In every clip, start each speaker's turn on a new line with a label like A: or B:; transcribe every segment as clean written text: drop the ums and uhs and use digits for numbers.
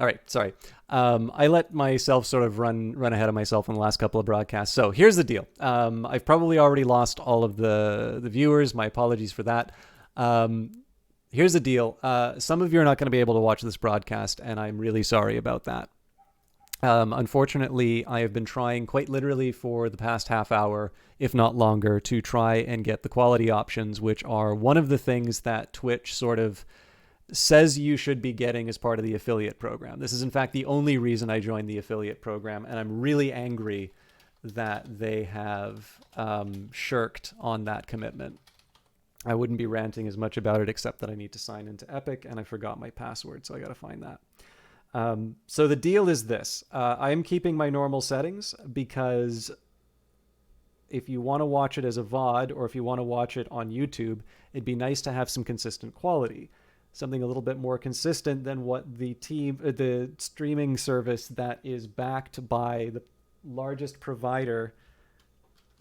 A: All right, sorry. I let myself sort of run ahead of myself in the last couple of broadcasts. So here's the deal. I've probably already lost all of the viewers. My apologies for that. Here's the deal. Some of you are not going to be able to watch this broadcast, and I'm really sorry about that. Unfortunately, I have been trying quite literally for the past half hour, if not longer, to try and get the quality options, which are one of the things that Twitch sort of says you should be getting as part of the affiliate program. This is, in fact, the only reason I joined the affiliate program, and I'm really angry that they have shirked on that commitment. I wouldn't be ranting as much about it, except that I need to sign into Epic, and I forgot my password, so I got to find that. So the deal is this. I am keeping my normal settings because if you want to watch it as a VOD or if you want to watch it on YouTube, it'd be nice to have some consistent quality. Something a little bit more consistent than what the streaming service that is backed by the largest provider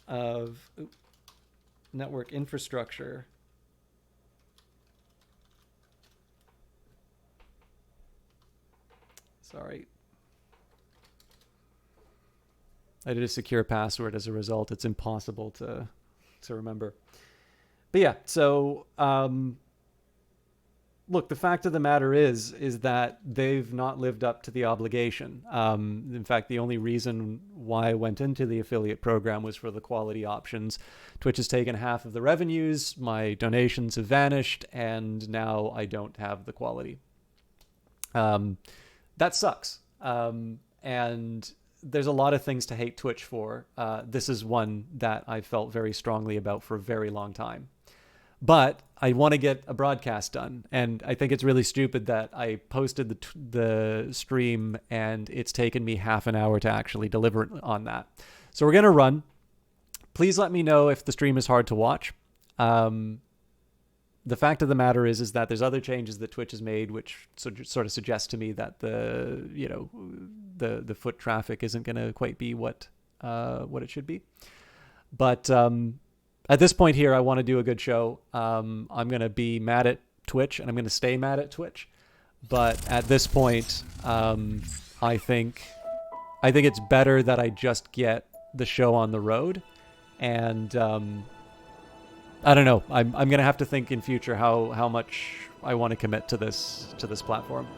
A: of network infrastructure. Sorry. I did a secure password as a result. It's impossible to remember. But yeah, so look, the fact of the matter is that they've not lived up to the obligation. In fact, the only reason why I went into the affiliate program was for the quality options. Twitch has taken half of the revenues, my donations have vanished, and now I don't have the quality. That sucks. And there's a lot of things to hate Twitch for. This is one that I felt very strongly about for a very long time. But I want to get a broadcast done. And I think it's really stupid that I posted the stream and it's taken me half an hour to actually deliver on that. So we're going to run. Please let me know if the stream is hard to watch. The fact of the matter is that there's other changes that Twitch has made, which sort of suggest to me that the foot traffic isn't going to quite be what it should be. But at this point here, I want to do a good show. I'm going to be mad at Twitch, and I'm going to stay mad at Twitch. But at this point, I think it's better that I just get the show on the road, and I don't know. I'm going to have to think in future how much I want to commit to this platform.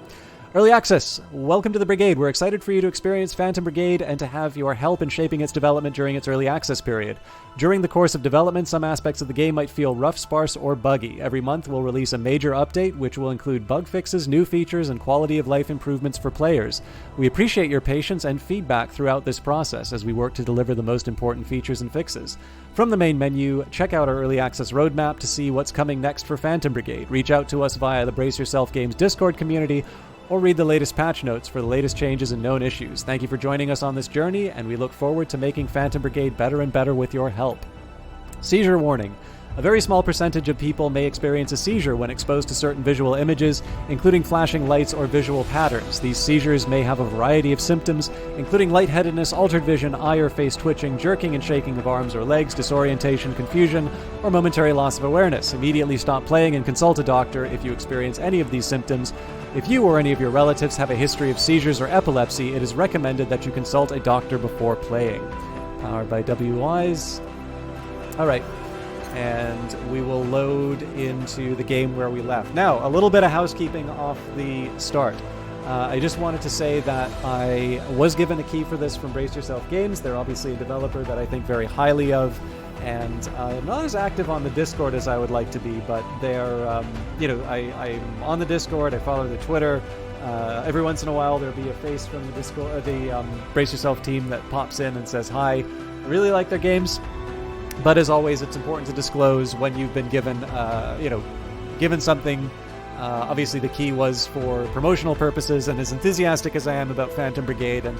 A: Early Access, welcome to the Brigade. We're excited for you to experience Phantom Brigade and to have your help in shaping its development during its early access period. During the course of development, some aspects of the game might feel rough, sparse, or buggy. Every month we'll release a major update, which will include bug fixes, new features, and quality of life improvements for players. We appreciate your patience and feedback throughout this process as we work to deliver the most important features and fixes. From the main menu, check out our Early Access roadmap to see what's coming next for Phantom Brigade. Reach out to us via the Brace Yourself Games Discord community, or read the latest patch notes for the latest changes and known issues. Thank you for joining us on this journey, and we look forward to making Phantom Brigade better and better with your help. Seizure warning. A very small percentage of people may experience a seizure when exposed to certain visual images, including flashing lights or visual patterns. These seizures may have a variety of symptoms, including lightheadedness, altered vision, eye or face twitching, jerking and shaking of arms or legs, disorientation, confusion, or momentary loss of awareness. Immediately stop playing and consult a doctor if you experience any of these symptoms. If you or any of your relatives have a history of seizures or epilepsy, it is recommended that you consult a doctor before playing. Powered by WIs. All right. And we will load into the game where we left. Now, a little bit of housekeeping off the start. I just wanted to say that I was given a key for this from Brace Yourself Games. They're obviously a developer that I think very highly of, and I'm not as active on the Discord as I would like to be, but they're, I'm on the Discord, I follow the Twitter. Every once in a while there'll be a face from the Discord, the Brace Yourself team that pops in and says, hi, I really like their games. But as always, it's important to disclose when you've been given, given something. Obviously, the key was for promotional purposes, and as enthusiastic as I am about Phantom Brigade, and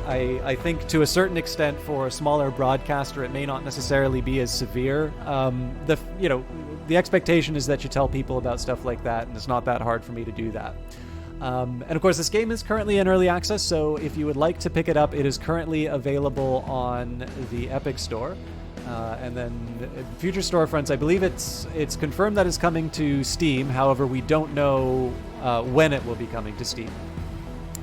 A: I think to a certain extent for a smaller broadcaster, it may not necessarily be as severe. The expectation is that you tell people about stuff like that, and it's not that hard for me to do that. And of course, this game is currently in early access, so if you would like to pick it up, it is currently available on the Epic Store. And then future storefronts, I believe it's confirmed that it's coming to Steam. However, we don't know when it will be coming to Steam.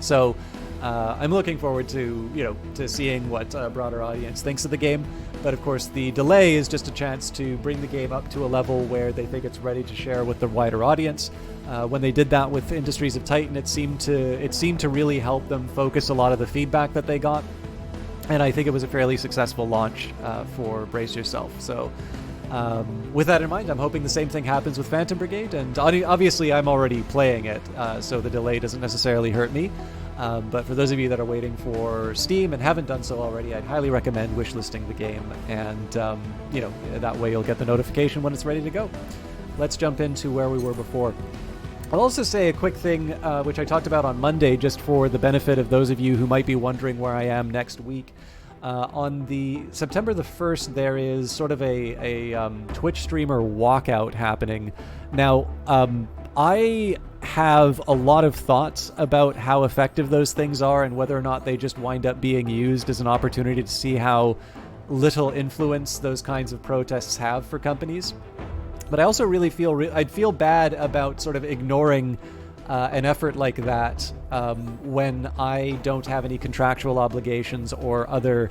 A: So I'm looking forward to seeing what a broader audience thinks of the game. But of course, the delay is just a chance to bring the game up to a level where they think it's ready to share with the wider audience. When they did that with Industries of Titan, it seemed to really help them focus a lot of the feedback that they got. And I think it was a fairly successful launch for Brace Yourself. So with that in mind, I'm hoping the same thing happens with Phantom Brigade. And obviously, I'm already playing it, so the delay doesn't necessarily hurt me. But for those of you that are waiting for Steam and haven't done so already, I'd highly recommend wishlisting the game. And, that way you'll get the notification when it's ready to go. Let's jump into where we were before. I'll also say a quick thing, which I talked about on Monday, just for the benefit of those of you who might be wondering where I am next week. On the September the 1st, there is sort of a Twitch streamer walkout happening. Now, I have a lot of thoughts about how effective those things are and whether or not they just wind up being used as an opportunity to see how little influence those kinds of protests have for companies. But I also really I'd feel bad about sort of ignoring an effort like that when I don't have any contractual obligations or other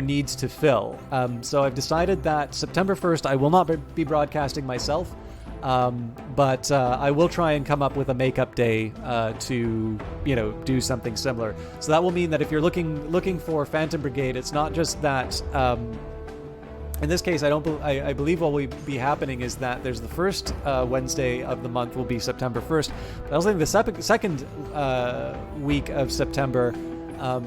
A: needs to fill. So I've decided that September 1st I will not be broadcasting myself, but I will try and come up with a makeup day to do something similar. So that will mean that if you're looking for Phantom Brigade, it's not just that. In this case, I believe what will be happening is that there's the first Wednesday of the month will be September 1st. But I also think the second week of September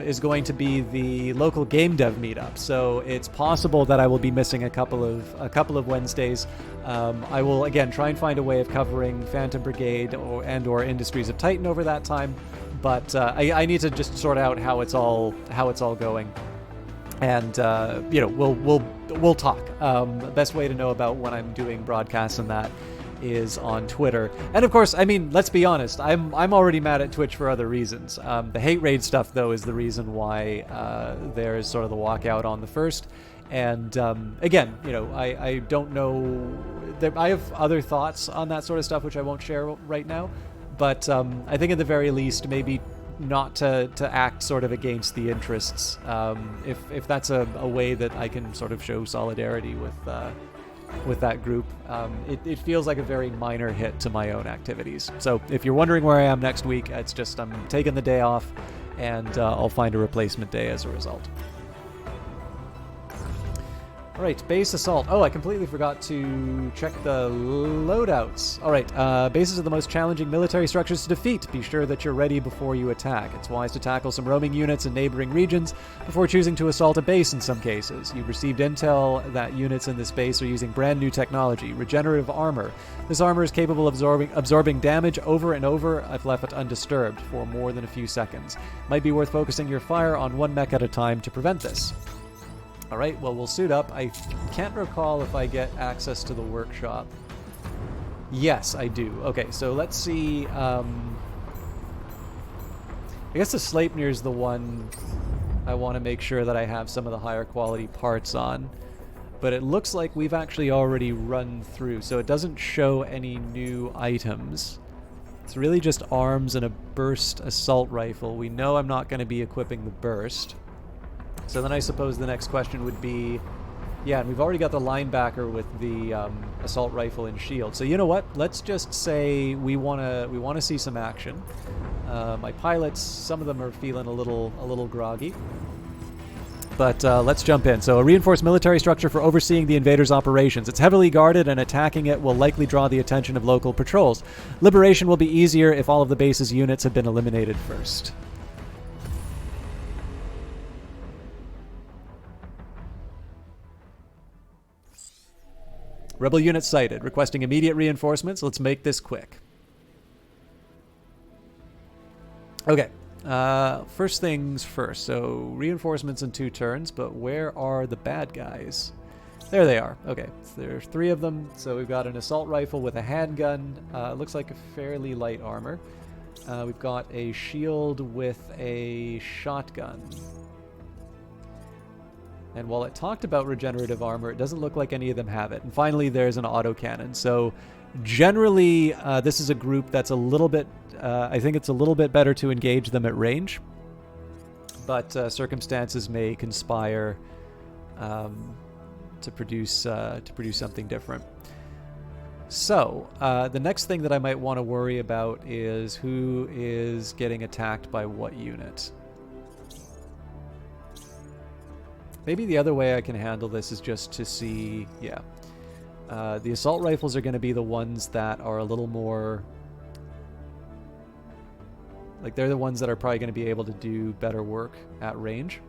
A: is going to be the local game dev meetup. So it's possible that I will be missing a couple of Wednesdays. I will again try and find a way of covering Phantom Brigade or Industries of Titan over that time. But I need to just sort out how it's all going. And we'll talk. The best way to know about when I'm doing broadcasts and that is on Twitter. And of course, I mean, let's be honest, I'm already mad at Twitch for other reasons. The hate raid stuff, though, is the reason why there's sort of the walkout on the 1st. And again, I don't know. I have other thoughts on that sort of stuff, which I won't share right now. But I think at the very least, maybe not to act sort of against the interests, if that's a way that I can sort of show solidarity with that group. It feels like a very minor hit to my own activities. So if you're wondering where I am next week, it's just I'm taking the day off, and I'll find a replacement day as a result. All right, base assault. Oh, I completely forgot to check the loadouts. All right, bases are the most challenging military structures to defeat. Be sure that you're ready before you attack. It's wise to tackle some roaming units in neighboring regions before choosing to assault a base in some cases. You've received intel that units in this base are using brand new technology, regenerative armor. This armor is capable of absorbing damage over and over if left undisturbed for more than a few seconds. Might be worth focusing your fire on one mech at a time to prevent this. All right, well, we'll suit up. I can't recall if I get access to the workshop. Yes, I do. Okay, so let's see. I guess the Sleipnir is the one I want to make sure that I have some of the higher quality parts on. But it looks like we've actually already run through, so it doesn't show any new items. It's really just arms and a burst assault rifle. We know I'm not going to be equipping the burst. So then I suppose the next question would be, yeah, and we've already got the linebacker with the assault rifle and shield. So you know what? Let's just say we wanna see some action. My pilots, some of them are feeling a little groggy. But let's jump in. So a reinforced military structure for overseeing the invaders' operations. It's heavily guarded, and attacking it will likely draw the attention of local patrols. Liberation will be easier if all of the base's units have been eliminated first. Rebel units sighted, requesting immediate reinforcements. Let's make this quick. Okay, first things first. So reinforcements in 2 turns, but where are the bad guys? There they are. Okay, so there's 3 of them. So we've got an assault rifle with a handgun. Looks like a fairly light armor. We've got a shield with a shotgun. And while it talked about regenerative armor, it doesn't look like any of them have it. And finally, there's an autocannon. So Generally, this is a group that's a little bit, I think it's a little bit better to engage them at range, but circumstances may conspire to produce something different. So, the next thing that I might want to worry about is who is getting attacked by what unit. Maybe the other way I can handle this is just to see, yeah. The assault rifles are going to be the ones that are a little more... Like, they're the ones that are probably going to be able to do better work at range.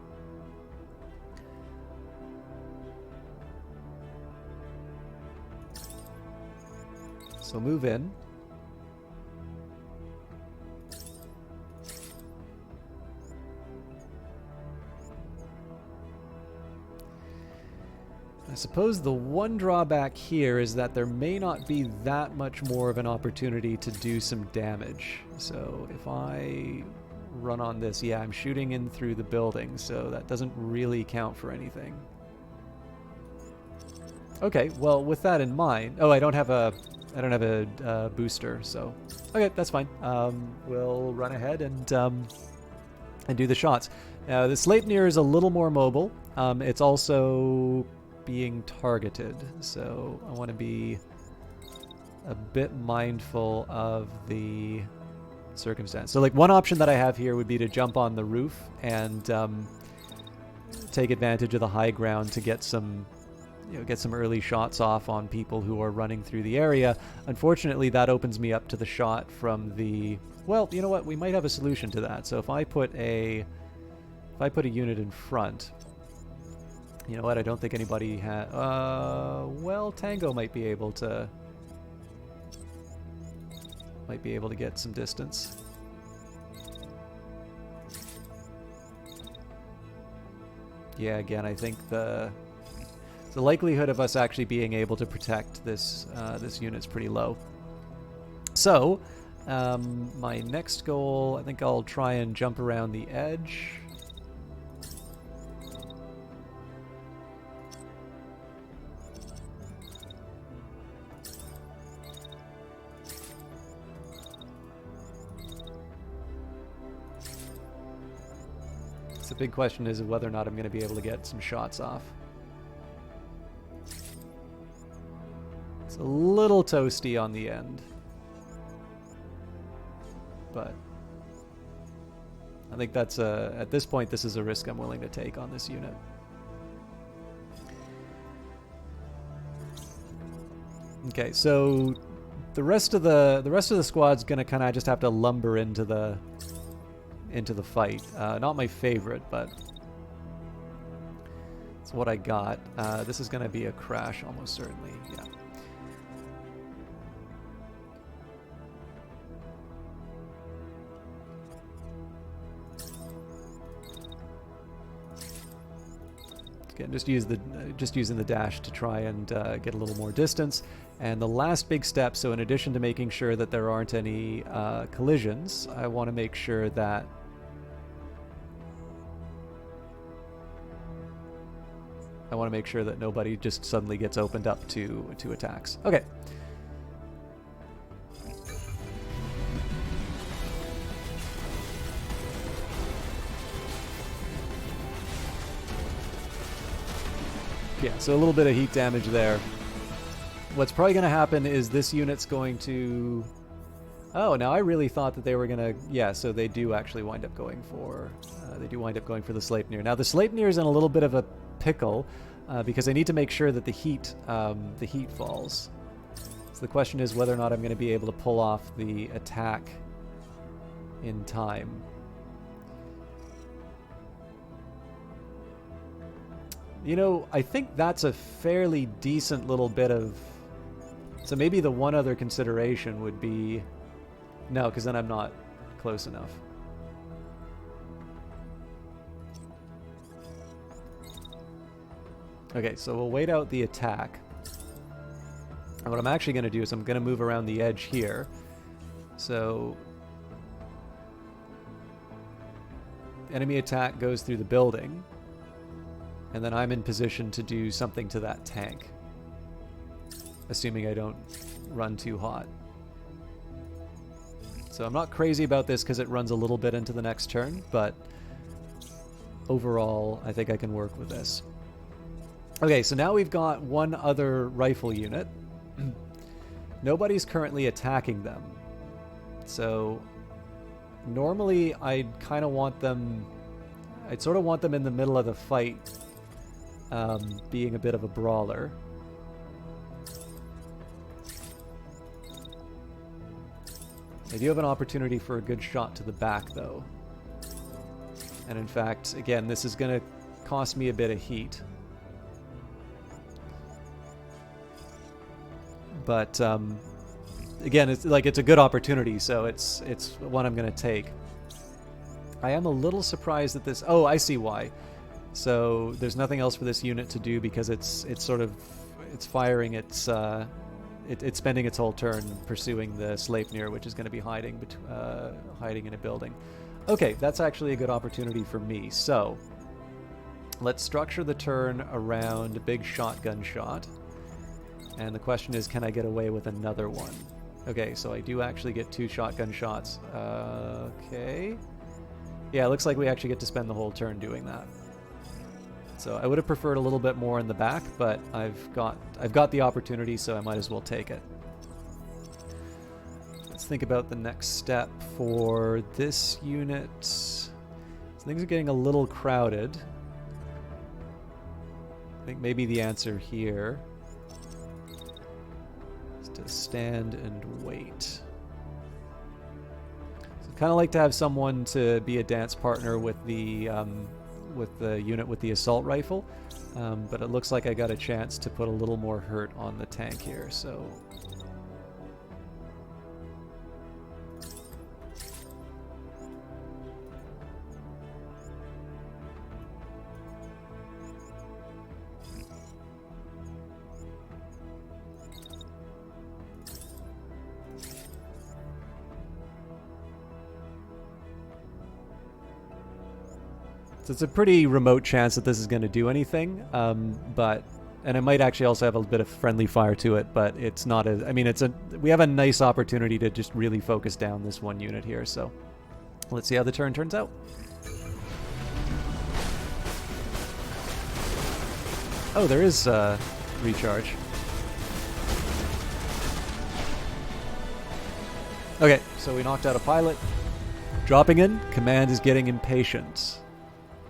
A: So move in. I suppose the one drawback here is that there may not be that much more of an opportunity to do some damage. So if I run on this, yeah, I'm shooting in through the building, so that doesn't really count for anything. Okay, well, with that in mind... Oh, I don't have a booster, so... Okay, that's fine. We'll run ahead and do the shots. The Sleipnir is a little more mobile. It's also being targeted, so I want to be a bit mindful of the circumstance. So, like, one option that I have here would be to jump on the roof and take advantage of the high ground to get some... get some early shots off on people who are running through the area. Unfortunately, that opens me up to the shot from the... Well, you know what? We might have a solution to that. So if I put a unit in front... You know what? I don't think anybody had... well, Tango might be able to... get some distance. Yeah, again, I think the likelihood of us actually being able to protect this this unit's pretty low. So, my next goal, I think I'll try and jump around the edge. So the big question is whether or not I'm going to be able to get some shots off. It's a little toasty on the end, but I think that's at this point, this is a risk I'm willing to take on this unit. Okay, so the rest of the squad's gonna kind of just have to lumber into the fight. Not my favorite, but it's what I got. This is gonna be a crash almost certainly. Yeah. Again, just using the dash to try and get a little more distance. And the last big step, so in addition to making sure that there aren't any collisions, I want to make sure that nobody just suddenly gets opened up to attacks. Okay. Yeah, so a little bit of heat damage there. What's probably going to happen is this unit's going to... Oh, now I really thought that they were going to... Yeah, so they do actually wind up going for... the Sleipnir. Now, the Sleipnir is in a little bit of a pickle because I need to make sure that the heat falls. So the question is whether or not I'm going to be able to pull off the attack in time. You know, I think that's a fairly decent little bit of... So maybe the one other consideration would be... No, because then I'm not close enough. Okay, so we'll wait out the attack. And what I'm actually going to do is I'm going to move around the edge here. So... enemy attack goes through the building. And then I'm in position to do something to that tank. Assuming I don't run too hot. So I'm not crazy about this because it runs a little bit into the next turn, but overall, I think I can work with this. Okay, so now we've got one other rifle unit. Nobody's currently attacking them. So normally I'd kind of want them... I'd sort of want them in the middle of the fight, being a bit of a brawler. I do have an opportunity for a good shot to the back, though. And in fact, again, this is going to cost me a bit of heat. But again, it's a good opportunity, so it's one I'm going to take. I am a little surprised that this... Oh, I see why. So there's nothing else for this unit to do because it's firing its... It's spending its whole turn pursuing the Sleipnir, which is going to be hiding in a building. Okay, that's actually a good opportunity for me. So let's structure the turn around a big shotgun shot. And the question is, can I get away with another one? Okay, so I do actually get 2 shotgun shots. Okay. Yeah, it looks like we actually get to spend the whole turn doing that. So I would have preferred a little bit more in the back, but I've got the opportunity, so I might as well take it. Let's think about the next step for this unit. So things are getting a little crowded. I think maybe the answer here is to stand and wait. So I'd kind of like to have someone to be a dance partner with the unit with the assault rifle, but it looks like I got a chance to put a little more hurt on the tank here, so... So it's a pretty remote chance that this is going to do anything, and it might actually also have a bit of friendly fire to it, but it's not as... I mean, we have a nice opportunity to just really focus down this one unit here, so let's see how the turn turns out. Oh, there is recharge. Okay, so we knocked out a pilot. Dropping in, command is getting impatient.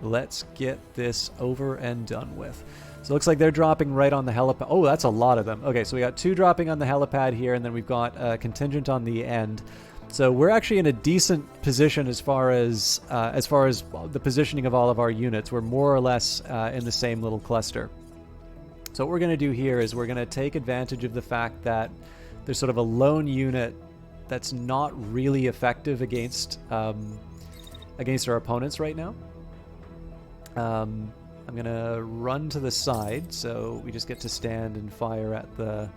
A: Let's get this over and done with. So it looks like they're dropping right on the helipad. Oh, that's a lot of them. Okay, so we got 2 dropping on the helipad here, and then we've got a contingent on the end. So we're actually in a decent position as far as the positioning of all of our units. We're more or less in the same little cluster. So what we're going to do here is we're going to take advantage of the fact that there's sort of a lone unit that's not really effective against our opponents right now. I'm going to run to the side, so we just get to stand and fire at the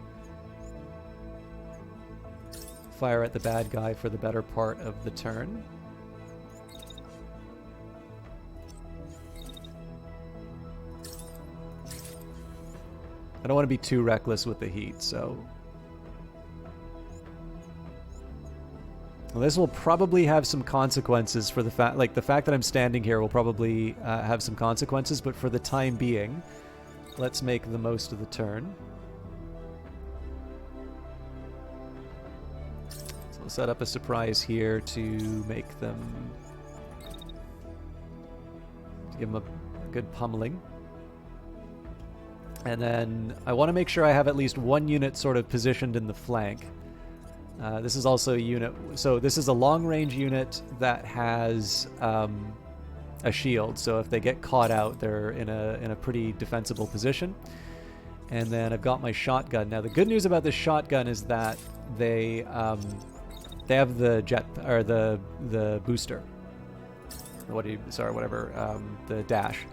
A: bad guy for the better part of the turn. I don't want to be too reckless with the heat, so... Well, this will probably have some consequences for the fact that I'm standing here will probably have some consequences, but for the time being, let's make the most of the turn. So we'll set up a surprise here to make them... to give them a good pummeling. And then I want to make sure I have at least one unit sort of positioned in the flank. This is also a unit, so this is a long-range unit that has a shield, so if they get caught out, they're in a pretty defensible position. And then I've got my shotgun. Now the good news about this shotgun is that they have the jet, or the booster. The dash.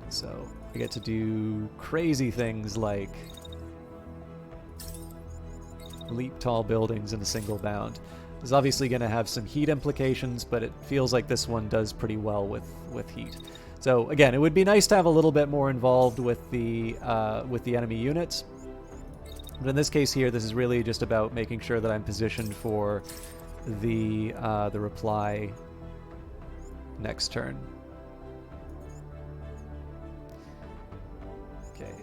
A: So I get to do crazy things like leap tall buildings in a single bound. This is obviously going to have some heat implications, but it feels like this one does pretty well with heat. So again, it would be nice to have a little bit more involved with the enemy units. But in this case here, this is really just about making sure that I'm positioned for the reply next turn. Okay,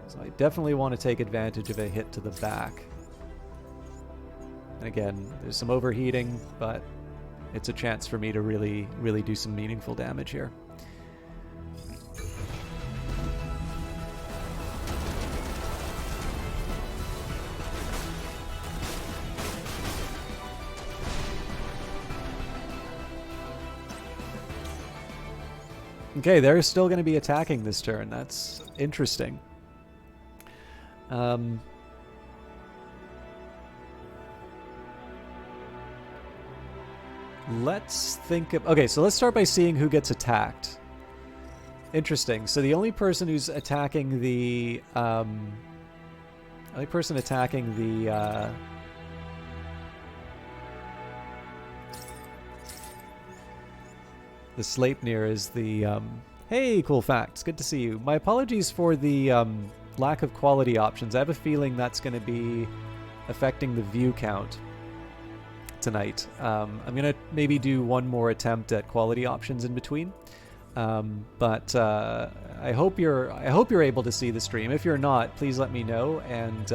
A: so I definitely want to take advantage of a hit to the back. And again, there's some overheating, but it's a chance for me to really do some meaningful damage here. Okay, they're still going to be attacking this turn. That's interesting. Let's think of... Okay, so let's start by seeing who gets attacked. Interesting. So the only person who's attacking the... only person attacking the Sleipnir is the... Hey, cool facts. Good to see you. My apologies for the lack of quality options. I have a feeling that's going to be affecting the view count tonight. I'm going to maybe do one more attempt at quality options in between. But I hope you're able to see the stream. If you're not, please let me know, and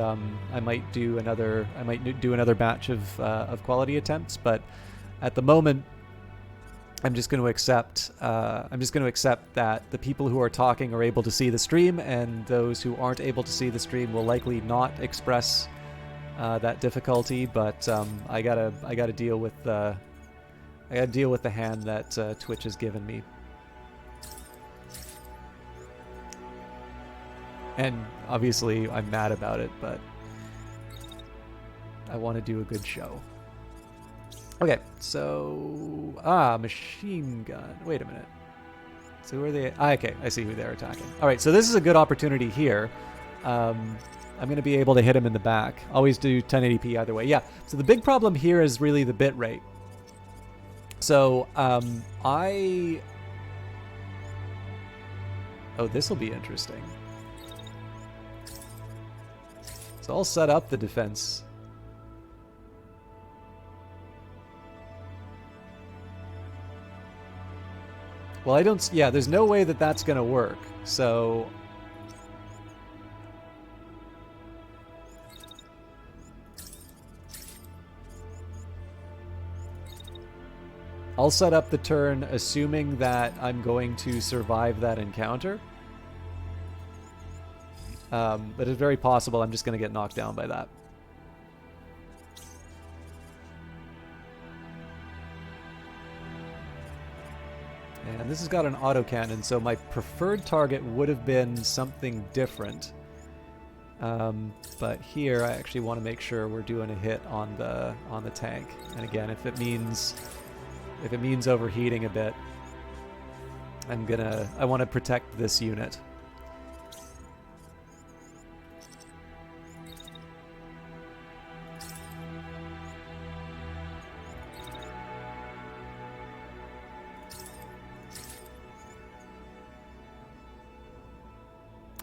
A: I might do another batch of quality attempts. But at the moment, I'm just going to accept that the people who are talking are able to see the stream, and those who aren't able to see the stream will likely not express that difficulty. But I gotta deal with the hand that Twitch has given me. And obviously, I'm mad about it, but I want to do a good show. Okay, so... machine gun. Wait a minute. So who are they... okay, I see who they're attacking. Alright, so this is a good opportunity here. I'm going to be able to hit him in the back. Always do 1080p either way. Yeah, so the big problem here is really the bit rate. So, Oh, this will be interesting. So I'll set up the defense. Well, I don't... Yeah, there's no way that that's going to work. So... I'll set up the turn assuming that I'm going to survive that encounter. But it's very possible I'm just going to get knocked down by that. And this has got an autocannon, so my preferred target would have been something different. But here I actually want to make sure we're doing a hit on the tank. And again, if it means overheating a bit, I want to protect this unit.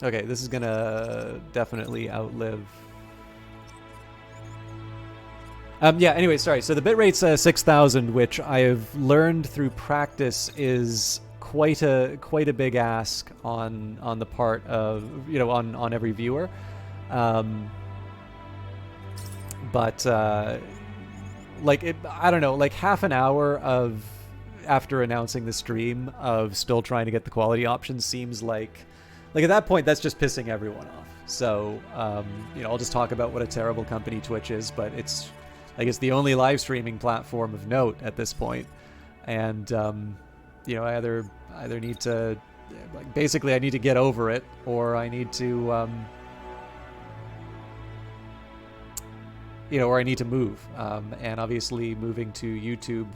A: Okay, this is gonna definitely outlive... yeah, anyway, sorry. So the bitrate's 6,000, which I have learned through practice is quite a big ask on the part of, on every viewer. But I don't know, like half an hour of, after announcing the stream, of still trying to get the quality options seems like at that point, that's just pissing everyone off. So, I'll just talk about what a terrible company Twitch is, but it's, I guess, the only live streaming platform of note at this point. And, I either need to, basically I need to get over it, or I need to, or I need to move. And obviously moving to YouTube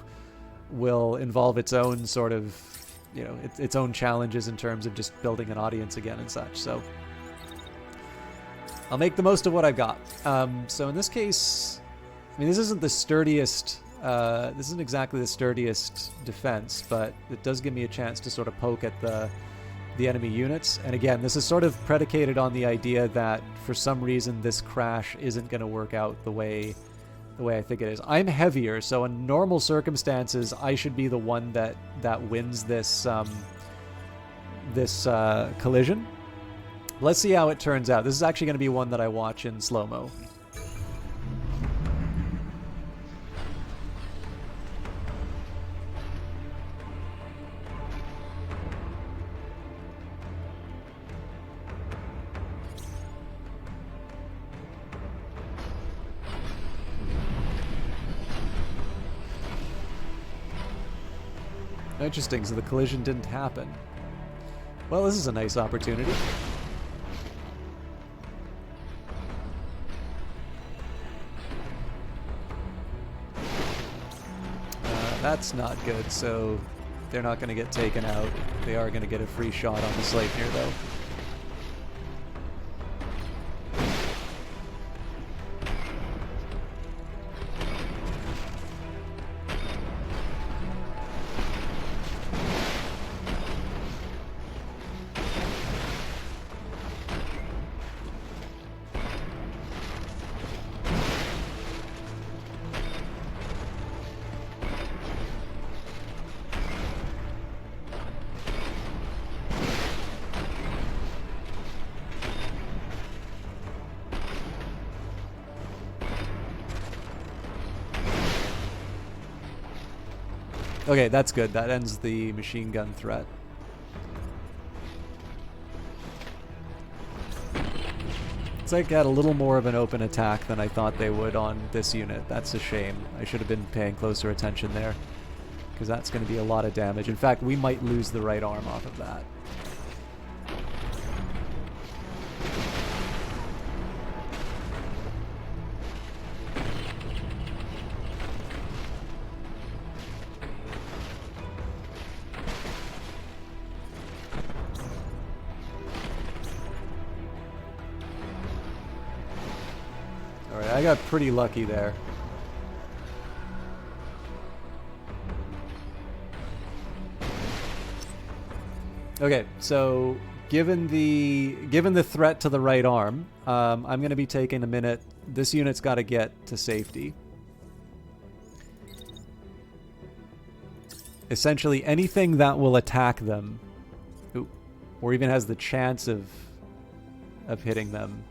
A: will involve its own sort of, its own challenges in terms of just building an audience again and such. So I'll make the most of what I've got. So in this case, I mean, this isn't the sturdiest, this isn't exactly the sturdiest defense, but it does give me a chance to sort of poke at the the enemy units. And again, this is sort of predicated on the idea that for some reason this crash isn't going to work out the way I think it is. I'm heavier, so in normal circumstances, I should be the one that wins this collision. Let's see how it turns out. This is actually going to be one that I watch in slow-mo. Interesting, so the collision didn't happen. Well, this is a nice opportunity. That's not good, so they're not going to get taken out. They are going to get a free shot on the Sleipnir, though. Okay, that's good. That ends the machine gun threat. It's like got a little more of an open attack than I thought they would on this unit. That's a shame. I should have been paying closer attention there, because that's going to be a lot of damage. In fact, we might lose the right arm off of that. I got pretty lucky there. Okay, so given the threat to the right arm, I'm going to be taking a minute. This unit's got to get to safety. Essentially, anything that will attack them, or even has the chance of hitting them,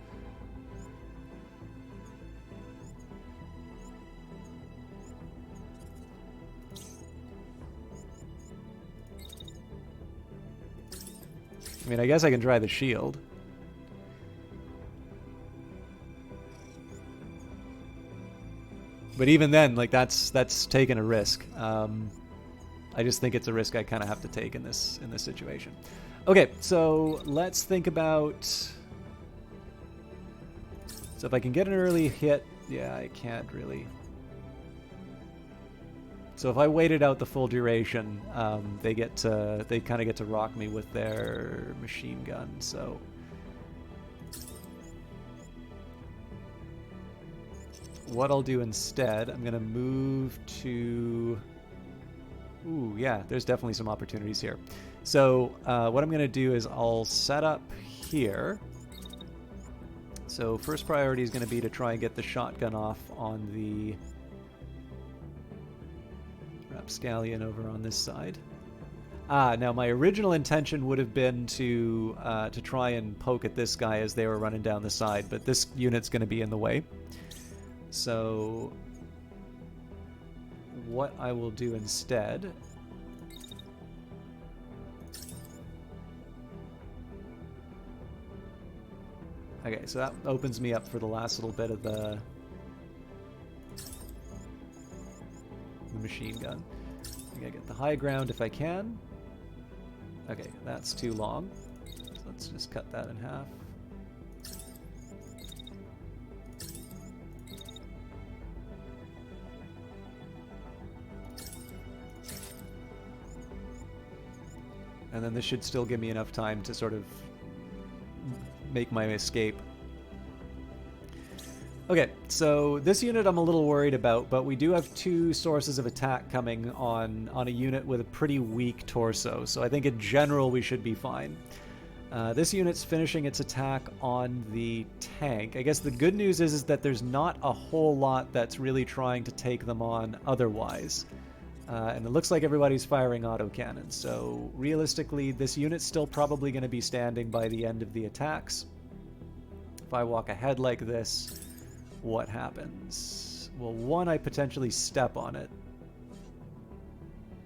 A: I mean, I guess I can try the shield. But even then, like, that's taking a risk. I just think it's a risk I kind of have to take in this situation. Okay, so let's think about... So if I can get an early hit... Yeah, I can't really... So if I waited out the full duration, they kind of get to rock me with their machine gun. So what I'll do instead, I'm gonna move to. Ooh, yeah, there's definitely some opportunities here. So what I'm gonna do is I'll set up here. So first priority is gonna be to try and get the shotgun off on the Rapscallion over on this side. Now my original intention would have been to try and poke at this guy as they were running down the side, but this unit's going to be in the way. So what I will do instead... Okay, so that opens me up for the last little bit of the machine gun. I gotta get the high ground if I can. Okay, that's too long. So let's just cut that in half. And then this should still give me enough time to sort of make my escape. Okay, so this unit I'm a little worried about, but we do have 2 sources of attack coming on a unit with a pretty weak torso, so I think in general we should be fine. This unit's finishing its attack on the tank. I guess the good news is that there's not a whole lot that's really trying to take them on otherwise. And it looks like everybody's firing autocannons, so realistically this unit's still probably going to be standing by the end of the attacks. If I walk ahead like this, what happens? Well, one, I potentially step on it,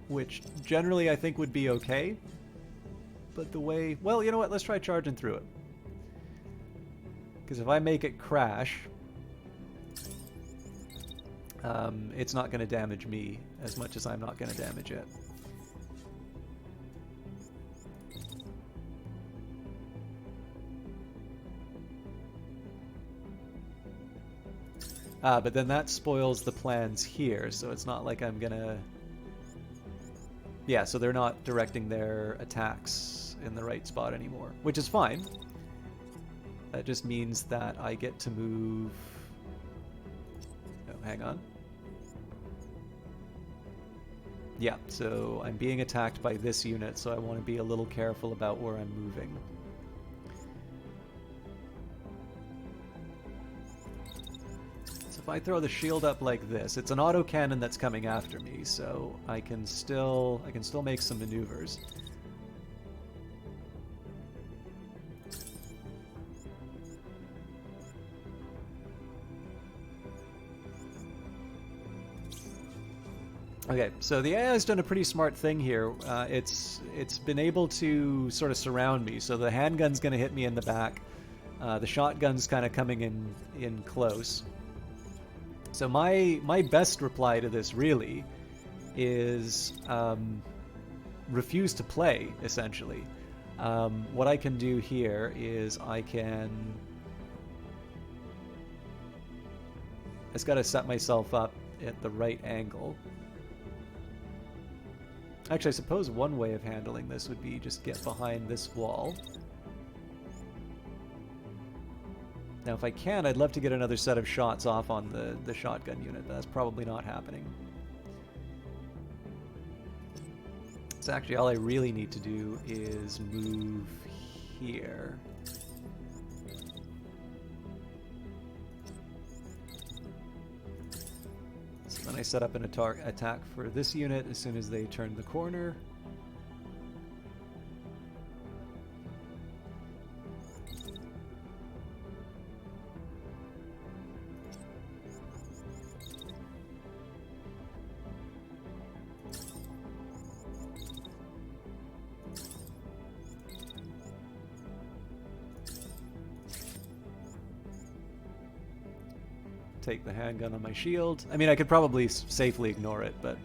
A: which generally I think would be okay. But the way... Well, you know what? Let's try charging through it. Because if I make it crash, it's not going to damage me as much as I'm not going to damage it. But then that spoils the plans here, so it's not like I'm gonna... Yeah, so they're not directing their attacks in the right spot anymore, which is fine. That just means that I get to move... Oh, hang on. Yeah, so I'm being attacked by this unit, so I want to be a little careful about where I'm moving. If I throw the shield up like this, it's an autocannon that's coming after me, so I can still make some maneuvers. Okay, so the AI has done a pretty smart thing here. It's been able to sort of surround me, so the handgun's going to hit me in the back. The shotgun's kind of coming in close. So my best reply to this really is refuse to play, essentially. What I can do here is I just got to set myself up at the right angle. Actually, I suppose one way of handling this would be just get behind this wall. Now, if I can, I'd love to get another set of shots off on the shotgun unit, but that's probably not happening. So actually, all I really need to do is move here. So then I set up an attack for this unit as soon as they turn the corner. Take the handgun on my shield. I mean, I could probably safely ignore it, but...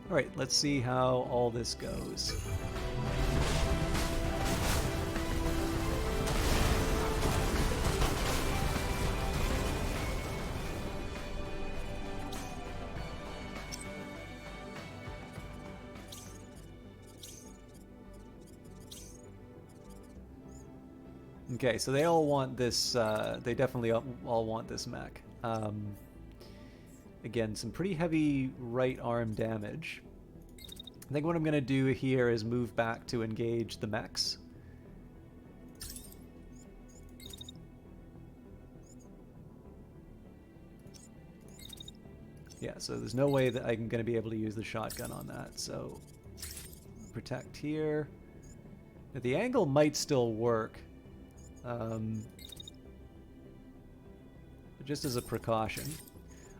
A: Alright, let's see how all this goes. Okay, so they all want this, they definitely all want this mech. Again, some pretty heavy right arm damage. I think what I'm going to do here is move back to engage the mechs. Yeah, so there's no way that I'm going to be able to use the shotgun on that, so protect here. The angle might still work. Just as a precaution.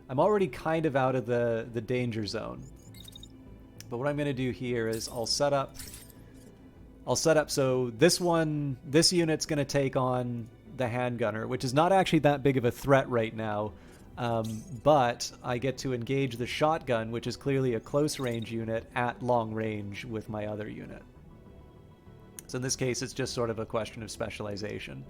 A: I'm already kind of out of the danger zone. But what I'm going to do here is I'll set up so this unit's going to take on the handgunner, which is not actually that big of a threat right now. But I get to engage the shotgun, which is clearly a close range unit, at long range with my other unit. So in this case, it's just sort of a question of specialization.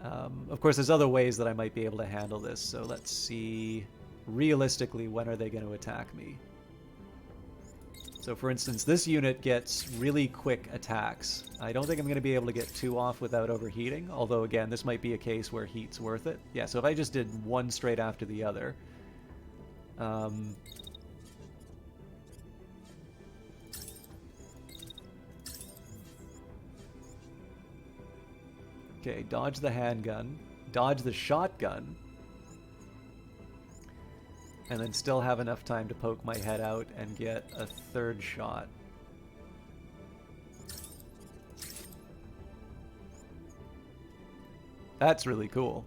A: Of course, there's other ways that I might be able to handle this. So let's see, realistically, when are they going to attack me? So for instance, this unit gets really quick attacks. I don't think I'm going to be able to get 2 off without overheating, although again, this might be a case where heat's worth it. Yeah, so if I just did one straight after the other. Okay, dodge the handgun, dodge the shotgun, and then still have enough time to poke my head out and get a 3rd shot. That's really cool.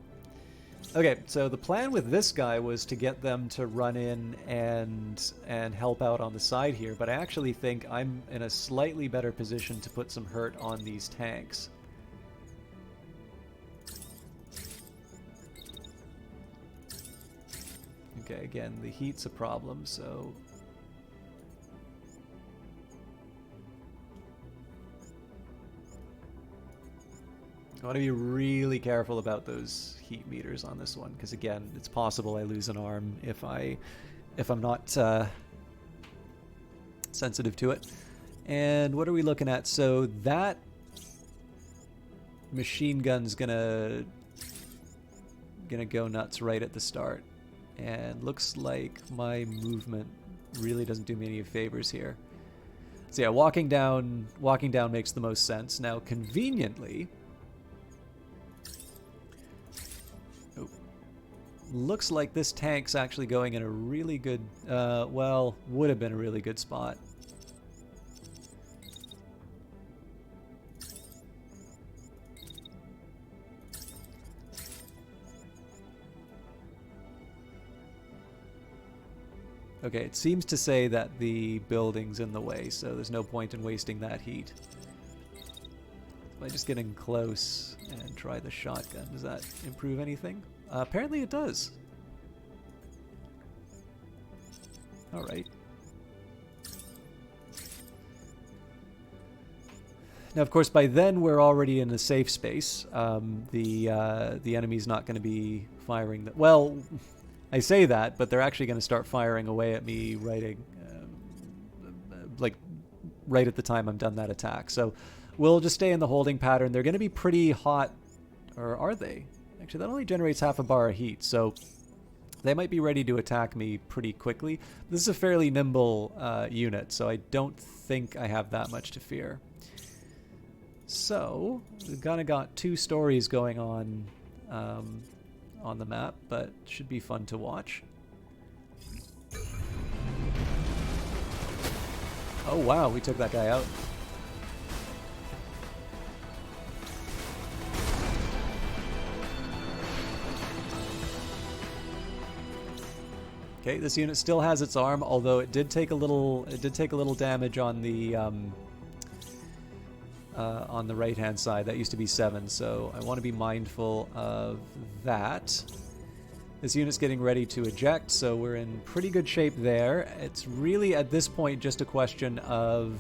A: Okay, so the plan with this guy was to get them to run in and help out on the side here, but I actually think I'm in a slightly better position to put some hurt on these tanks. Okay, again, the heat's a problem, so... I want to be really careful about those heat meters on this one, because again, it's possible I lose an arm if I'm not sensitive to it. And what are we looking at? So that machine gun's gonna go nuts right at the start. And looks like my movement really doesn't do me any favors here. So yeah, walking down makes the most sense. Now, conveniently, looks like this tank's actually going in a really good, well, would have been a really good spot. Okay, it seems to say that the building's in the way, so there's no point in wasting that heat. By just getting close and try the shotgun, does that improve anything? Apparently it does. Alright. Now, of course, by then we're already in a safe space. The enemy's not going to be firing... Well... I say that, but they're actually going to start firing away at me right at the time I'm done that attack. So we'll just stay in the holding pattern. They're going to be pretty hot, or are they? Actually, that only generates half a bar of heat, so they might be ready to attack me pretty quickly. This is a fairly nimble unit, so I don't think I have that much to fear. So we've kind of got 2 stories going on the map, but should be fun to watch. Oh wow, we took that guy out. Okay, this unit still has its arm, although it did take a little damage on the right-hand side. That used to be 7, so I want to be mindful of that. This unit's getting ready to eject, so we're in pretty good shape there. It's really, at this point, just a question of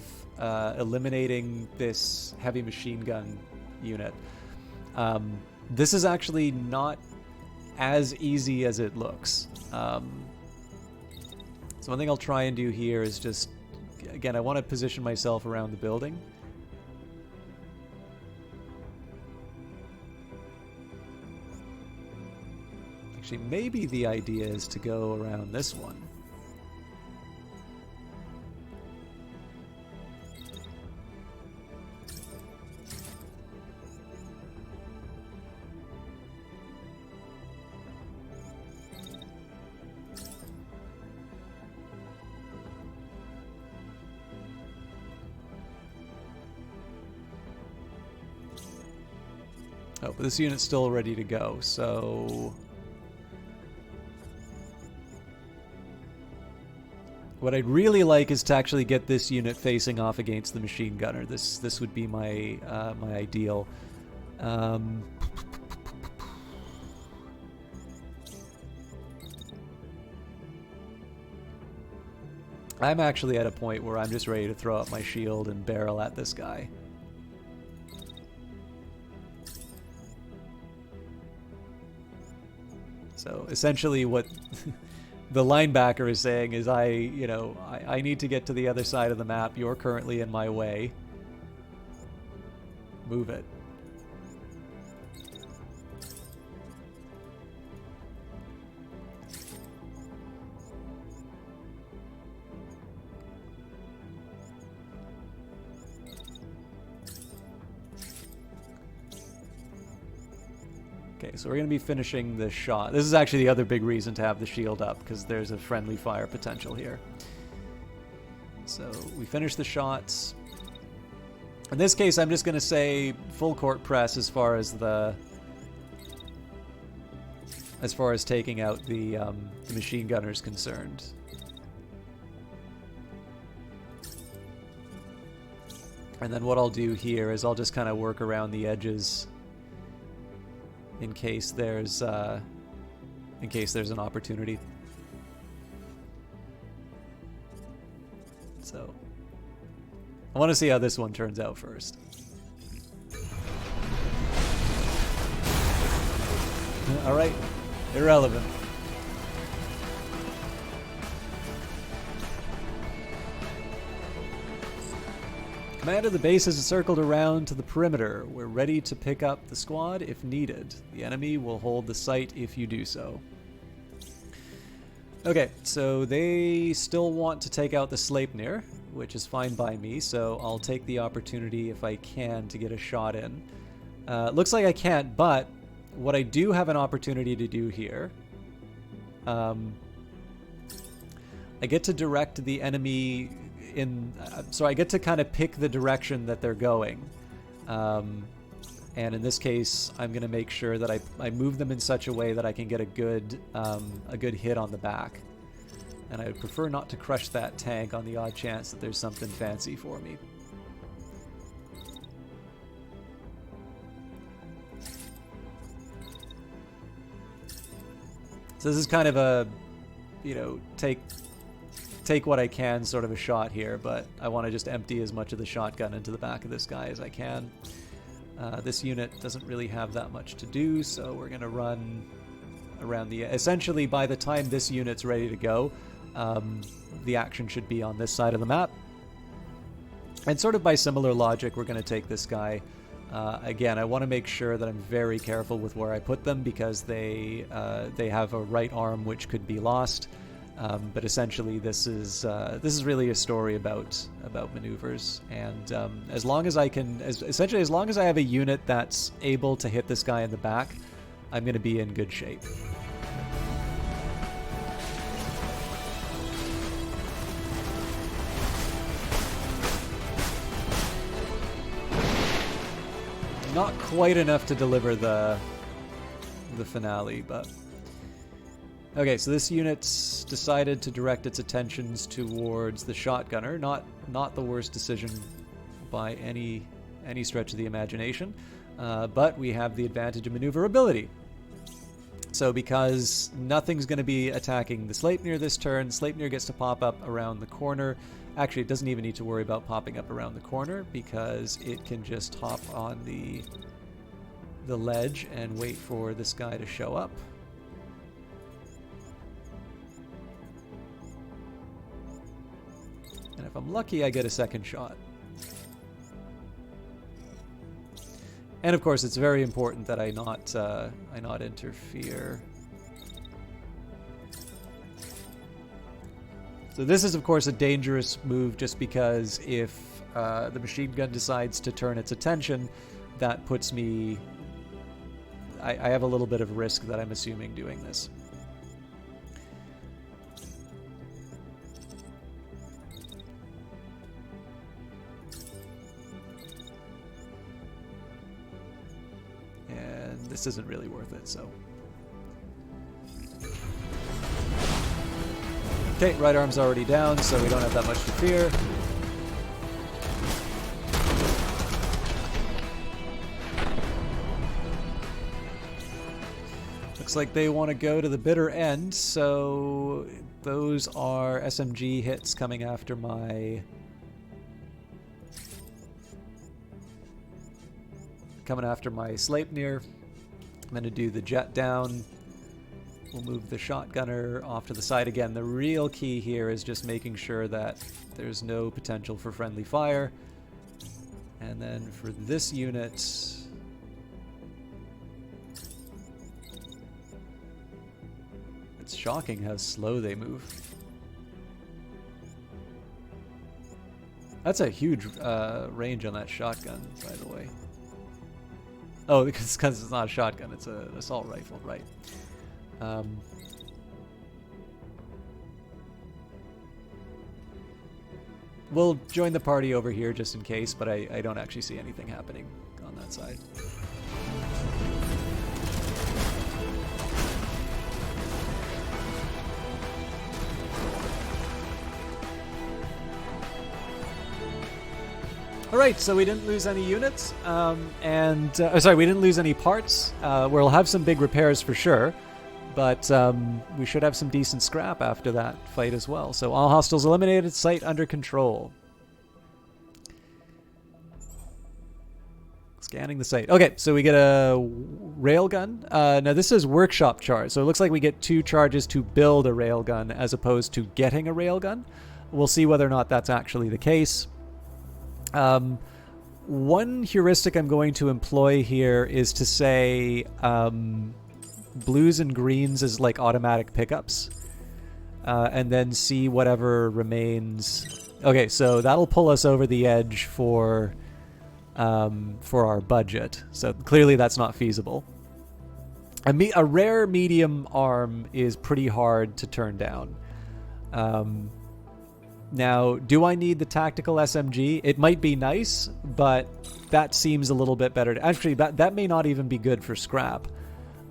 A: eliminating this heavy machine gun unit. This is actually not as easy as it looks. So one thing I'll try and do here is just, again, I want to position myself around the building. Actually, maybe the idea is to go around this one. Oh, but this unit's still ready to go, so... What I'd really like is to actually get this unit facing off against the machine gunner. This would be my my ideal. I'm actually at a point where I'm just ready to throw up my shield and barrel at this guy. So essentially what the linebacker is saying is I need to get to the other side of the map. You're currently in my way. Move it. Okay, so we're going to be finishing this shot. This is actually the other big reason to have the shield up, because there's a friendly fire potential here. So we finish the shots. In this case, I'm just going to say full court press as far as taking out the machine gunner is concerned. And then what I'll do here is I'll just kind of work around the edges in case there's an opportunity. So I want to see how this one turns out first. All right, irrelevant. Command of the base is circled around to the perimeter. We're ready to pick up the squad if needed. The enemy will hold the site if you do so. Okay, so they still want to take out the Sleipnir, which is fine by me, so I'll take the opportunity if I can to get a shot in. Looks like I can't, but what I do have an opportunity to do here, I get to direct the enemy so I get to kind of pick the direction that they're going. And in this case, I'm going to make sure that I move them in such a way that I can get a good hit on the back. And I would prefer not to crush that tank on the odd chance that there's something fancy for me. So this is kind of a, take what I can sort of a shot here, but I want to just empty as much of the shotgun into the back of this guy as I can. This unit doesn't really have that much to do, so we're going to run around the... Essentially, by the time this unit's ready to go, the action should be on this side of the map. And sort of by similar logic, we're going to take this guy. Again, I want to make sure that I'm very careful with where I put them, because they have a right arm which could be lost. But essentially, this is really a story about maneuvers, and as long as I can, essentially as long as I have a unit that's able to hit this guy in the back, I'm going to be in good shape. Not quite enough to deliver the finale, but. Okay, so this unit's decided to direct its attentions towards the shotgunner. Not the worst decision by any stretch of the imagination, but we have the advantage of maneuverability. So because nothing's going to be attacking the Sleipnir this turn, Sleipnir gets to pop up around the corner. Actually, it doesn't even need to worry about popping up around the corner, because it can just hop on the ledge and wait for this guy to show up. And if I'm lucky, I get a second shot. And of course, it's very important that I not interfere. So this is, of course, a dangerous move, just because if the machine gun decides to turn its attention, that puts me... I have a little bit of risk that I'm assuming doing this. This isn't really worth it, so. Okay, right arm's already down, so we don't have that much to fear. Looks like they want to go to the bitter end, so those are SMG hits coming after my... Sleipnir. I'm going to do the jet down, We'll move the shotgunner off to the side again. The real key here is just making sure that there's no potential for friendly fire. And then for this unit, it's shocking how slow they move. That's a huge range on that shotgun, by the way. Oh, because it's not a shotgun, it's an assault rifle, right. We'll join the party over here just in case, but I don't actually see anything happening on that side. Alright, so we didn't lose any units, sorry, we didn't lose any parts. We'll have some big repairs for sure, but we should have some decent scrap after that fight as well. So all hostiles eliminated, site under control. Scanning the site. Okay, so we get a railgun. Now this is workshop charge, so it looks like we get 2 charges to build a railgun as opposed to getting a railgun. We'll see whether or not that's actually the case. One heuristic I'm going to employ here is to say blues and greens as like automatic pickups, and then see whatever remains. Okay, so that'll pull us over the edge for our budget. So clearly that's not feasible. A rare medium arm is pretty hard to turn down. Now, do I need the tactical SMG? It might be nice, but that seems a little bit better. Actually, that may not even be good for scrap.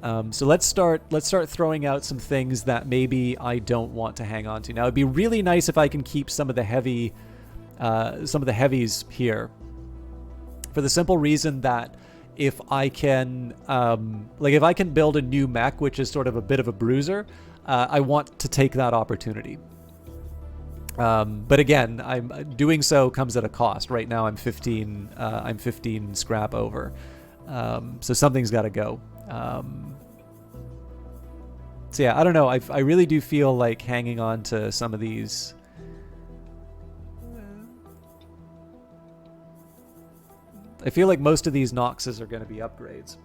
A: So let's start throwing out some things that maybe I don't want to hang on to. Now, it'd be really nice if I can keep some of the heavies here, for the simple reason that if I can, if I can build a new mech, which is sort of a bit of a bruiser, I want to take that opportunity. But again, I'm doing so comes at a cost. Right now, I'm 15 scrap over, so something's got to go. So yeah, I don't know. I really do feel like hanging on to some of these. I feel like most of these Noxes are going to be upgrades.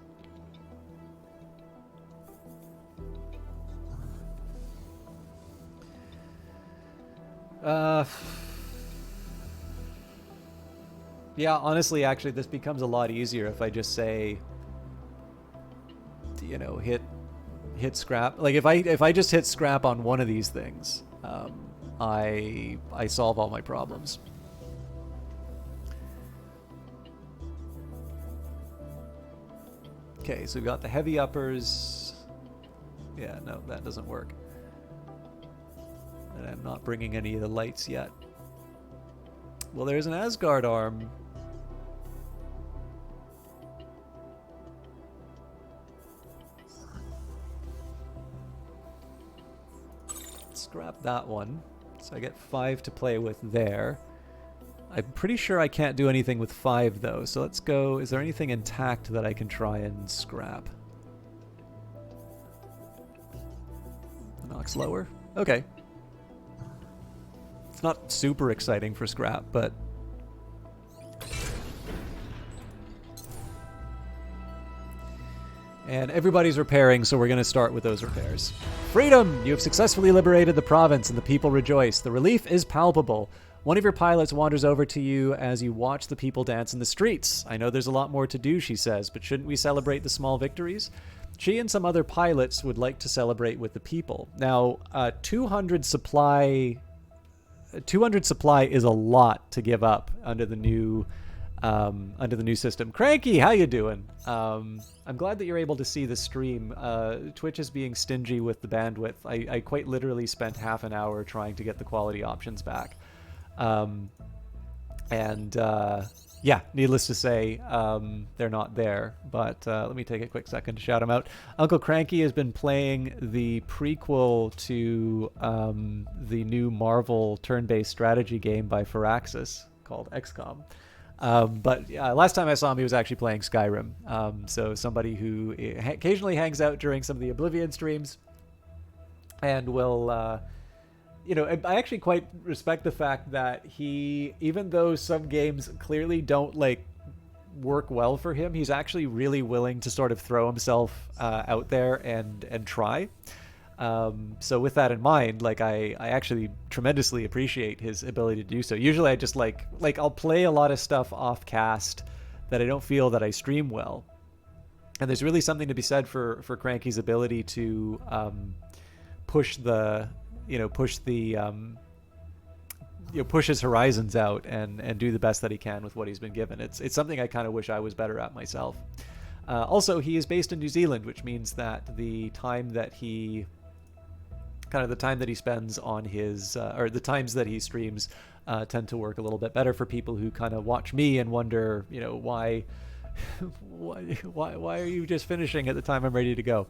A: Yeah, honestly, actually, this becomes a lot easier if I just say, you know, hit scrap. Like if I just hit scrap on one of these things, I solve all my problems. Okay, so we've got the heavy uppers. Yeah, no, that doesn't work. And I'm not bringing any of the lights yet. Well, there's an Asgard arm. Scrap that one. So I get 5 to play with there. I'm pretty sure I can't do anything with 5 though. So let's go. Is there anything intact that I can try and scrap? Nox lower? Okay. It's not super exciting for scrap, but and everybody's repairing, so we're going to start with those repairs. Freedom! You have successfully liberated the province, and the people rejoice. The relief is palpable. One of your pilots wanders over to you as you watch the people dance in the streets. I know there's a lot more to do, she says, but shouldn't we celebrate the small victories? She and some other pilots would like to celebrate with the people. Now, 200 supply is a lot to give up under the new system. Cranky, how you doing? I'm glad that you're able to see the stream. Twitch is being stingy with the bandwidth. I quite literally spent half an hour trying to get the quality options back. Yeah, needless to say, they're not there. But let me take a quick second to shout them out. Uncle Cranky has been playing the prequel to the new Marvel turn-based strategy game by Firaxis called XCOM. But last time I saw him, he was actually playing Skyrim. So somebody who occasionally hangs out during some of the Oblivion streams. and will I actually quite respect the fact that he, even though some games clearly don't like work well for him, he's actually really willing to sort of throw himself out there and try. So with that in mind, like I actually tremendously appreciate his ability to do so. Usually I just like I'll play a lot of stuff off cast that I don't feel that I stream well. And there's really something to be said for Cranky's ability to push his horizons out and do the best that he can with what he's been given. It's something I kind of wish I was better at myself. Also, he is based in New Zealand, which means that the time that he spends on his or the times that he streams tend to work a little bit better for people who kind of watch me and wonder, why are you just finishing at the time I'm ready to go?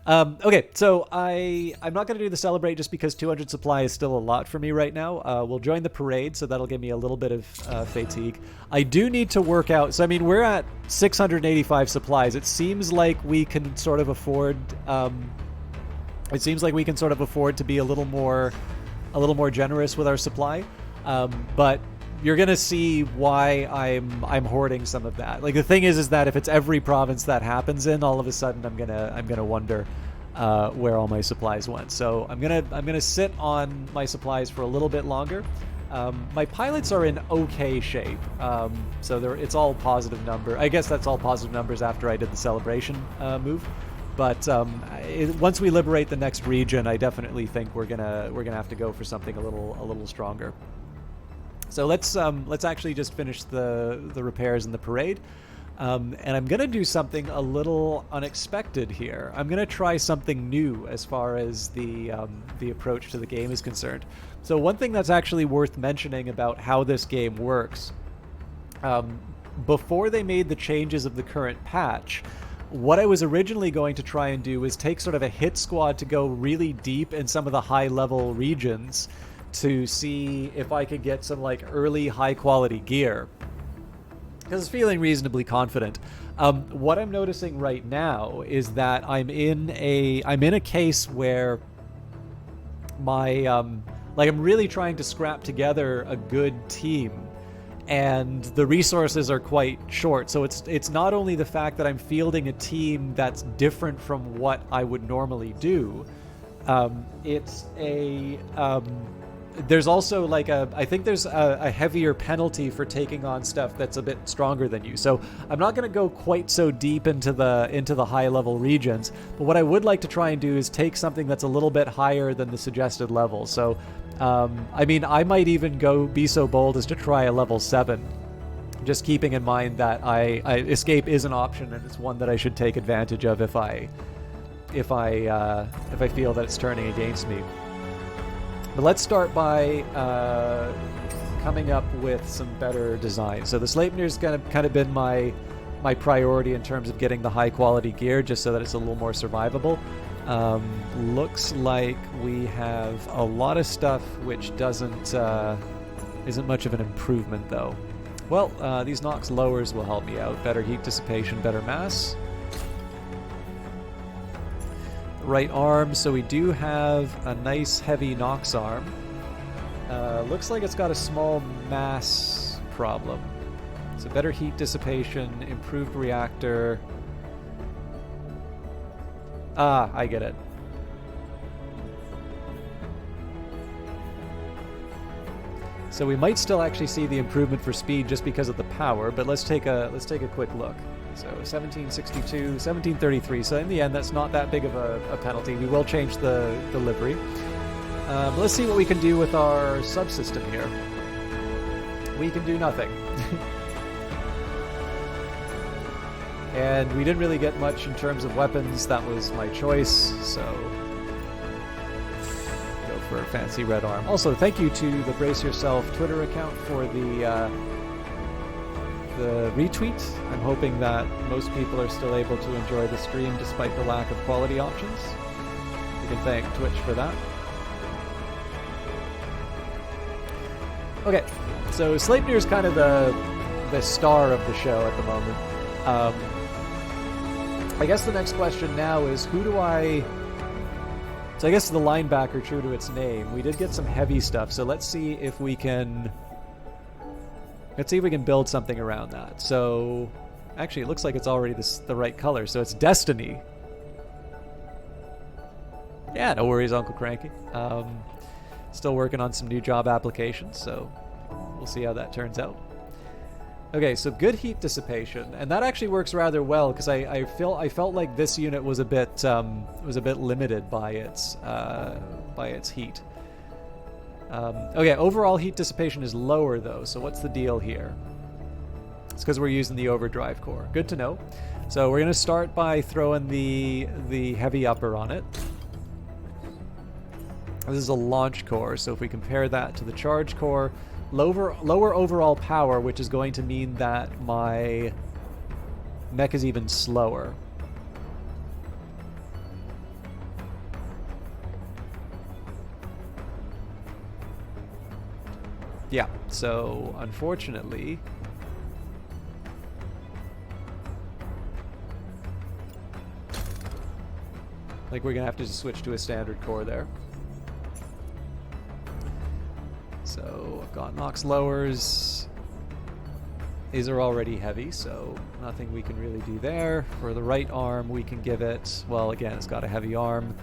A: Okay, so I'm not going to do the celebrate just because 200 supply is still a lot for me right now. We'll join the parade, so that'll give me a little bit of fatigue. I do need to work out. So I mean, we're at 685 supplies. It seems like we can sort of afford. It seems like we can sort of afford to be a little more generous with our supply, but you're gonna see why I'm hoarding some of that. Like the thing is that if it's every province that happens in, all of a sudden I'm gonna wonder where all my supplies went. So I'm gonna sit on my supplies for a little bit longer. My pilots are in okay shape, so it's all positive number. I guess that's all positive numbers after I did the celebration move. But once we liberate the next region, I definitely think we're gonna have to go for something a little stronger. So let's actually just finish the repairs in the parade, and I'm gonna do something a little unexpected here. I'm gonna try something new as far as the approach to the game is concerned. So one thing that's actually worth mentioning about how this game works, before they made the changes of the current patch, what I was originally going to try and do was take sort of a hit squad to go really deep in some of the high level regions to see if I could get some like early high quality gear, because I was feeling reasonably confident. What I'm noticing right now is that I'm in a case where my I'm really trying to scrap together a good team, and the resources are quite short. So it's not only the fact that I'm fielding a team that's different from what I would normally do. There's also I think there's a heavier penalty for taking on stuff that's a bit stronger than you. So I'm not going to go quite so deep into the high level regions, but what I would like to try and do is take something that's a little bit higher than the suggested level. So I mean, I might even be so bold as to try a level 7, just keeping in mind that escape is an option, and it's one that I should take advantage of if I feel that it's turning against me. But let's start by coming up with some better design. So the Sleipnir's kind of been my priority in terms of getting the high quality gear, just so that it's a little more survivable. Looks like we have a lot of stuff which isn't much of an improvement though. Well, these Nox lowers will help me out. Better heat dissipation, better mass. Right arm, so we do have a nice heavy Nox arm. Looks like it's got a small mass problem. So better heat dissipation, improved reactor. Ah, I get it. So we might still actually see the improvement for speed just because of the power, but let's take a quick look. So 1762, 1733. So in the end, that's not that big of a penalty. We will change the livery. Let's see what we can do with our subsystem here. We can do nothing. And we didn't really get much in terms of weapons. That was my choice, so go for a fancy red arm. Also, thank you to the Brace Yourself Twitter account for the retweet. I'm hoping that most people are still able to enjoy the stream despite the lack of quality options. We can thank Twitch for that. Okay, so Sleipnir is kind of the star of the show at the moment. I guess the next question now is, who do I So I guess the linebacker, true to its name, we did get some heavy stuff. So let's see if we can... Let's see if we can build something around that. So actually, it looks like it's already the right color. So it's Destiny. Yeah, no worries, Uncle Cranky. Still working on some new job applications, so we'll see how that turns out. Okay, so good heat dissipation, and that actually works rather well because I felt like this unit was a bit limited by its heat. Okay, overall heat dissipation is lower though. So what's the deal here? It's because we're using the overdrive core. Good to know. So we're gonna start by throwing the heavy upper on it. This is a launch core, so if we compare that to the charge core, lower overall power, which is going to mean that my mech is even slower. Yeah, so unfortunately... like we're gonna have to just switch to a standard core there. So I've got Nox lowers. These are already heavy, so nothing we can really do there. For the right arm, we can give it, well, again, it's got a heavy arm.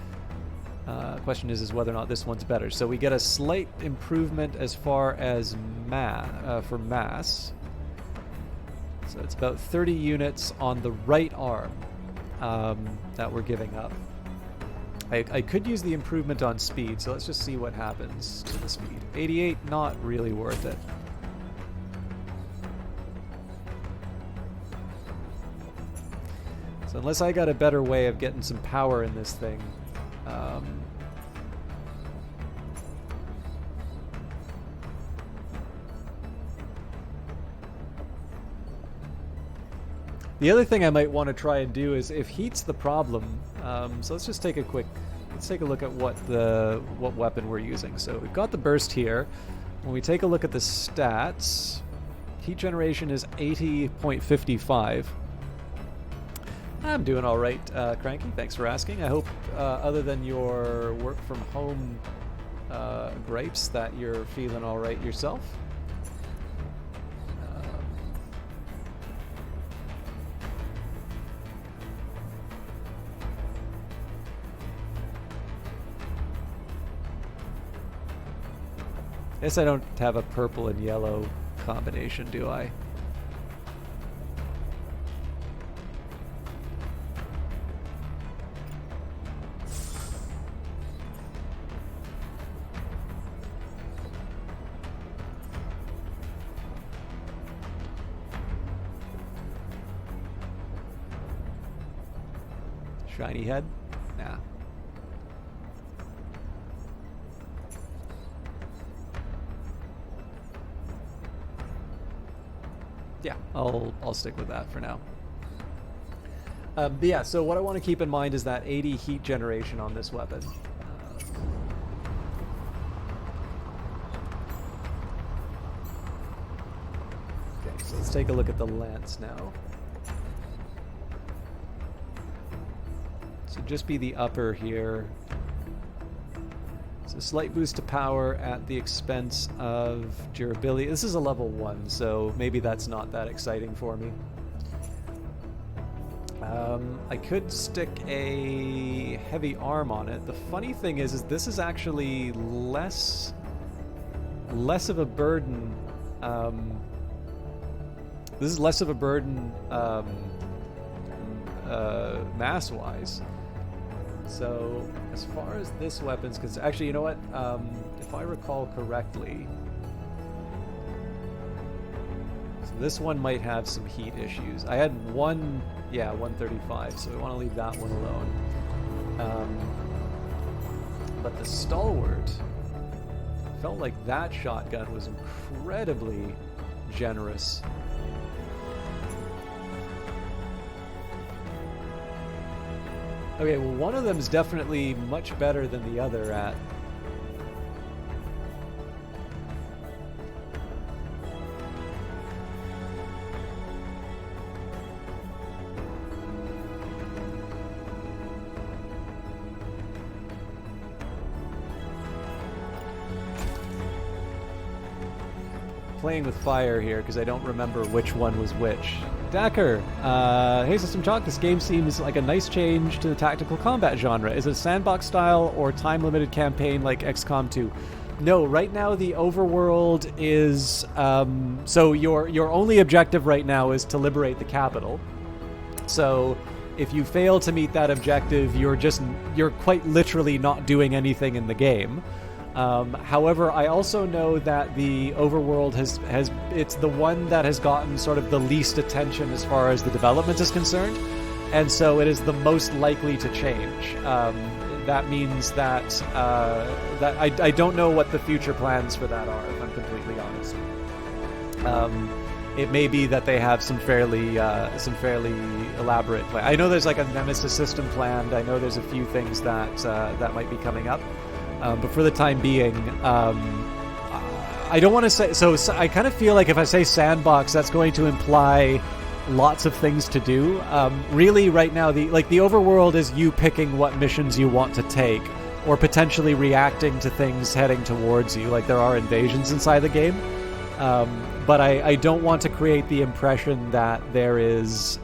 A: Question is whether or not this one's better. So we get a slight improvement as far as for mass. So it's about 30 units on the right arm that we're giving up. I could use the improvement on speed, so let's just see what happens to the speed. 88, not really worth it. So unless I got a better way of getting some power in this thing... The other thing I might want to try and do is, if heat's the problem, so let's just take a look at what weapon we're using. So we've got the burst here. When we take a look at the stats, heat generation is 80.55. I'm doing all right, Cranky. Thanks for asking. I hope, other than your work from home gripes, that you're feeling all right yourself. I guess I don't have a purple and yellow combination, do I? Shiny head? Nah. Yeah, I'll stick with that for now. But yeah, so what I want to keep in mind is that 80 heat generation on this weapon. Okay, so let's take a look at the lance now. So just be the upper here. So slight boost to power at the expense of durability. This is a level 1, so maybe that's not that exciting for me. I could stick a heavy arm on it. The funny thing is this is actually less of a burden. This is less of a burden mass-wise. So as far as this weapon's concerned, actually, you know what? If I recall correctly, so this one might have some heat issues. I had 135, so we want to leave that one alone. But the Stalwart felt like that shotgun was incredibly generous. Okay, well, one of them is definitely much better than the other at... playing with fire here because I don't remember which one was which. Dacker, hey System Chalk, this game seems like a nice change to the tactical combat genre. Is it a sandbox style or time-limited campaign like XCOM 2? No, right now the overworld is... so your only objective right now is to liberate the capital. So if you fail to meet that objective, you're quite literally not doing anything in the game. However, I also know that the overworld it's the one that has gotten sort of the least attention as far as the development is concerned, and so it is the most likely to change. That means that that I don't know what the future plans for that are, if I'm completely honest. It may be that they have some fairly elaborate plan. I know there's like a Nemesis system planned. I know there's a few things that that might be coming up. But for the time being, I don't want to say... So I kind of feel like if I say sandbox, that's going to imply lots of things to do. Really, right now, the overworld is you picking what missions you want to take, or potentially reacting to things heading towards you, like there are invasions inside the game. But I don't want to create the impression that there is...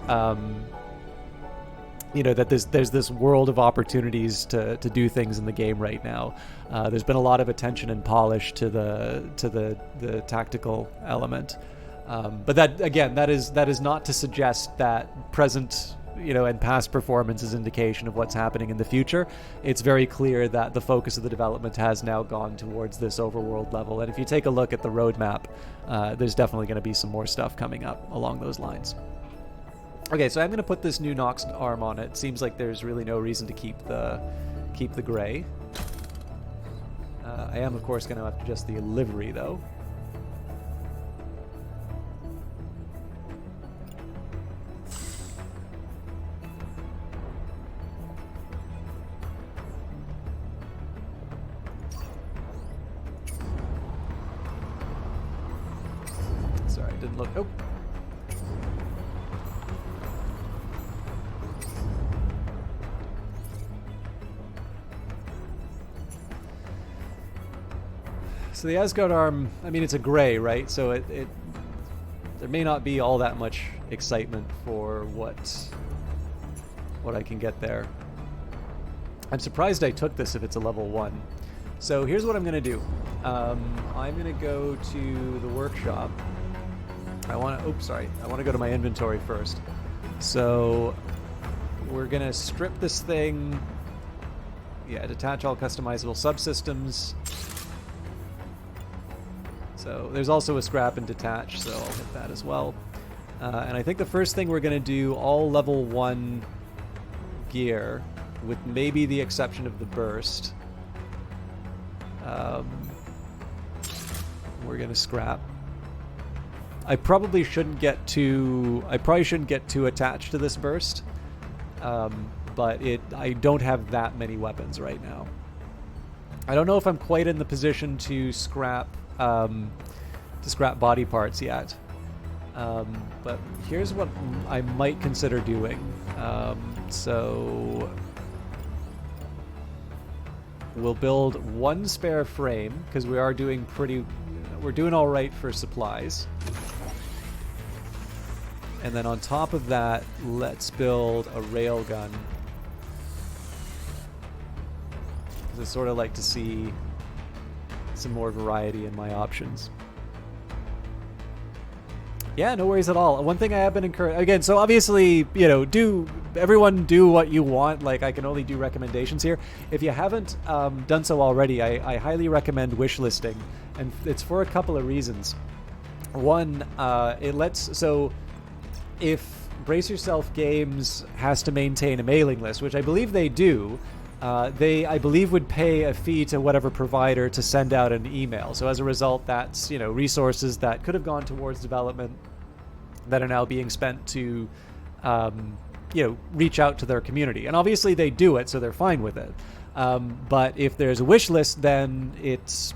A: that there's this world of opportunities to do things in the game right now. There's been a lot of attention and polish to the tactical element, but that again, that is not to suggest that present and past performance is indication of what's happening in the future. It's very clear that the focus of the development has now gone towards this overworld level, and if you take a look at the roadmap, there's definitely going to be some more stuff coming up along those lines. Okay, so I'm going to put this new Nox arm on it. Seems like there's really no reason to keep the gray. I am, of course, going to have to adjust the livery, though. Sorry, didn't look... Oh! So the Asgard arm, I mean, it's a gray, right? So there may not be all that much excitement for what I can get there. I'm surprised I took this if it's a level 1. So here's what I'm going to do. I'm going to go to the workshop. I want to go to my inventory first. So we're going to strip this thing. Yeah, detach all customizable subsystems. So there's also a scrap and detach, so I'll hit that as well. And I think the first thing we're going to do, all level 1 gear, with maybe the exception of the burst. We're going to scrap. I probably shouldn't get too attached to this burst, but I don't have that many weapons right now. I don't know if I'm quite in the position to scrap body parts yet, but here's what I might consider doing. So we'll build 1 spare frame because we're doing all right for supplies, and then on top of that, let's build a railgun. I sort of like to see some more variety in my options. Yeah, no worries at all. One thing I have been encouraged again, so obviously, everyone do what you want. Like, I can only do recommendations here. If you haven't done so already, I highly recommend wishlisting, and it's for a couple of reasons. One, if Brace Yourself Games has to maintain a mailing list, which I believe they do, they, I believe, would pay a fee to whatever provider to send out an email. So as a result, that's, resources that could have gone towards development that are now being spent to, reach out to their community. And obviously they do it, so they're fine with it. But if there's a wish list, then it's,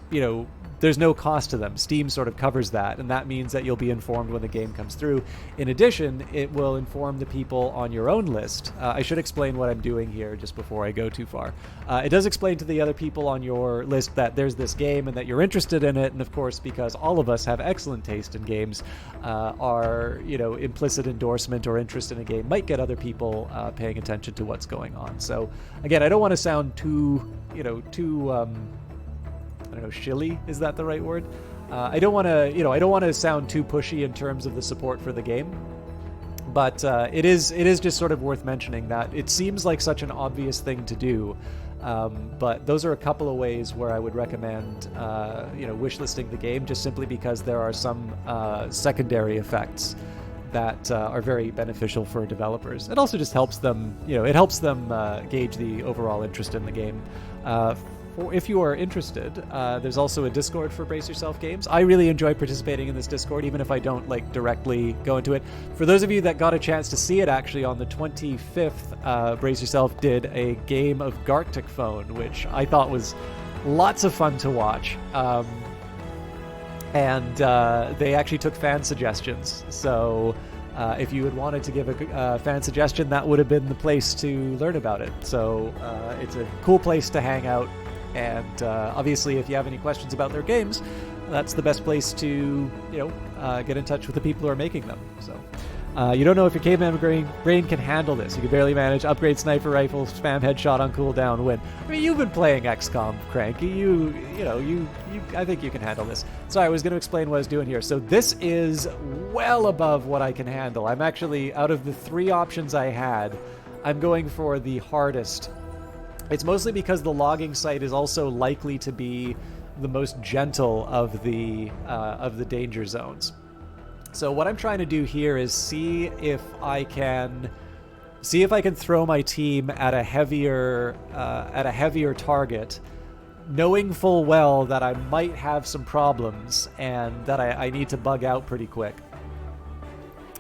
A: there's no cost to them. Steam sort of covers that, and that means that you'll be informed when the game comes through. In addition, it will inform the people on your own list. I should explain what I'm doing here just before I go too far. It does explain to the other people on your list that there's this game and that you're interested in it, and of course, because all of us have excellent taste in games, our implicit endorsement or interest in a game might get other people paying attention to what's going on. So again, I don't want to sound too I don't know, shilly, is that the right word? I don't want to sound too pushy in terms of the support for the game, but it is just sort of worth mentioning that it seems like such an obvious thing to do, but those are a couple of ways where I would recommend wishlisting the game, just simply because there are some secondary effects that are very beneficial for developers. It also just helps them, gauge the overall interest in the game. If you are interested, there's also a Discord for Brace Yourself games. I really enjoy participating in this Discord, even if I don't directly go into it. For those of you that got a chance to see it, actually on the 25th, Brace Yourself did a game of Gartic Phone, which I thought was lots of fun to watch. And they actually took fan suggestions. So if you had wanted to give a fan suggestion, that would have been the place to learn about it. So it's a cool place to hang out. And obviously, if you have any questions about their games, that's the best place to, get in touch with the people who are making them. So you don't know if your caveman brain can handle this. You can barely manage upgrade sniper rifle, spam headshot on cooldown, win. I mean, you've been playing XCOM, Cranky. I think you can handle this. Sorry, I was going to explain what I was doing here. So this is well above what I can handle. I'm actually, out of the 3 options I had, I'm going for the hardest. It's mostly because the logging site is also likely to be the most gentle of the danger zones. So what I'm trying to do here is see if I can throw my team at a heavier target, knowing full well that I might have some problems and that I need to bug out pretty quick.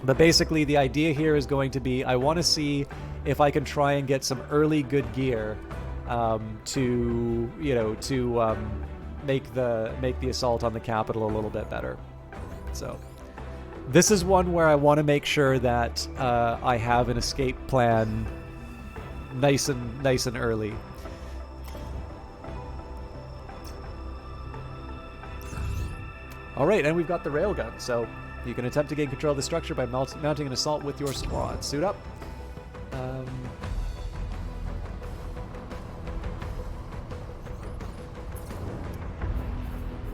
A: But basically, the idea here is going to be, I want to see if I can try and get some early good gear to make the assault on the capital a little bit better. So this is one where I want to make sure that I have an escape plan nice and early. All right, and we've got the railgun, so you can attempt to gain control of the structure by mounting an assault with your squad. Suit up.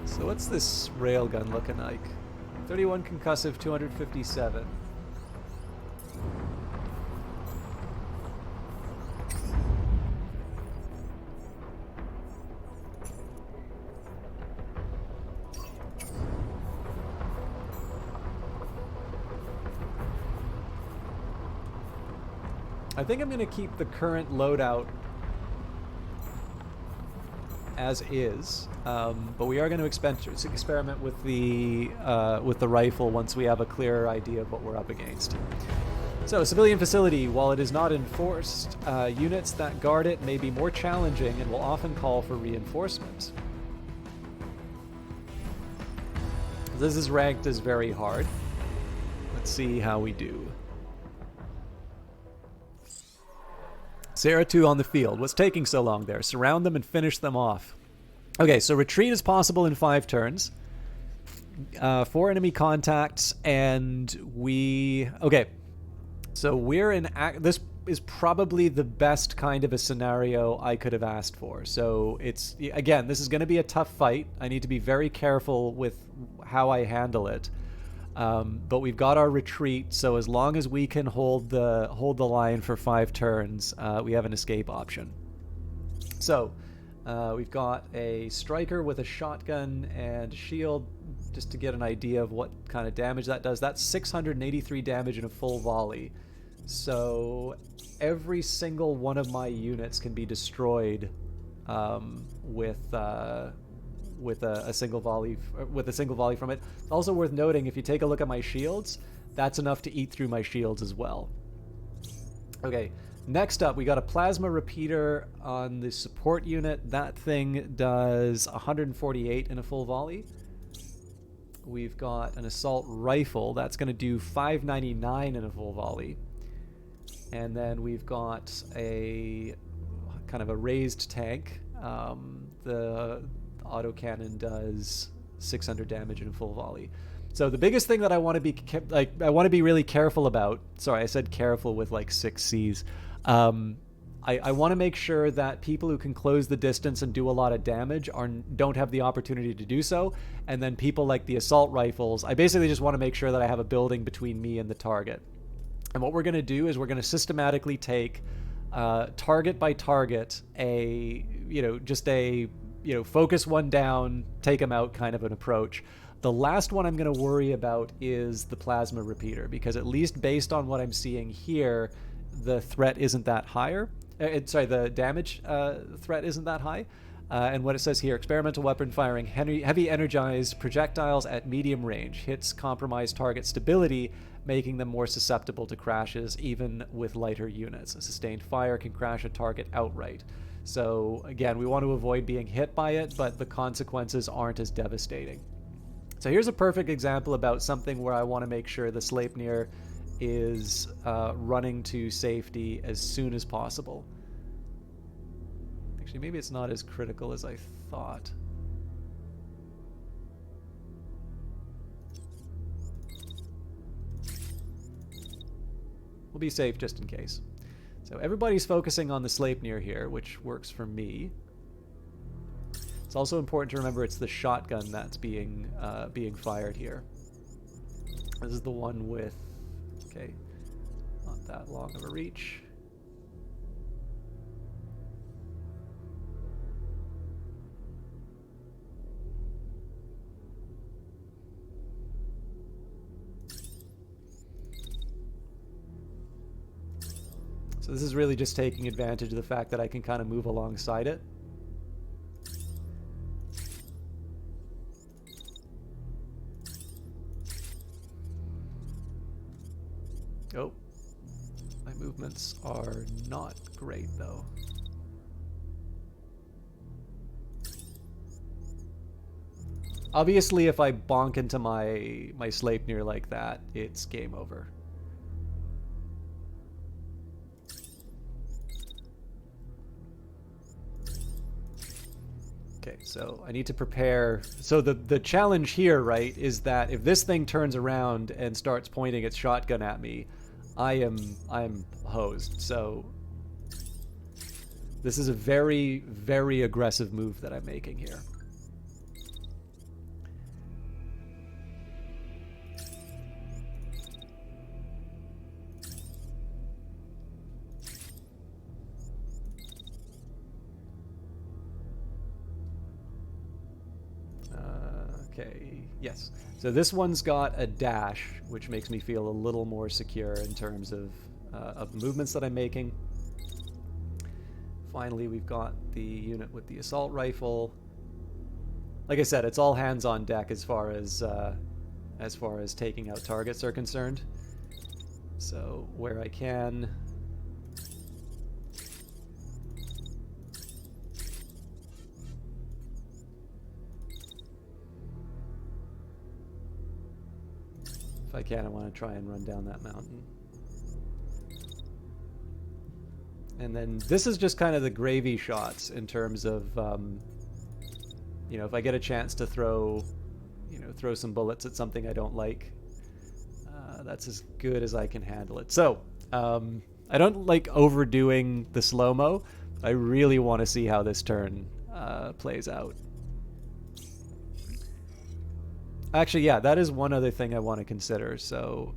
A: So what's this railgun looking like? 31 concussive, 257. I think I'm going to keep the current loadout as is, but we are going to experiment with the rifle once we have a clearer idea of what we're up against. So, civilian facility. While it is not enforced, units that guard it may be more challenging and will often call for reinforcement. This is ranked as very hard. Let's see how we do. Sarah 2 on the field. What's taking so long there? Surround them and finish them off. Okay, so retreat is possible in 5 turns. 4 enemy contacts, and okay. So we're in... This is probably the best kind of a scenario I could have asked for. So it's... Again, this is going to be a tough fight. I need to be very careful with how I handle it. But we've got our retreat, so as long as we can hold the line for 5 turns, we have an escape option. So we've got a striker with a shotgun and shield, just to get an idea of what kind of damage that does. That's 683 damage in a full volley. So every single one of my units can be destroyed with a single volley from it. Also worth noting, if you take a look at my shields, that's enough to eat through my shields as well. Okay, Next up, we got a plasma repeater on the support unit. That thing does 148 in a full volley. We've got an assault rifle. That's going to do 599 in a full volley. And then we've got a kind of a raised tank. The autocannon does 600 damage in a full volley. So the biggest thing that I want to be really careful about. Sorry, I said careful with like 6 C's. I want to make sure that people who can close the distance and do a lot of damage don't have the opportunity to do so. And then people like the assault rifles, I basically just want to make sure that I have a building between me and the target. And what we're going to do is we're going to systematically take target by target focus one down, take them out kind of an approach. The last one I'm going to worry about is the plasma repeater, because at least based on what I'm seeing here, the threat isn't that higher. The damage threat isn't that high. And what it says here, experimental weapon firing heavy energized projectiles at medium range hits compromised target stability, making them more susceptible to crashes even with lighter units. A sustained fire can crash a target outright. So again, we want to avoid being hit by it, but the consequences aren't as devastating. So here's a perfect example about something where I want to make sure the Sleipnir is running to safety as soon as possible. Actually, maybe it's not as critical as I thought. We'll be safe just in case. So everybody's focusing on the Sleipnir here, which works for me. It's also important to remember it's the shotgun that's being fired here. This is the one with, okay, not that long of a reach. So this is really just taking advantage of the fact that I can kind of move alongside it. Oh, my movements are not great though. Obviously, if I bonk into my Sleipnir like that, it's game over. Okay, so I need to prepare. So the challenge here, right, is that if this thing turns around and starts pointing its shotgun at me, I'm hosed. So this is a very, very aggressive move that I'm making here. Okay, yes. So this one's got a dash, which makes me feel a little more secure in terms of movements that I'm making. Finally, we've got the unit with the assault rifle. Like I said, it's all hands on deck as far as taking out targets are concerned. So where I can, if I can, I want to try and run down that mountain. And then this is just kind of the gravy shots in terms of, if I get a chance to throw some bullets at something I don't like, that's as good as I can handle it. So, I don't like overdoing the slow-mo. I really want to see how this turn plays out. Actually, yeah, that is one other thing I want to consider. So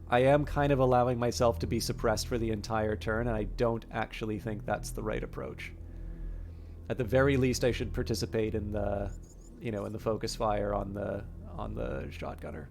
A: I am kind of allowing myself to be suppressed for the entire turn, and I don't actually think that's the right approach. At the very least, I should participate in the, in the focus fire on the shotgunner.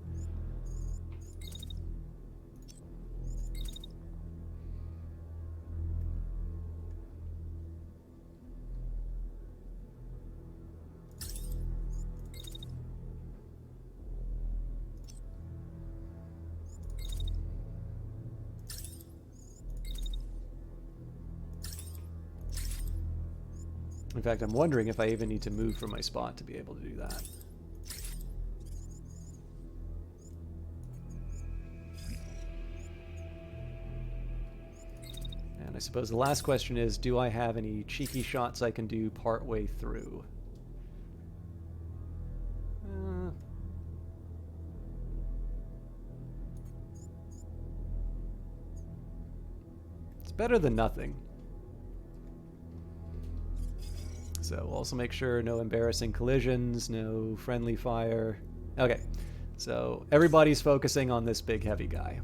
A: In fact, I'm wondering if I even need to move from my spot to be able to do that. And I suppose the last question is, do I have any cheeky shots I can do partway through? It's better than nothing. So also make sure no embarrassing collisions, no friendly fire. Okay, so everybody's focusing on this big heavy guy.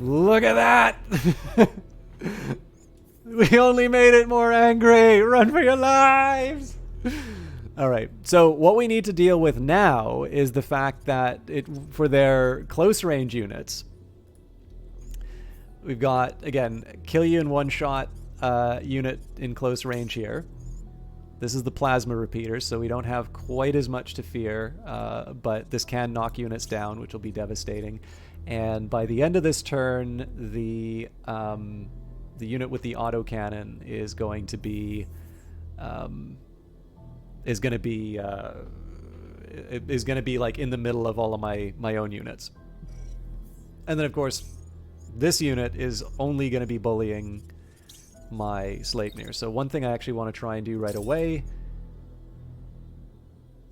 A: Look at that! We only made it more angry! Run for your lives! Alright, so what we need to deal with now is the fact that for their close range units, we've got, again, kill you in one shot unit in close range here. This is the plasma repeater, so we don't have quite as much to fear, but this can knock units down, which will be devastating. And by the end of this turn, the unit with the autocannon is going to be like in the middle of all of my own units. And then of course, this unit is only going to be bullying my Sleipnir. So one thing I actually want to try and do right away.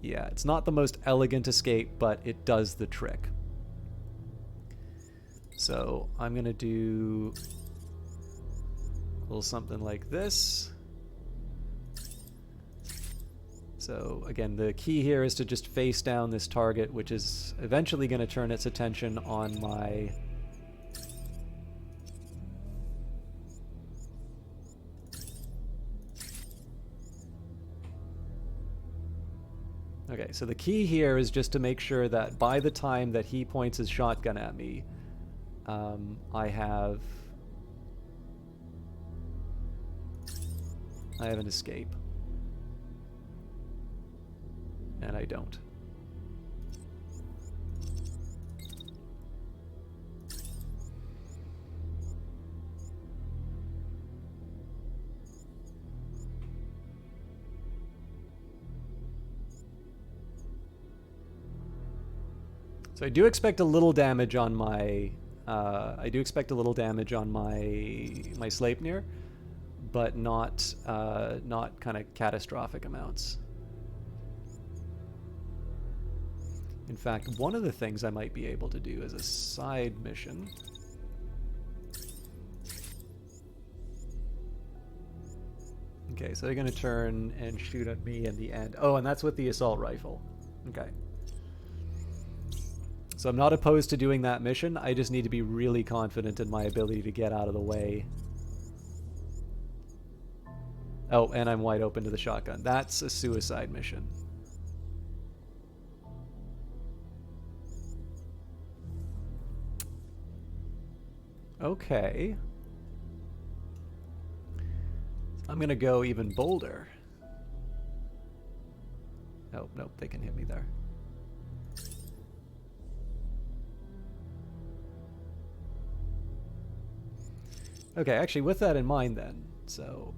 A: Yeah, it's not the most elegant escape, but it does the trick. So I'm going to do a little something like this. So again, the key here is to just face down this target, which is eventually going to turn its attention on my... Okay, so the key here is just to make sure that by the time that he points his shotgun at me, I have an escape. And I don't. So I do expect a little damage on my my Sleipnir, but not kind of catastrophic amounts. In fact, one of the things I might be able to do as a side mission. Okay, so they're going to turn and shoot at me in the end. Oh, and that's with the assault rifle. Okay. So I'm not opposed to doing that mission. I just need to be really confident in my ability to get out of the way. Oh, and I'm wide open to the shotgun. That's a suicide mission. Okay. I'm going to go even bolder. Oh, nope, they can hit me there. Okay, actually, with that in mind then, so...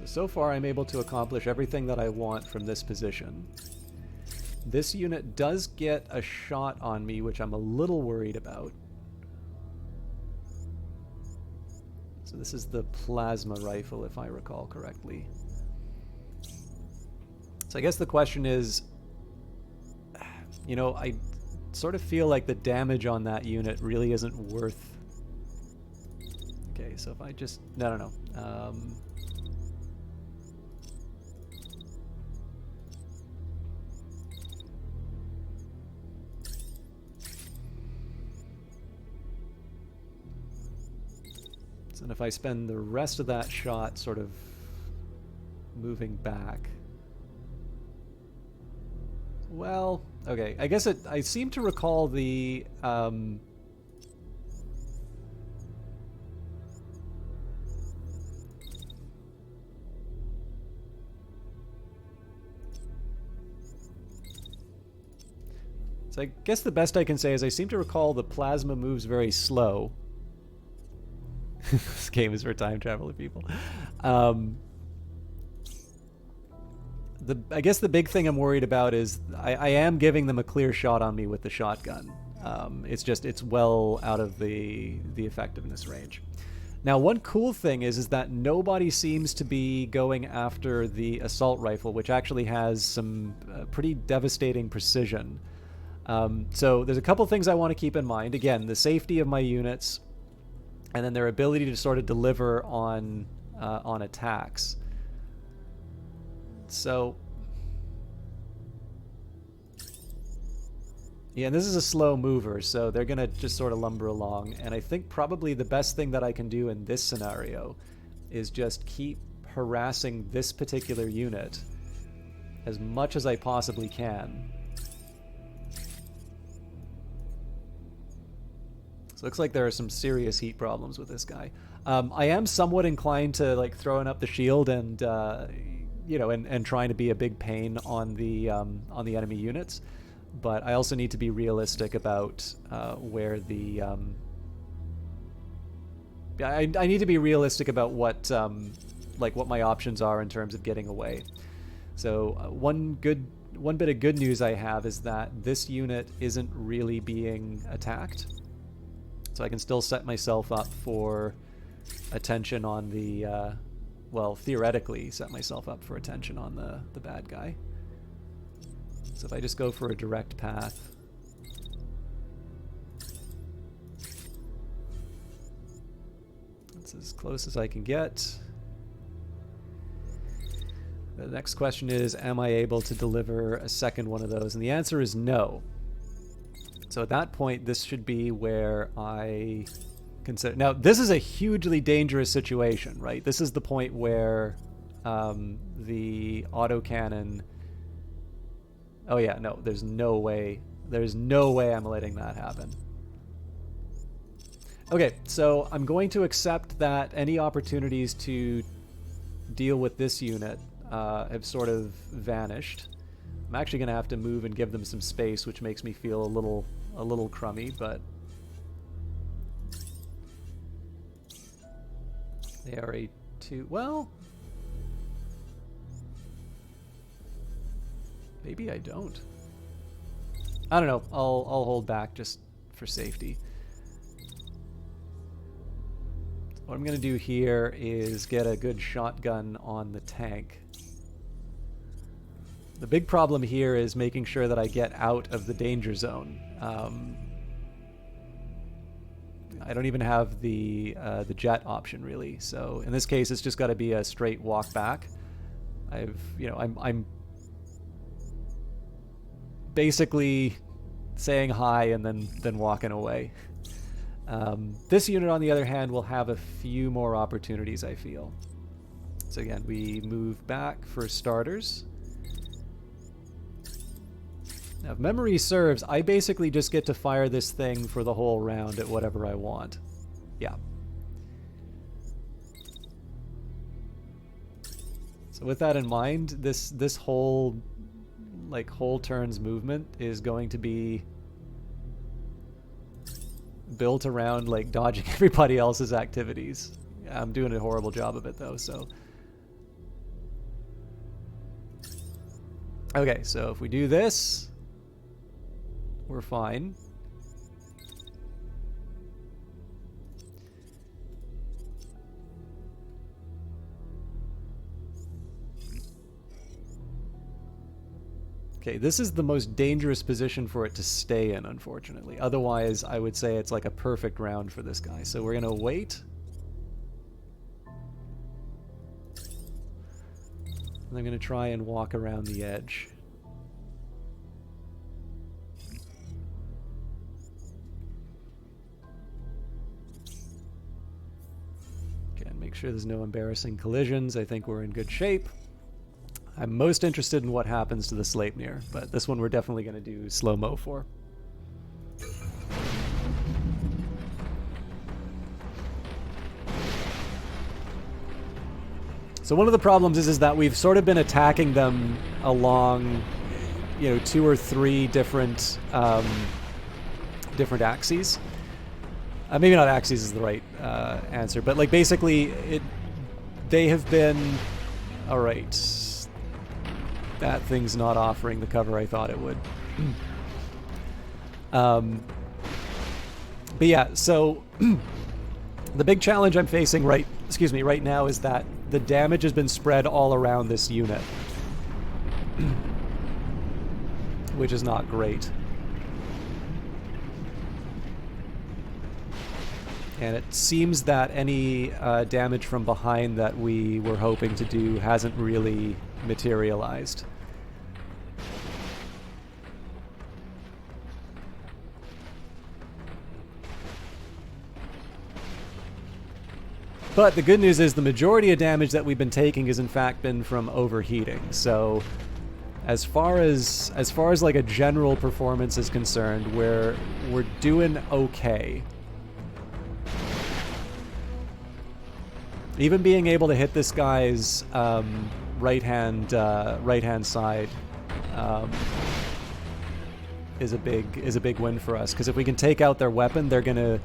A: So far I'm able to accomplish everything that I want from this position. This unit does get a shot on me, which I'm a little worried about. So this is the plasma rifle, if I recall correctly. So I guess the question is, you know, I sort of feel like the damage on that unit really isn't worth... Okay, so if I just... No. And if I spend the rest of that shot sort of moving back. Well, okay. I guess I seem to recall the so I guess the best I can say is I seem to recall the plasma moves very slow. This game is for time traveler people. I guess the big thing I'm worried about is I am giving them a clear shot on me with the shotgun. It's well out of the effectiveness range. Now, one cool thing is that nobody seems to be going after the assault rifle, which actually has some pretty devastating precision. So there's a couple things I want to keep in mind. Again, the safety of my units, and then their ability to sort of deliver on attacks. So, yeah, and this is a slow mover, so they're going to just sort of lumber along. And I think probably the best thing that I can do in this scenario is just keep harassing this particular unit as much as I possibly can. So it looks like there are some serious heat problems with this guy. I am somewhat inclined to like throwing up the shield and and trying to be a big pain on the enemy units, but I also need to be realistic about where the I need to be realistic about what what my options are in terms of getting away. So one bit of good news I have is that this unit isn't really being attacked, so I can still set myself up for attention on the well, theoretically set myself up for attention on the bad guy. So if I just go for a direct path, that's as close as I can get. The next question is, am I able to deliver a second one of those? And the answer is no. So at that point, this should be where I consider. Now, this is a hugely dangerous situation, right? This is the point where the autocannon. Oh yeah, no, there's no way. There's no way I'm letting that happen. Okay, so I'm going to accept that any opportunities to deal with this unit have sort of vanished. I'm actually going to have to move and give them some space, which makes me feel a little crummy, but they are a 2. Well, maybe I don't. I don't know. I'll hold back just for safety. What I'm going to do here is get a good shotgun on the tank. The big problem here is making sure that I get out of the danger zone. I don't even have the jet option really, so in this case it's just got to be a straight walk back. I'm basically saying hi and then walking away. This unit, on the other hand, will have a few more opportunities, I feel. So again, we move back for starters. Now, if memory serves, I basically just get to fire this thing for the whole round at whatever I want. Yeah. So with that in mind, this whole turns movement is going to be built around like dodging everybody else's activities. I'm doing a horrible job of it though, so. Okay, so if we do this, we're fine. Okay, this is the most dangerous position for it to stay in, unfortunately. Otherwise, I would say it's like a perfect round for this guy. So we're going to wait. And I'm going to try and walk around the edge. Again, make sure there's no embarrassing collisions. I think we're in good shape. I'm most interested in what happens to the Sleipnir, but this one we're definitely going to do slow-mo for. So one of the problems is that we've sort of been attacking them along, 2 or 3 different different axes. Maybe not axes is the right answer, but like basically they have been... All right. That thing's not offering the cover I thought it would. But yeah, so the big challenge I'm facing right now is that the damage has been spread all around this unit, which is not great. And it seems that any damage from behind that we were hoping to do hasn't really materialized. But the good news is the majority of damage that we've been taking has in fact been from overheating. So as far as like a general performance is concerned, we're doing okay. Even being able to hit this guy's right hand side is a big win for us, because if we can take out their weapon, they're gonna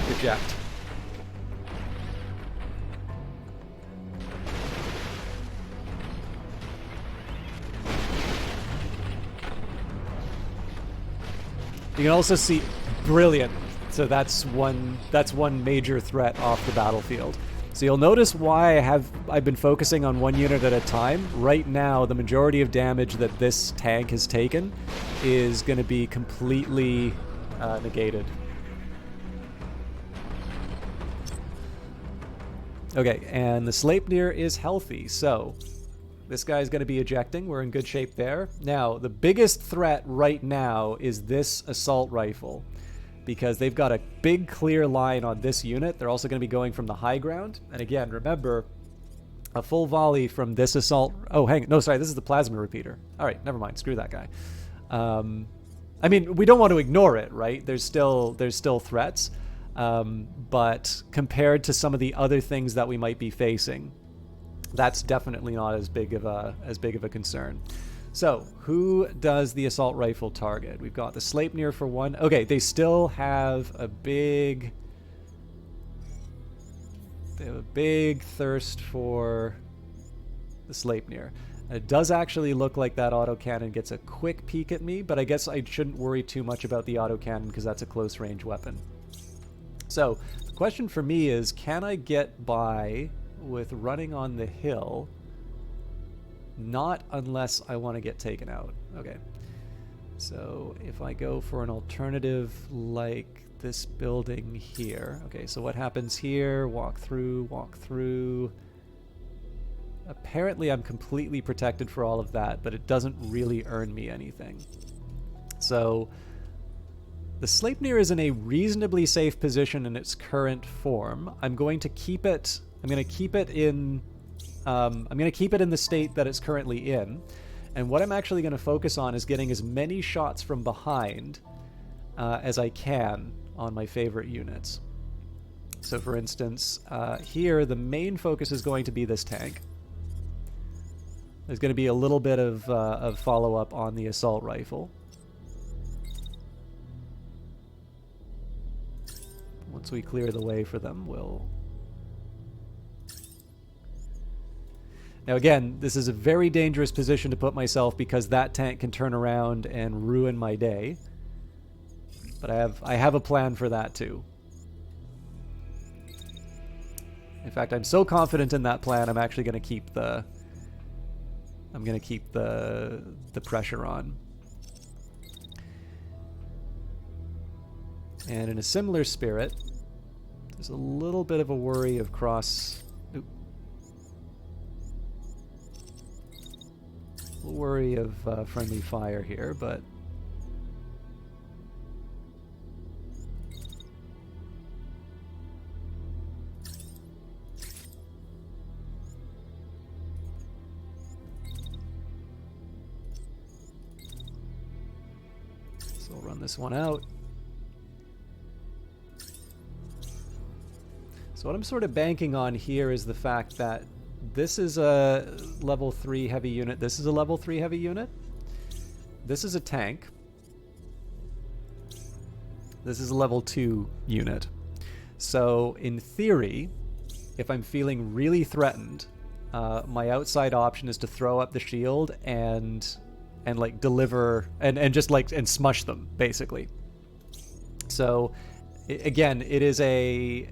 A: eject. You can also see brilliant. So that's one major threat off the battlefield. So you'll notice why I've been focusing on one unit at a time. Right now, the majority of damage that this tank has taken is going to be completely negated. Okay, and the Sleipnir is healthy, so this guy's going to be ejecting. We're in good shape there. Now, the biggest threat right now is this assault rifle, because they've got a big clear line on this unit. They're also going to be going from the high ground. And again, remember, a full volley from this assault... Oh, this is the plasma repeater. All right, never mind. Screw that guy. I mean, we don't want to ignore it, right? There's still threats. But compared to some of the other things that we might be facing, that's definitely not as big of a concern. So, who does the assault rifle target? We've got the Sleipnir for one. Okay, they still have a big... They have a big thirst for the Sleipnir. It does actually look like that autocannon gets a quick peek at me, but I guess I shouldn't worry too much about the autocannon because that's a close-range weapon. So, the question for me is, can I get by with running on the hill? Not unless I want to get taken out. Okay. So if I go for an alternative like this building here. Okay, so what happens here? Walk through. Apparently I'm completely protected for all of that, but it doesn't really earn me anything. So the Sleipnir is in a reasonably safe position in its current form. I'm going to keep it in the state that it's currently in, and what I'm actually going to focus on is getting as many shots from behind as I can on my favorite units. So for instance, here the main focus is going to be this tank. There's going to be a little bit of follow-up on the assault rifle. Once we clear the way for them, we'll... Now again, this is a very dangerous position to put myself because that tank can turn around and ruin my day. But I have a plan for that too. In fact, I'm so confident in that plan, I'm actually going to keep the pressure on. And in a similar spirit, there's a little bit of a worry of friendly fire here, but this one out. So what I'm sort of banking on here is the fact that this is a level 3 heavy unit. This is a level 3 heavy unit. This is a tank. This is a level 2 unit. So in theory, if I'm feeling really threatened, my outside option is to throw up the shield and like deliver and just like and smush them basically. So again, it's a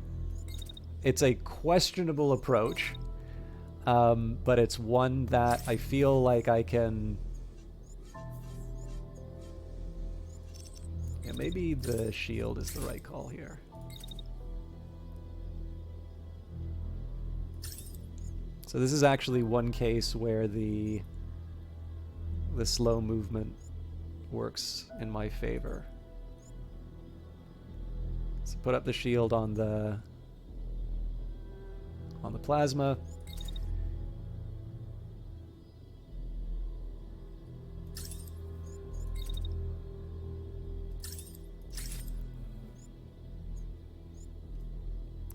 A: questionable approach, but it's one that I feel like I can. Yeah, maybe the shield is the right call here. So this is actually one case where the slow movement works in my favor. So put up the shield on the plasma.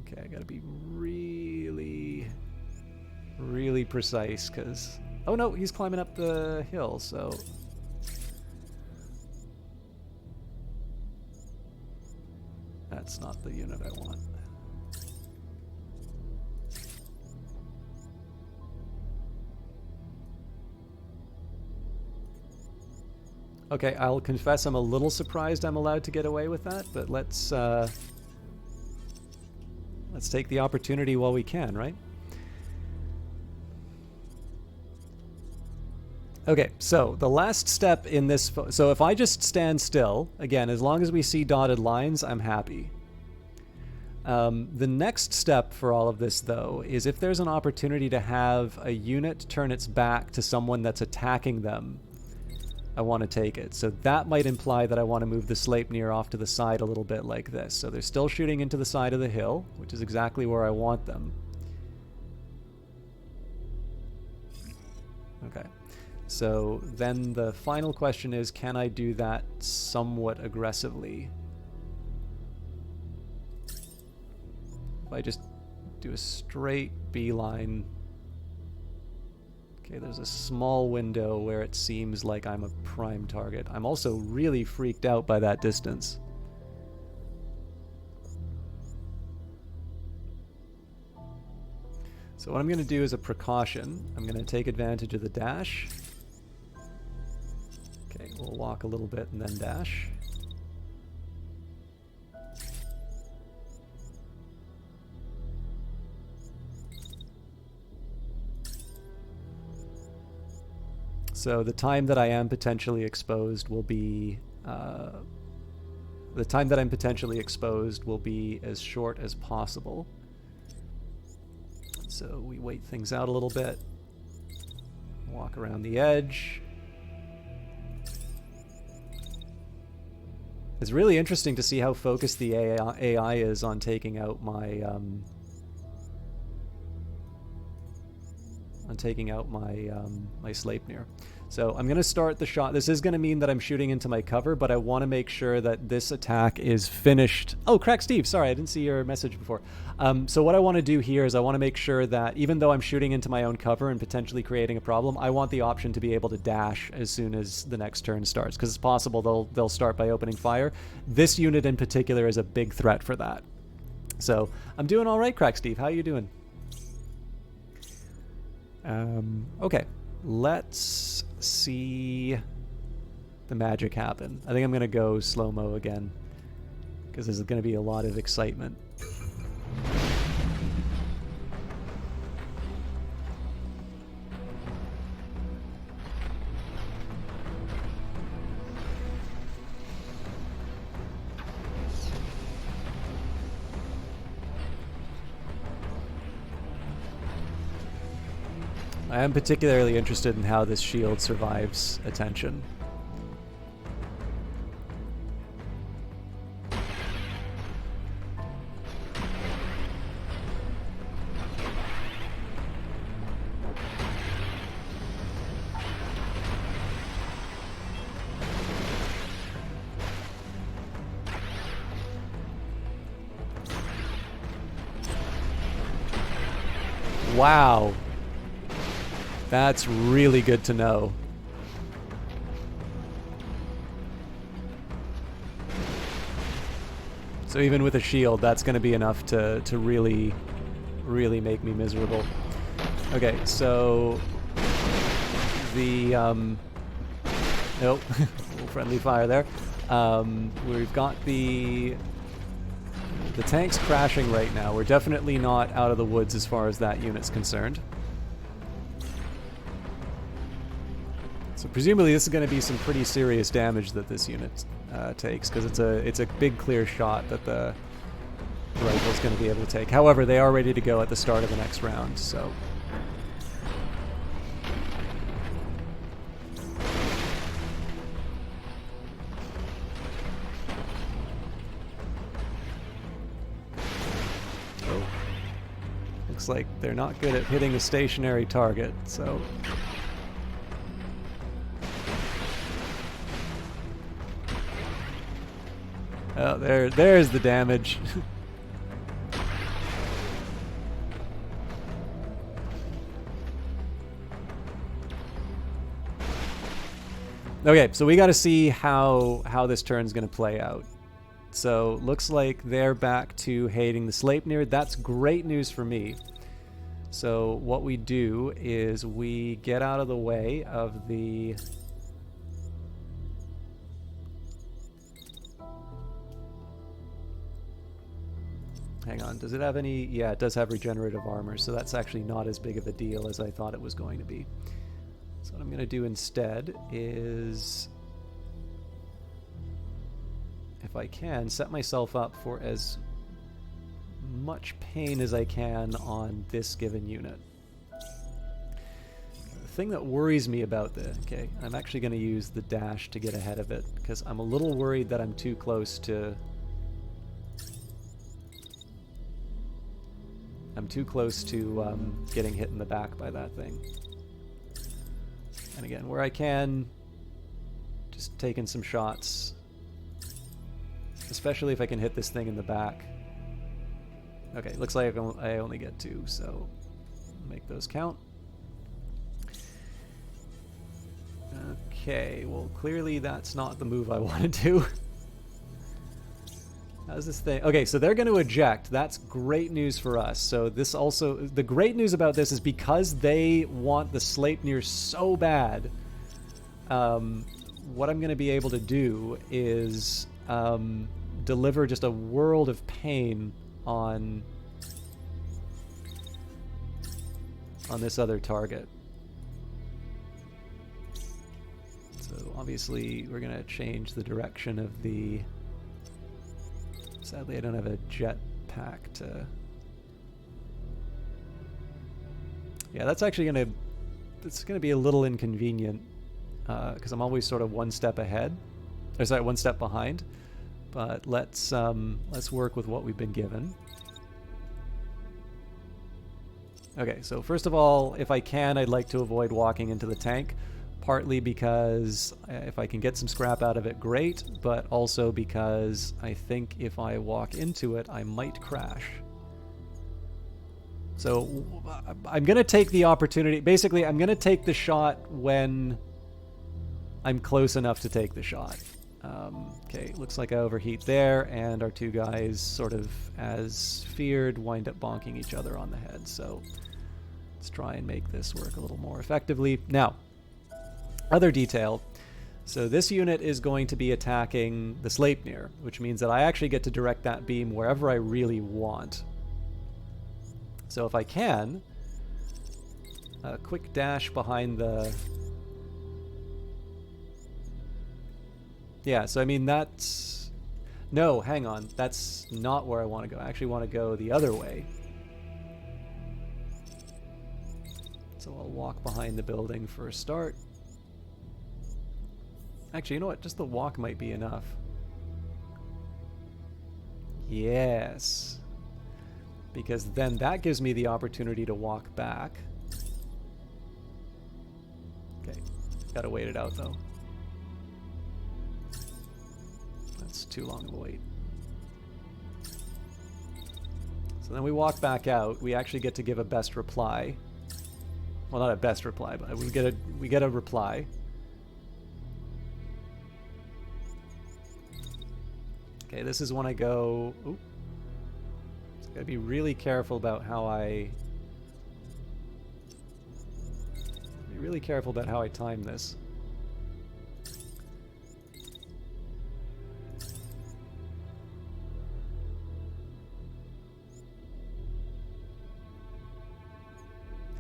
A: Okay, I gotta be really precise, because... Oh no, he's climbing up the hill, so... That's not the unit I want. Okay, I'll confess I'm a little surprised I'm allowed to get away with that, but let's take the opportunity while we can, right? Okay, so the last step in this... So if I just stand still, again, as long as we see dotted lines, I'm happy. The next step for all of this, though, is if there's an opportunity to have a unit turn its back to someone that's attacking them, I want to take it. So that might imply that I want to move the Sleipnir off to the side a little bit like this. So they're still shooting into the side of the hill, which is exactly where I want them. Okay. So then the final question is, can I do that somewhat aggressively? If I just do a straight beeline... Okay, there's a small window where it seems like I'm a prime target. I'm also really freaked out by that distance. So what I'm going to do as a precaution, I'm going to take advantage of the dash. Okay, we'll walk a little bit and then dash. So the time that I am potentially exposed will be as short as possible. So we wait things out a little bit, walk around the edge. It's really interesting to see how focused the AI is on taking out my my Sleipnir. So I'm going to start the shot. This is going to mean that I'm shooting into my cover, but I want to make sure that this attack is finished. Oh, Crack Steve, sorry, I didn't see your message before. So what I want to do here is I want to make sure that even though I'm shooting into my own cover and potentially creating a problem, I want the option to be able to dash as soon as the next turn starts, because it's possible they'll start by opening fire. This unit in particular is a big threat for that. So I'm doing all right, Crack Steve. How you doing? Okay, let's see the magic happen. I think I'm going to go slow-mo again, because there's going to be a lot of excitement. I am particularly interested in how this shield survives attention. Wow. That's really good to know. So even with a shield, that's going to be enough to really, really make me miserable. Okay, so the nope, little friendly fire there. We've got the tank's crashing right now. We're definitely not out of the woods as far as that unit's concerned. So presumably this is going to be some pretty serious damage that this unit takes, because it's a big clear shot that the rifle's going to be able to take. However, they are ready to go at the start of the next round, so... Oh. Looks like they're not good at hitting a stationary target, so... Oh, there's the damage. Okay, so we got to see how this turn's going to play out. So looks like they're back to hating the Sleipnir. That's great news for me. So what we do is we get out of the way of the... Hang on, does it have any... Yeah, it does have regenerative armor, so that's actually not as big of a deal as I thought it was going to be. So what I'm going to do instead is, if I can, set myself up for as much pain as I can on this given unit. The thing that worries me about this... Okay, I'm actually going to use the dash to get ahead of it, because I'm a little worried that I'm too close to... getting hit in the back by that thing. And again, where I can, just taking some shots. Especially if I can hit this thing in the back. Okay, looks like I only get 2, so make those count. Okay, well clearly that's not the move I want to do. How's this thing? Okay, so they're going to eject. That's great news for us. So this also... The great news about this is because they want the Sleipnir so bad, what I'm going to be able to do is deliver just a world of pain on this other target. So obviously we're going to change the direction of the... Sadly, I don't have a jet pack to... Yeah, that's actually going to... It's going to be a little inconvenient, because I'm always sort of one step ahead. Or sorry, one step behind. But let's work with what we've been given. Okay, so first of all, if I can, I'd like to avoid walking into the tank. Partly because if I can get some scrap out of it, great, but also because I think if I walk into it, I might crash. So I'm going to take the opportunity. Basically, I'm going to take the shot when I'm close enough to take the shot. Okay, looks like I overheat there, and our 2 guys, sort of as feared, wind up bonking each other on the head. So let's try and make this work a little more effectively. Now, other detail. So this unit is going to be attacking the Sleipnir, which means that I actually get to direct that beam wherever I really want. So if I can, a quick dash behind the... Yeah, so I mean that's... No, hang on. That's not where I want to go. I actually want to go the other way. So I'll walk behind the building for a start. Actually, you know what? Just the walk might be enough. Yes. Because then that gives me the opportunity to walk back. Okay. Gotta wait it out, though. That's too long of a wait. So then we walk back out. We actually get to give a best reply. Well, not a best reply, but we get a reply. Okay, this is when I go. Oop. Gotta be really careful about how I. Be really careful about how I time this.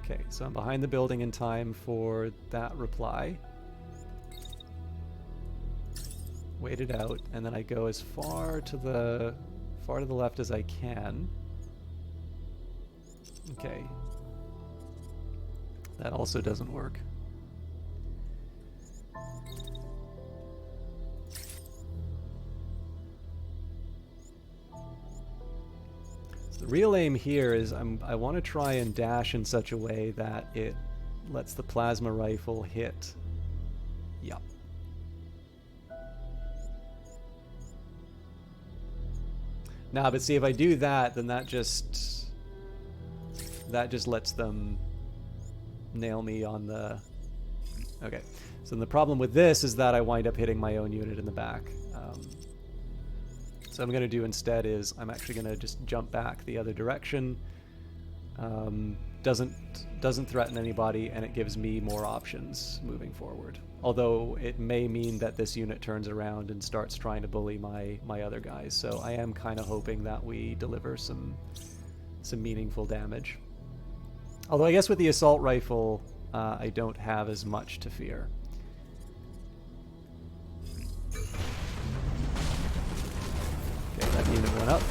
A: Okay, so I'm behind the building in time for that reply. Wait it out, and then I go as far to the left as I can. Okay. That also doesn't work. The real aim here is I want to try and dash in such a way that it lets the plasma rifle hit. Yup. Nah, but see, if I do that, then that just lets them nail me on the... Okay. So then the problem with this is that I wind up hitting my own unit in the back. So what I'm going to do instead is I'm actually going to just jump back the other direction. Doesn't threaten anybody, and it gives me more options moving forward. Although it may mean that this unit turns around and starts trying to bully my other guys. So I am kind of hoping that we deliver some meaningful damage. Although I guess with the assault rifle, I don't have as much to fear. Okay, that unit went up.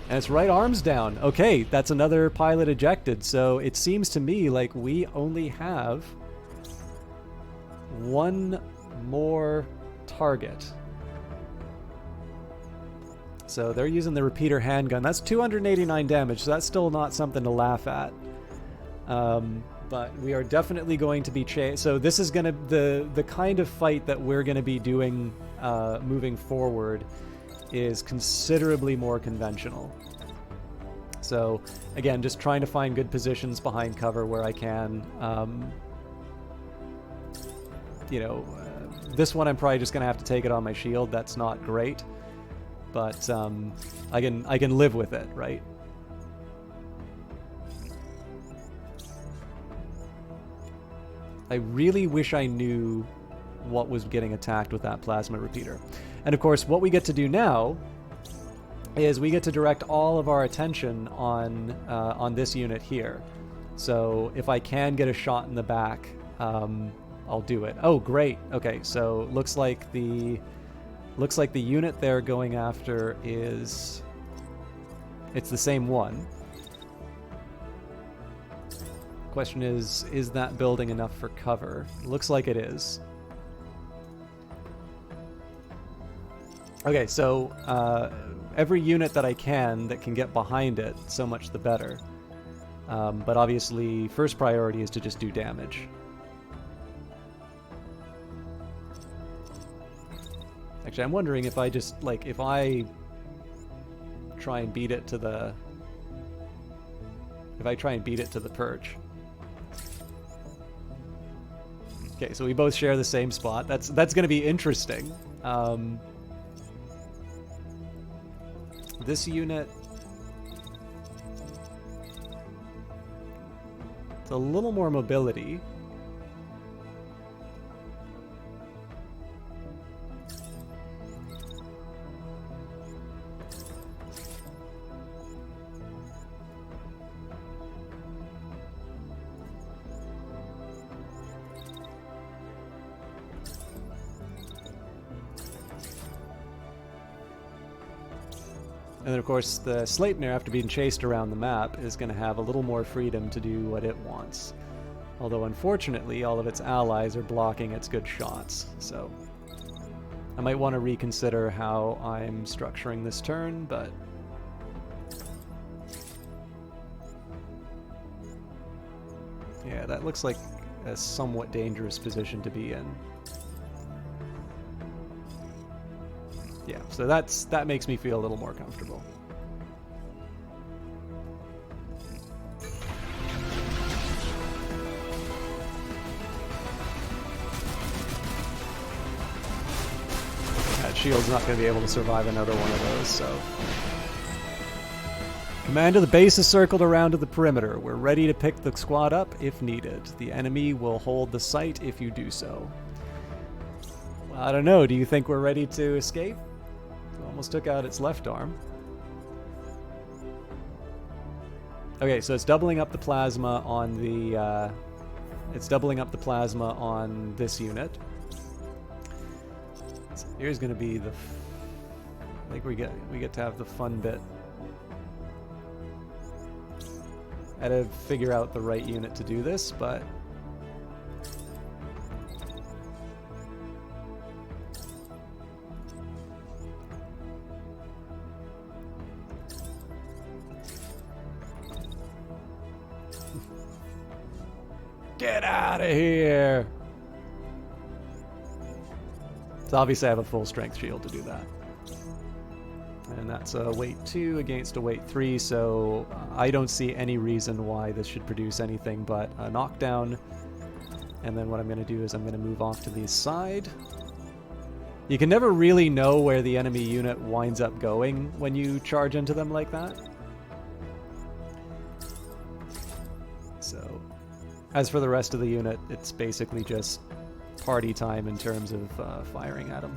A: And it's right arms down. Okay, that's another pilot ejected. So it seems to me like we only have one more target. So they're using the repeater handgun. That's 289 damage, so that's still not something to laugh at. But we are definitely going to be so this is going to the kind of fight that we're going to be doing moving forward is considerably more conventional. So again, just trying to find good positions behind cover where I can. You know, this one I'm probably just going to have to take it on my shield. That's not great, but I can live with it, right? I really wish I knew what was getting attacked with that plasma repeater. And of course, what we get to do now is we get to direct all of our attention on this unit here. So if I can get a shot in the back, I'll do it. Oh, great. Okay, so looks like the unit they're going after it's the same one. Question is that building enough for cover? Looks like it is. Okay, so every unit that I can that can get behind it, so much the better. But obviously, first priority is to just do damage. Actually, I'm wondering if I just, like, if I try and beat it to the... If I try and beat it to the perch. Okay, so we both share the same spot. That's going to be interesting. This unit... It's a little more mobility. And then, of course, the Sleipnir, after being chased around the map, is going to have a little more freedom to do what it wants. Although, unfortunately, all of its allies are blocking its good shots. So, I might want to reconsider how I'm structuring this turn, but... Yeah, that looks like a somewhat dangerous position to be in. Yeah, so that makes me feel a little more comfortable. That shield's not going to be able to survive another one of those, so... Command of the base is circled around to the perimeter. We're ready to pick the squad up if needed. The enemy will hold the site if you do so. Well, I don't know. Do you think we're ready to escape? Almost took out its left arm. Okay, so it's doubling up the plasma on the... it's doubling up the plasma on this unit. So here's going to be the... I think we get to have the fun bit. I had to figure out the right unit to do this, but... Get out of here! So obviously I have a full strength shield to do that. And that's a weight 2 against a weight 3, so I don't see any reason why this should produce anything but a knockdown. And then what I'm going to do is I'm going to move off to the side. You can never really know where the enemy unit winds up going when you charge into them like that. So, as for the rest of the unit, it's basically just party time in terms of firing at them.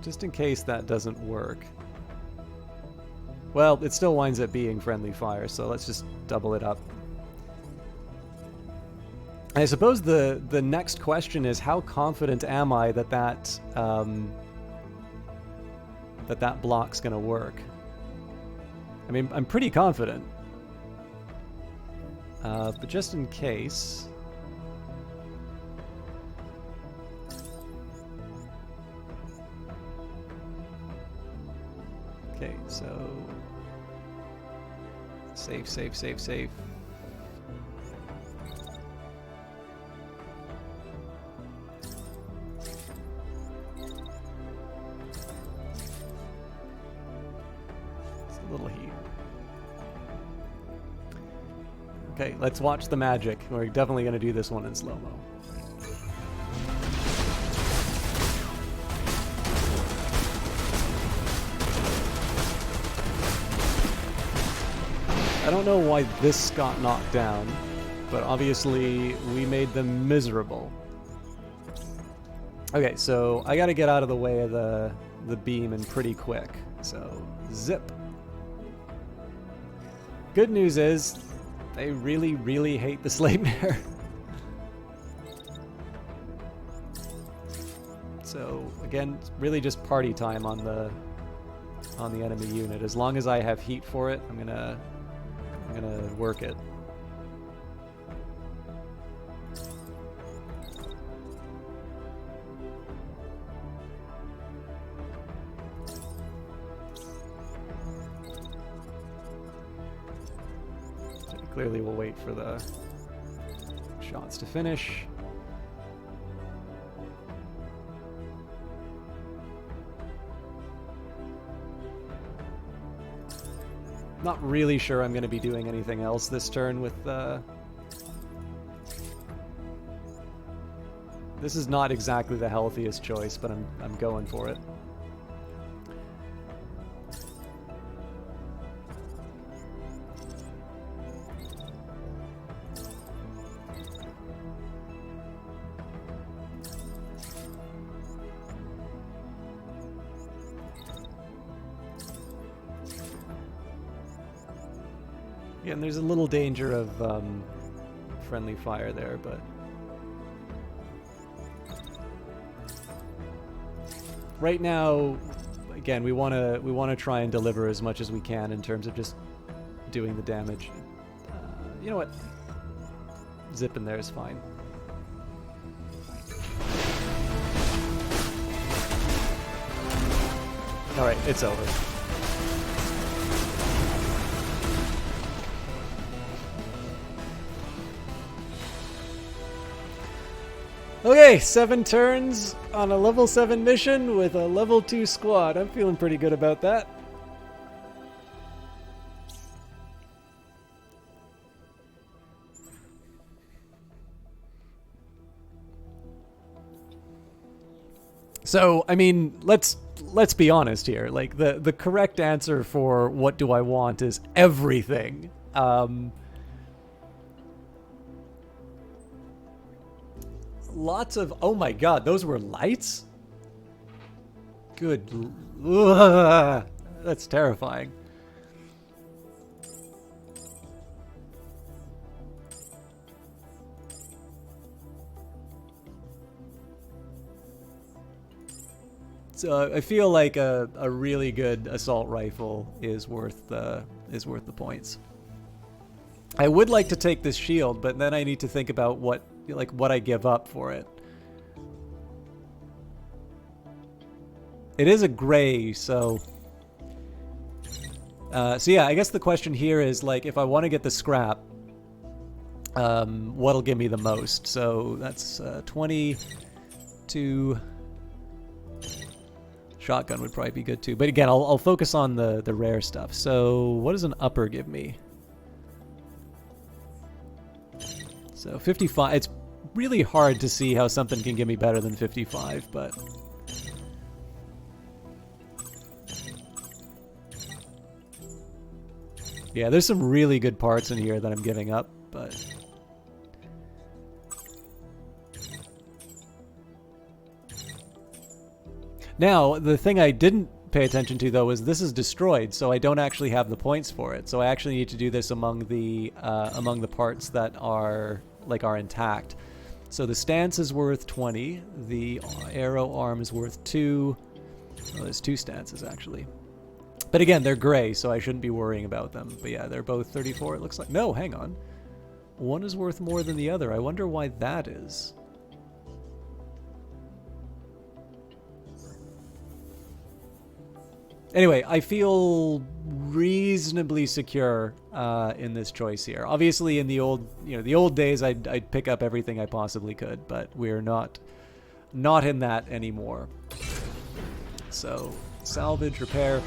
A: Just in case that doesn't work. Well, it still winds up being friendly fire, so let's just double it up. I suppose the next question is, how confident am I that that block's going to work? I mean, I'm pretty confident. But just in case... Okay, so... Safe, safe, safe, safe. It's a little heat. Okay, let's watch the magic. We're definitely going to do this one in slow-mo. I don't know why this got knocked down, but obviously we made them miserable. Okay, so I gotta get out of the way of the beam and pretty quick. So, zip. Good news is, they really, really hate the Sleipnir. So, again, it's really just party time on the enemy unit. As long as I have heat for it, I'm gonna work it. So clearly we'll wait for the shots to finish. Not really sure I'm going to be doing anything else this turn with... This is not exactly the healthiest choice, but I'm going for it. Yeah, and there's a little danger of friendly fire there, but right now, again, we want to try and deliver as much as we can in terms of just doing the damage. You know what? Zip in there is fine. Alright, it's over. Okay, 7 turns on a level 7 mission with a level 2 squad. I'm feeling pretty good about that. So, I mean, let's be honest here. Like, the correct answer for what do I want is everything. Lots of... Oh my god, those were lights? Good... Ugh, that's terrifying. So I feel like a really good assault rifle is worth the points. I would like to take this shield, but then I need to think about what I give up for it. It is a gray, so yeah, I guess the question here is, like, if I want to get the scrap, what'll give me the most? So that's 20 to... Shotgun would probably be good too. But again, I'll focus on the rare stuff. So what does an upper give me? So 55. It's really hard to see how something can give me better than 55, but... Yeah, there's some really good parts in here that I'm giving up, but... Now, the thing I didn't pay attention to, though, is this is destroyed, so I don't actually have the points for it. So I actually need to do this among the parts that are intact. So the stance is worth 20. The arrow arm is worth 2. Oh, there's 2 stances, actually. But again, they're gray, so I shouldn't be worrying about them. But yeah, they're both 34, it looks like. No, hang on. One is worth more than the other. I wonder why that is. Anyway, I feel reasonably secure in this choice here. Obviously, in the old days, I'd pick up everything I possibly could, but we're not in that anymore. So, salvage, repair.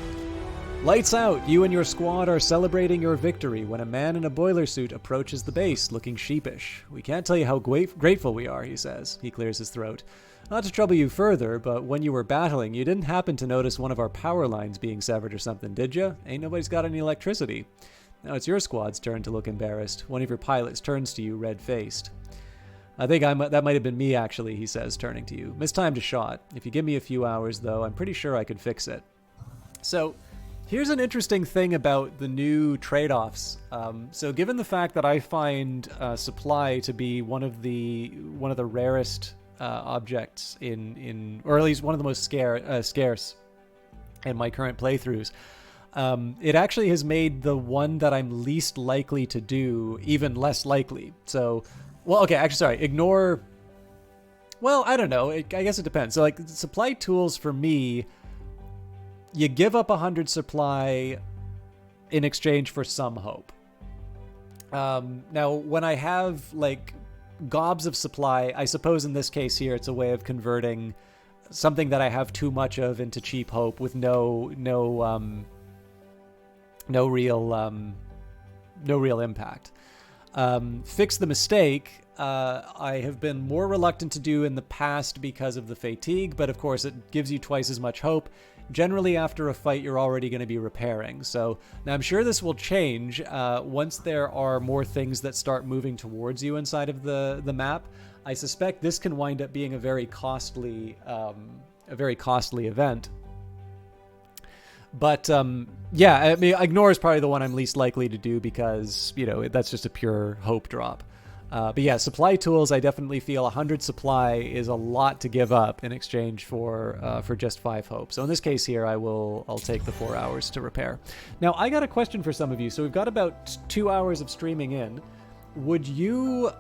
A: Lights out! You and your squad are celebrating your victory when a man in a boiler suit approaches the base, looking sheepish. We can't tell you how grateful we are, he says. He clears his throat. Not to trouble you further, but when you were battling, you didn't happen to notice one of our power lines being severed or something, did you? Ain't nobody's got any electricity. Now it's your squad's turn to look embarrassed. One of your pilots turns to you, red-faced. I think that might have been me, actually, he says, turning to you. Mistimed a shot. If you give me a few hours, though, I'm pretty sure I could fix it. So, here's an interesting thing about the new trade-offs. So given the fact that I find supply to be one of the rarest objects or at least one of the most scarce in my current playthroughs, it actually has made the one that I'm least likely to do even less likely. So, well, okay, actually, sorry, ignore... Well, I don't know. I guess it depends. So, like, supply tools for me, you give up 100 supply in exchange for some hope. Now, when I have, like, gobs of supply, I suppose in this case here it's a way of converting something that I have too much of into cheap hope with no real impact. Fix the mistake. I have been more reluctant to do in the past because of the fatigue, but of course it gives you twice as much hope. Generally, after a fight, you're already going to be repairing. So now I'm sure this will change once there are more things that start moving towards you inside of the map. I suspect this can wind up being a very costly event. But yeah, I mean, ignore is probably the one I'm least likely to do because, you know, that's just a pure hope drop. But yeah, supply tools, I definitely feel 100 supply is a lot to give up in exchange for just 5 hope. So in this case here, I'll take the 4 hours to repair. Now, I got a question for some of you. So we've got about 2 hours of streaming in. Would you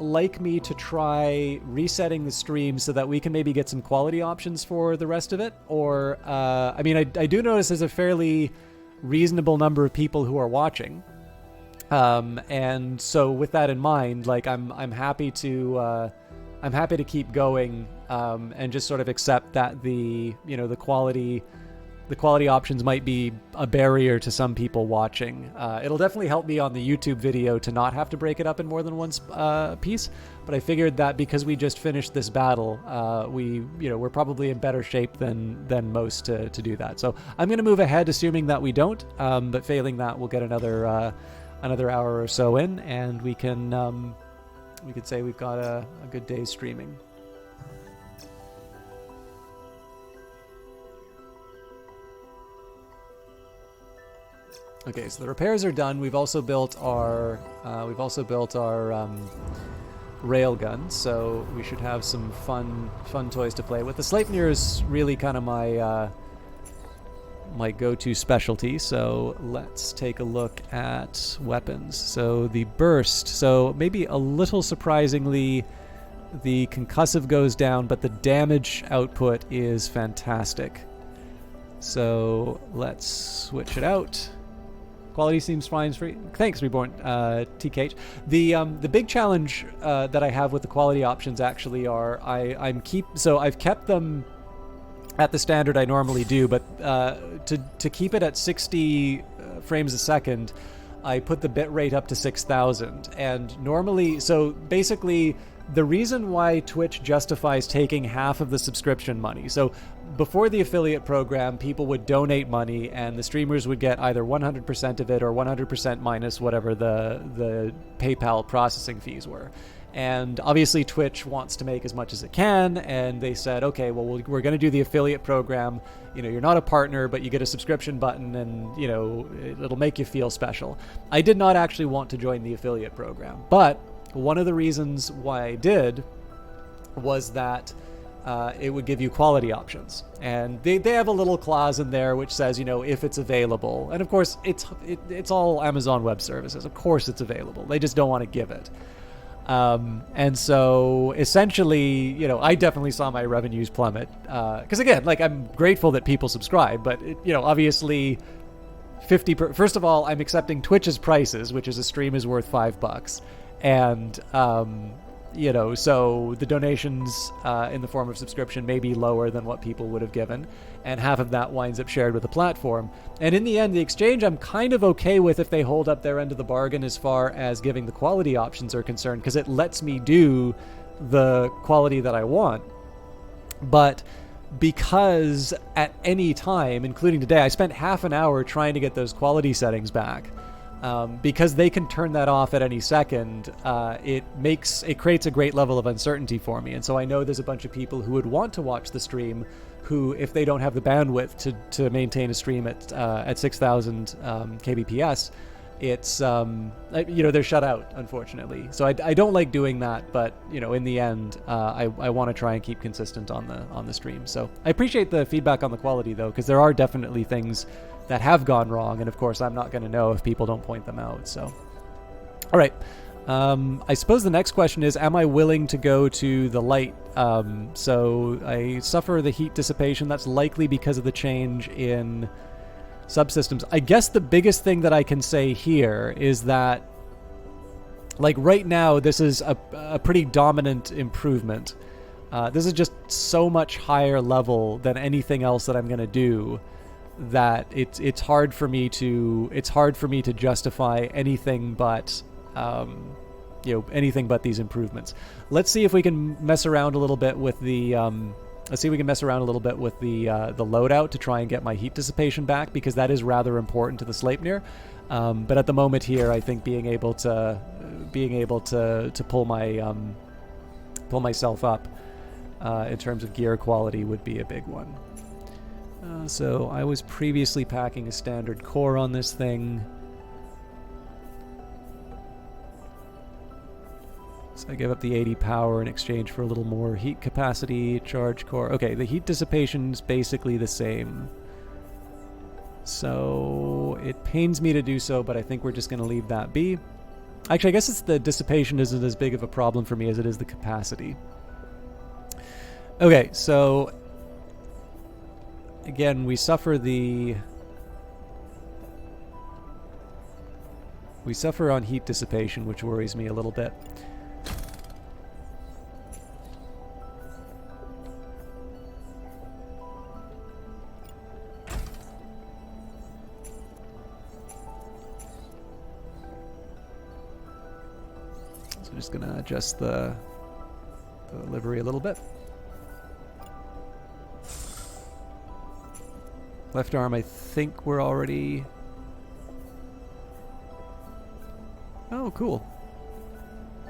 A: like me to try resetting the stream so that we can maybe get some quality options for the rest of it? Or, I mean, I do notice there's a fairly reasonable number of people who are watching. And so with that in mind, like I'm happy to keep going, and just sort of accept that the quality options might be a barrier to some people watching. It'll definitely help me on the YouTube video to not have to break it up in more than one piece. But I figured that because we just finished this battle, we're probably in better shape than most to do that. So I'm going to move ahead, assuming that we don't. But failing that, we'll get another hour or so in, and we could say we've got a good day's streaming. Okay, so the repairs are done. We've also built our railgun, so we should have some fun toys to play with. The Sleipnir is really kind of my go-to specialty, so let's take a look at weapons. So the burst, so maybe a little surprisingly, the concussive goes down, but the damage output is fantastic. So let's switch it out. Quality seems fine. Thanks, Reborn TKH. The big challenge that I have with the quality options actually are I've kept them at the standard I normally do, but to keep it at 60 frames a second, I put the bit rate up to 6,000. And normally, so basically, the reason why Twitch justifies taking half of the subscription money. So before the affiliate program, people would donate money, and the streamers would get either 100% of it or 100% minus whatever the PayPal processing fees were. And obviously Twitch wants to make as much as it can, and they said, okay, well, we're going to do the affiliate program. You're not a partner, but you get a subscription button, and it'll make you feel special. I did not actually want to join the affiliate program, but one of the reasons why I did was that it would give you quality options, and they have a little clause in there which says, if it's available. And of course it's all Amazon Web Services. Of course it's available. They just don't want to give it. And so essentially, I definitely saw my revenues plummet. Because again, like, I'm grateful that people subscribe, but obviously first of all, I'm accepting Twitch's prices, which is a stream is worth $5. And, so the donations in the form of subscription may be lower than what people would have given, and half of that winds up shared with the platform. And in the end, the exchange I'm kind of okay with if they hold up their end of the bargain as far as giving the quality options are concerned, because it lets me do the quality that I want. But because at any time, including today, I spent half an hour trying to get those quality settings back. Because they can turn that off at any second, it creates a great level of uncertainty for me. And so I know there's a bunch of people who would want to watch the stream who, if they don't have the bandwidth to maintain a stream at 6,000 kbps, it's they're shut out, unfortunately. So I don't like doing that, but in the end, I want to try and keep consistent on the stream. So I appreciate the feedback on the quality, though, because there are definitely things that have gone wrong, and of course I'm not going to know if people don't point them out. So, all right. I suppose the next question is, am I willing to go to the light? So I suffer the heat dissipation. That's likely because of the change in subsystems. I guess the biggest thing that I can say here is that, like, right now, this is a pretty dominant improvement. This is just so much higher level than anything else that I'm going to do, that it's hard for me to justify anything but these improvements. Let's see if we can mess around a little bit with the loadout to try and get my heat dissipation back, because that is rather important to the Sleipnir. But at the moment here, I think being able to pull myself up in terms of gear quality would be a big one. So I was previously packing a standard core on this thing. So I gave up the 80 power in exchange for a little more heat capacity, charge core. Okay, the heat dissipation's basically the same. So it pains me to do so, but I think we're just going to leave that be. Actually, I guess it's the dissipation isn't as big of a problem for me as it is the capacity. Okay, so again, we suffer on heat dissipation, which worries me a little bit. So I'm just gonna adjust the livery a little bit. Left arm, I think we're already... Oh, cool.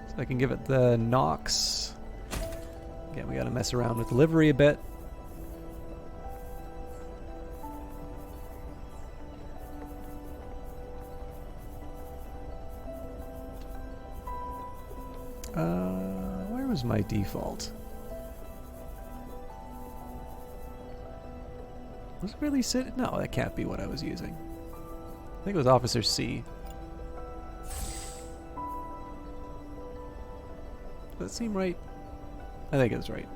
A: So I can give it the Nox. Again, we gotta mess around with the livery a bit. Where was my default? Was it really sit? No, that can't be what I was using. I think it was Officer C. Does that seem right? I think it's right.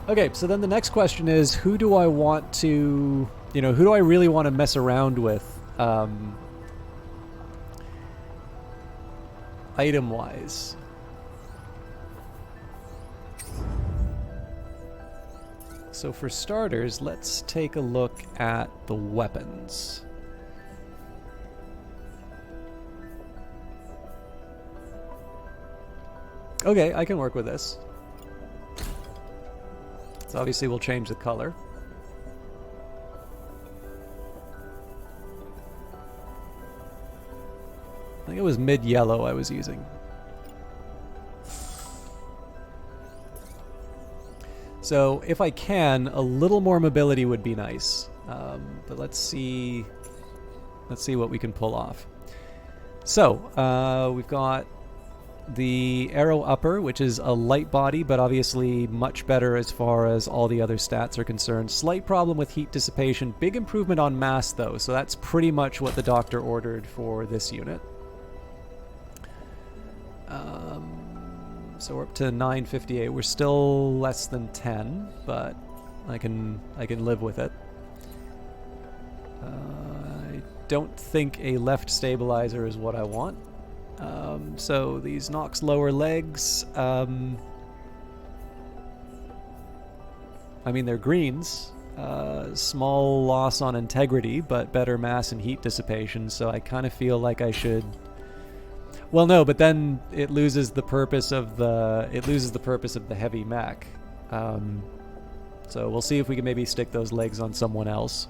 A: Okay, so then the next question is, who do I want to, who do I really want to mess around with, item-wise? So for starters, let's take a look at the weapons. Okay, I can work with this. So obviously we'll change the color. I think it was mid-yellow I was using. So if I can, a little more mobility would be nice. But let's see what we can pull off. So we've got the Arrow Upper, which is a light body, but obviously much better as far as all the other stats are concerned. Slight problem with heat dissipation. Big improvement on mass, though, so that's pretty much what the doctor ordered for this unit. So we're up to 958. We're still less than 10, but I can live with it. I don't think a left stabilizer is what I want. So these Nox lower legs, I mean, they're greens. Small loss on integrity, but better mass and heat dissipation, so I kind of feel like I should... Well, no, but then it loses the purpose of the heavy mech. So we'll see if we can maybe stick those legs on someone else.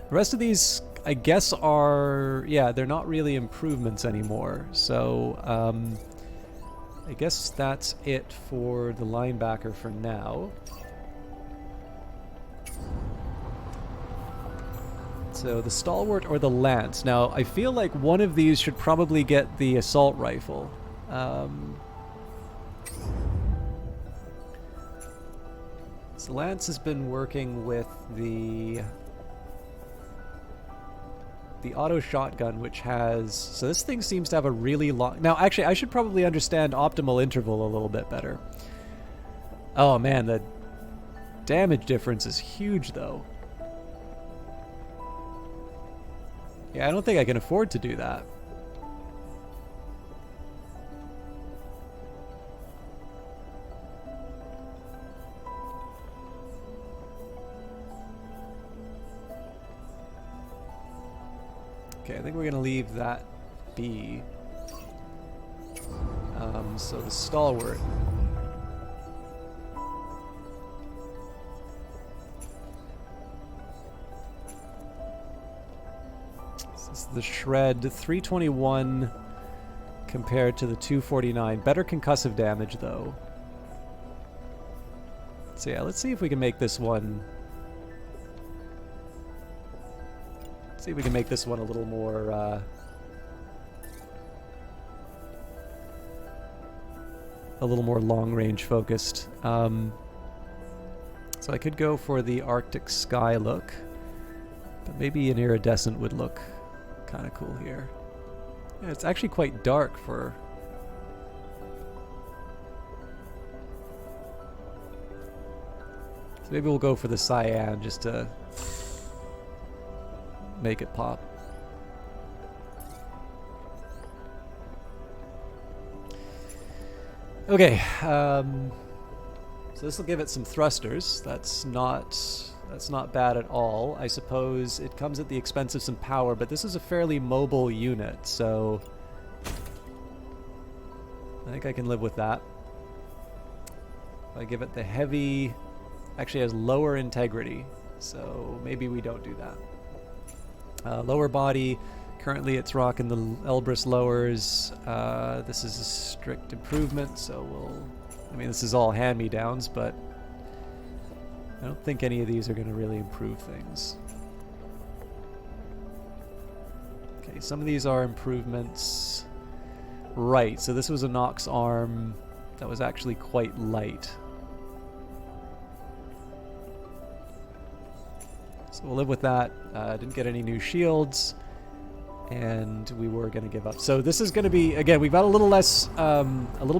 A: The rest of these, I guess, are... Yeah, they're not really improvements anymore. So, I guess that's it for the linebacker for now. So the Stalwart or the Lance. Now, I feel like one of these should probably get the assault rifle. So Lance has been working with the auto shotgun, which has... So this thing seems to have a really long... Now, actually, I should probably understand optimal interval a little bit better. Oh, man, the damage difference is huge, though. Yeah, I don't think I can afford to do that. Okay, I think we're going to leave that be. So the Stalwart. This is the Shred 321 compared to the 249. Better concussive damage, though. So yeah, let's see if we can make this one... See if we can make this one a little more, long-range focused. So So I could go for the Arctic sky look, but maybe an iridescent would look kind of cool here. Yeah, it's actually quite dark for... So maybe we'll go for the cyan just to make it pop. Okay, so this will give it some thrusters. That's not bad at all. I suppose it comes at the expense of some power, but this is a fairly mobile unit, so I think I can live with that. If I give it the heavy, actually has lower integrity, so maybe we don't do that. Lower body, currently it's rocking the Elbrus lowers. This is a strict improvement, so I mean, this is all hand-me-downs, but I don't think any of these are going to really improve things. Okay, some of these are improvements. Right, so this was a Nox arm that was actually quite light. So we'll live with that. Didn't get any new shields, and we were going to give up. So this is going to be, again, we've got a little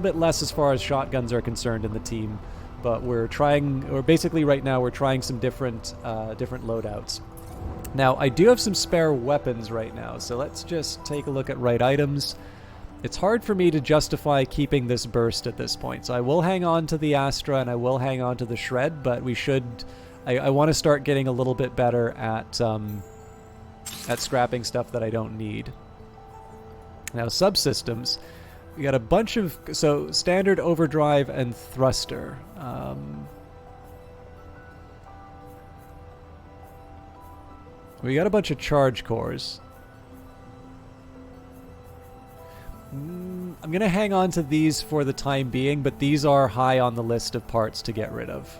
A: bit less as far as shotguns are concerned in the team, but we're trying, or basically right now we're trying some different loadouts. Now I do have some spare weapons right now, so let's just take a look at right items. It's hard for me to justify keeping this burst at this point, so I will hang on to the Astra and I will hang on to the Shred, but we should, I want to start getting a little bit better at scrapping stuff that I don't need. Now subsystems, we got a bunch of, so standard, overdrive, and thruster. We got a bunch of charge cores. I'm gonna hang on to these for the time being, but these are high on the list of parts to get rid of.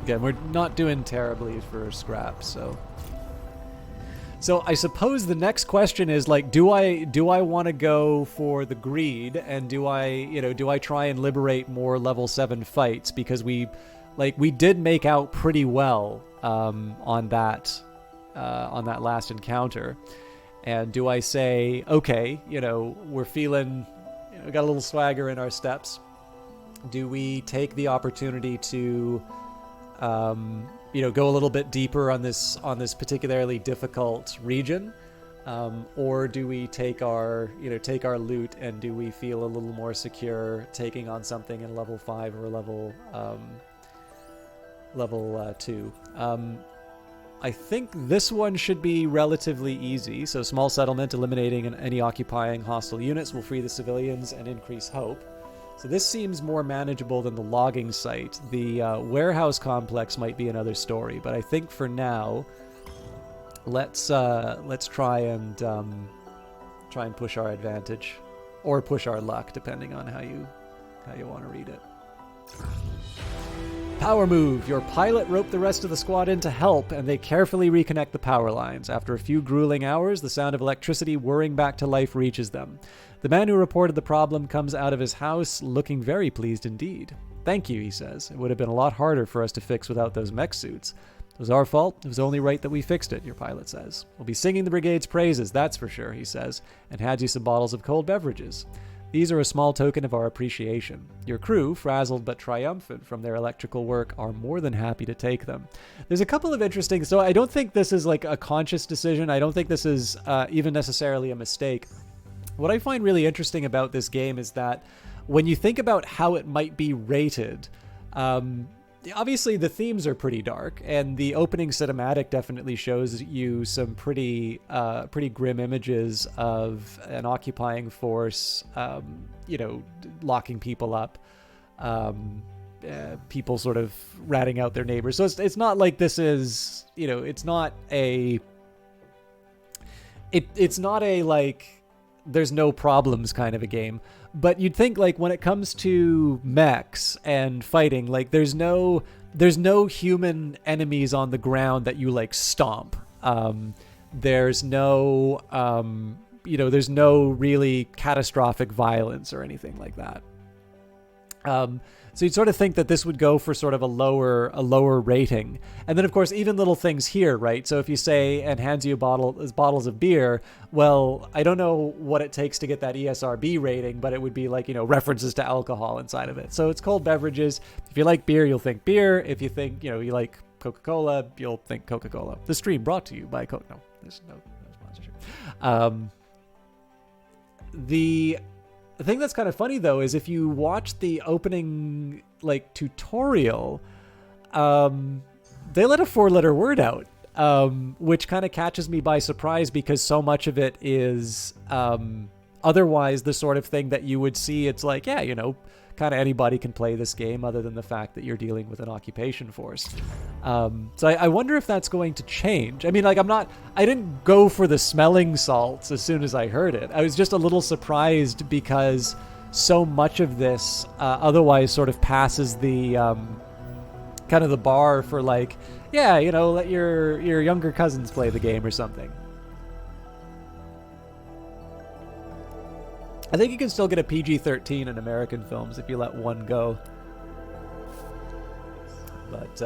A: Again, we're not doing terribly for scrap, so I suppose the next question is, like, do I want to go for the greed, and do I try and liberate more level 7 fights, because we did make out pretty well on that last encounter, and do I say, okay, we're feeling, we got a little swagger in our steps, do we take the opportunity to go a little bit deeper on this particularly difficult region, or do we take our loot, and do we feel a little more secure taking on something in level 5 or level 2? I think this one should be relatively easy. So small settlement, eliminating any occupying hostile units will free the civilians and increase hope. So this seems more manageable than the logging site. The warehouse complex might be another story, but I think for now, let's try and push our advantage, or push our luck, depending on how you want to read it. Power move. Your pilot roped the rest of the squad in to help, and they carefully reconnect the power lines. After a few grueling hours, the sound of electricity whirring back to life reaches them. The man who reported the problem comes out of his house looking very pleased indeed. Thank you, he says. It would have been a lot harder for us to fix without those mech suits. It was our fault. It was only right that we fixed it, your pilot says. We'll be singing the brigade's praises, that's for sure, he says, and hands you some bottles of cold beverages. These are a small token of our appreciation. Your crew, frazzled but triumphant from their electrical work, are more than happy to take them. There's a couple of interesting... So I don't think this is like a conscious decision. I don't think this is even necessarily a mistake. What I find really interesting about this game is that when you think about how it might be rated, obviously the themes are pretty dark, and the opening cinematic definitely shows you some pretty grim images of an occupying force, locking people up, people sort of ratting out their neighbors. So it's not like this is, it's not a like there's no problems kind of a game. But you'd think, like, when it comes to mechs and fighting, like, there's no human enemies on the ground that you, like, stomp. There's no there's no really catastrophic violence or anything like that. So you'd sort of think that this would go for sort of a lower rating. And then, of course, even little things here, right? So if you say, and hands you bottles of beer, well, I don't know what it takes to get that ESRB rating, but it would be like, references to alcohol inside of it. So it's cold beverages. If you like beer, you'll think beer. If you think, you like Coca-Cola, you'll think Coca-Cola. The stream brought to you by Coke. No, there's no sponsorship. The thing that's kind of funny, though, is if you watch the opening, tutorial, they let a 4-letter word out, which kind of catches me by surprise because so much of it is otherwise the sort of thing that you would see. It's like, yeah, kind of anybody can play this game other than the fact that you're dealing with an occupation force. So I wonder if that's going to change. I mean, I didn't go for the smelling salts as soon as I heard it. I was just a little surprised because so much of this otherwise sort of passes the kind of the bar for let your younger cousins play the game or something. I think you can still get a PG-13 in American films if you let one go. But,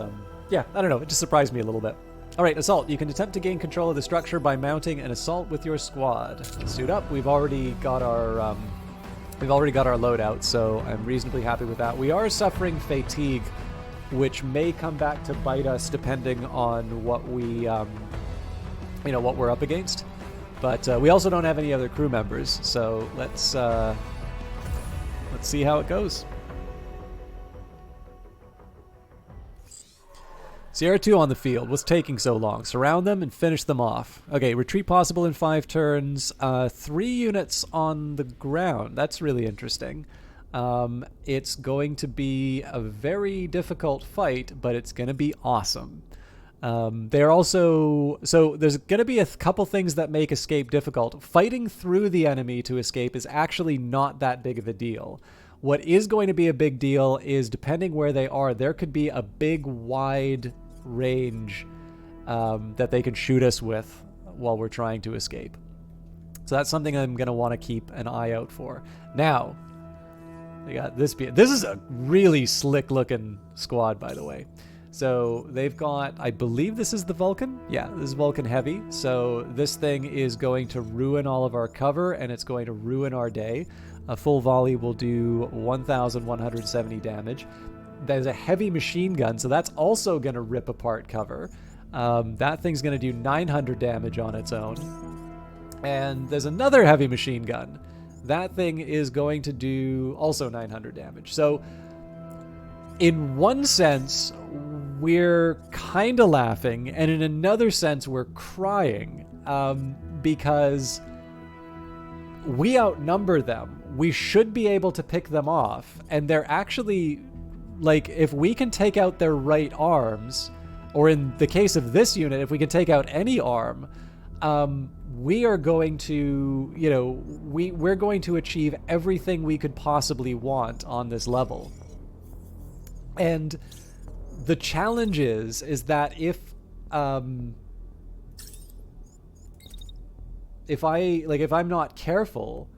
A: yeah, I don't know. It just surprised me a little bit. All right, assault. You can attempt to gain control of the structure by mounting an assault with your squad. Suit up. We've already got our loadout, so I'm reasonably happy with that. We are suffering fatigue, which may come back to bite us depending on what we, what we're up against. But we also don't have any other crew members, so let's see how it goes. Sierra 2 on the field. What's taking so long? Surround them and finish them off. Okay, retreat possible in 5 turns. 3 units on the ground. That's really interesting. It's going to be a very difficult fight, but it's going to be awesome. They're also... So there's going to be a couple things that make escape difficult. Fighting through the enemy to escape is actually not that big of a deal. What is going to be a big deal is, depending where they are, there could be a big, wide range that they can shoot us with while we're trying to escape. So that's something I'm going to want to keep an eye out for. Now, they got this. This is a really slick-looking squad, by the way. So they've got, I believe this is the Vulcan. Yeah, this is Vulcan Heavy. So this thing is going to ruin all of our cover, and it's going to ruin our day. A full volley will do 1,170 damage. There's a heavy machine gun, so that's also going to rip apart cover. That thing's going to do 900 damage on its own. And there's another heavy machine gun. That thing is going to do also 900 damage. So in one sense, we're kind of laughing, and in another sense, we're crying, because we outnumber them. We should be able to pick them off, and they're actually, if we can take out their right arms, or in the case of this unit, if we can take out any arm, we are going to, we're going to achieve everything we could possibly want on this level. And the challenge is that if I'm not careful,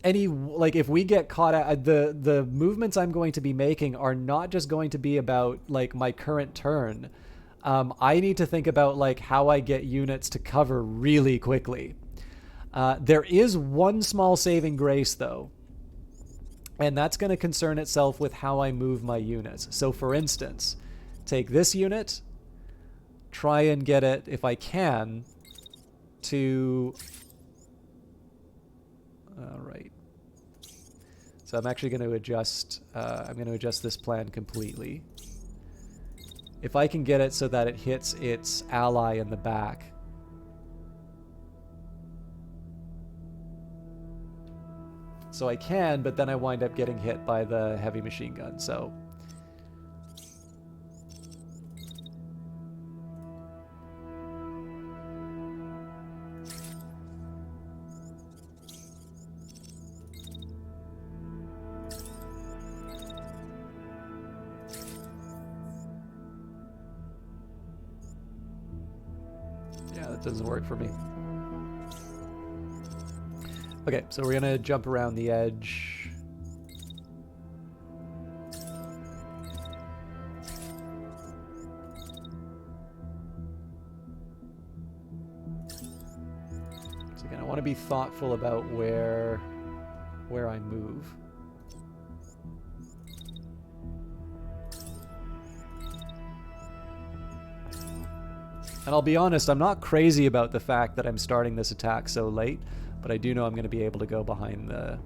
A: if we get caught out, the movements I'm going to be making are not just going to be about my current turn. I need to think about how I get units to cover really quickly. There is one small saving grace, though. And that's going to concern itself with how I move my units. So, for instance, take this unit, try and get it, if I can, to... All right. So I'm actually going to adjust, this plan completely. If I can get it so that it hits its ally in the back... So I can, but then I wind up getting hit by the heavy machine gun, so... That doesn't work for me. Okay, so we're gonna jump around the edge. So again, I want to be thoughtful about where I move. And I'll be honest, I'm not crazy about the fact that I'm starting this attack so late, but I do know I'm going to be able to go behind the...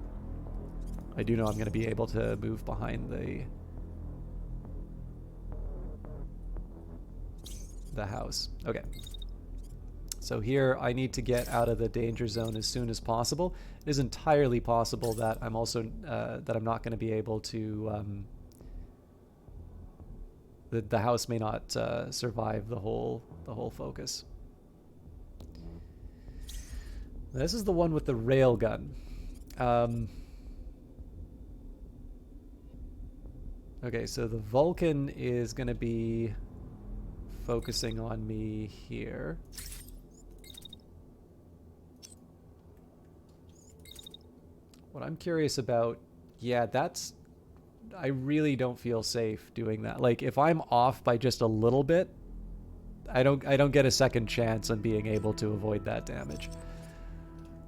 A: I do know I'm going to be able to move behind the house. Okay. So here I need to get out of the danger zone as soon as possible. It is entirely possible that I'm also that I'm not going to be able to... the house may not survive the whole focus. This is the one with the railgun. Okay, so the Vulcan is going to be focusing on me here. What I'm curious about, yeah, that's... I really don't feel safe doing that. Like, if I'm off by just a little bit, I don't get a second chance on being able to avoid that damage.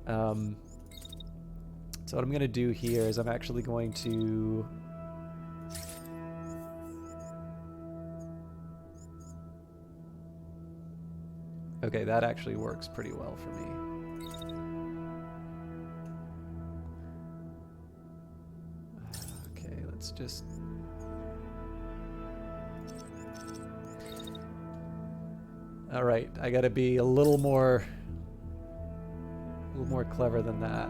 A: So what I'm going to do here is I'm actually going to... Okay, that actually works pretty well for me. Okay, let's just... All right, I got to be a little more clever than that.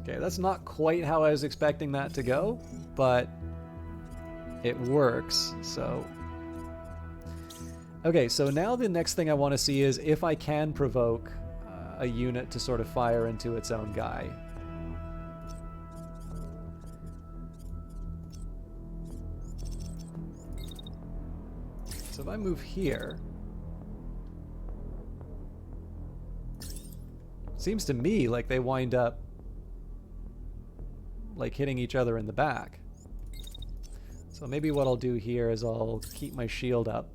A: Okay, that's not quite how I was expecting that to go, but it works, so... Okay, so now the next thing I want to see is if I can provoke a unit to sort of fire into its own guy. So if I move here... Seems to me like they wind up like hitting each other in the back. So maybe what I'll do here is I'll keep my shield up.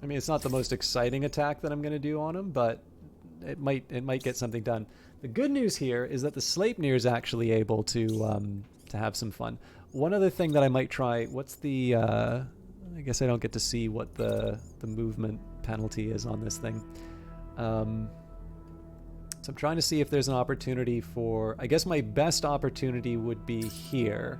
A: I mean, it's not the most exciting attack that I'm going to do on him, but it might get something done. The good news here is that the Sleipnir is actually able to have some fun. One other thing that I might try. What's the? I guess I don't get to see what the movement penalty is on this thing. So I'm trying to see if there's an opportunity for. I guess my best opportunity would be here.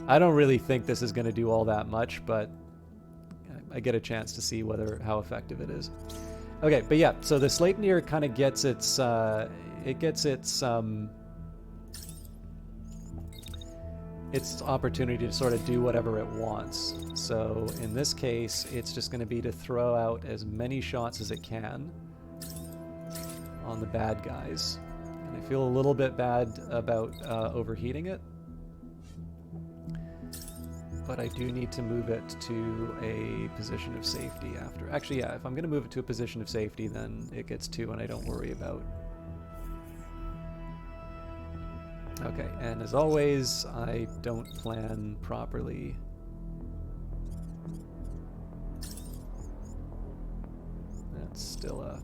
A: I don't really think this is going to do all that much, but I get a chance to see how effective it is. Okay, but yeah, so the Sleipnir kind of gets its opportunity to sort of do whatever it wants. So in this case, it's just going to be to throw out as many shots as it can on the bad guys. And I feel a little bit bad about overheating it. But I do need to move it to a position of safety after. Actually, yeah, if I'm going to move it to a position of safety, then it gets 2 and I don't worry about. Okay, and as always, I don't plan properly. That's still a...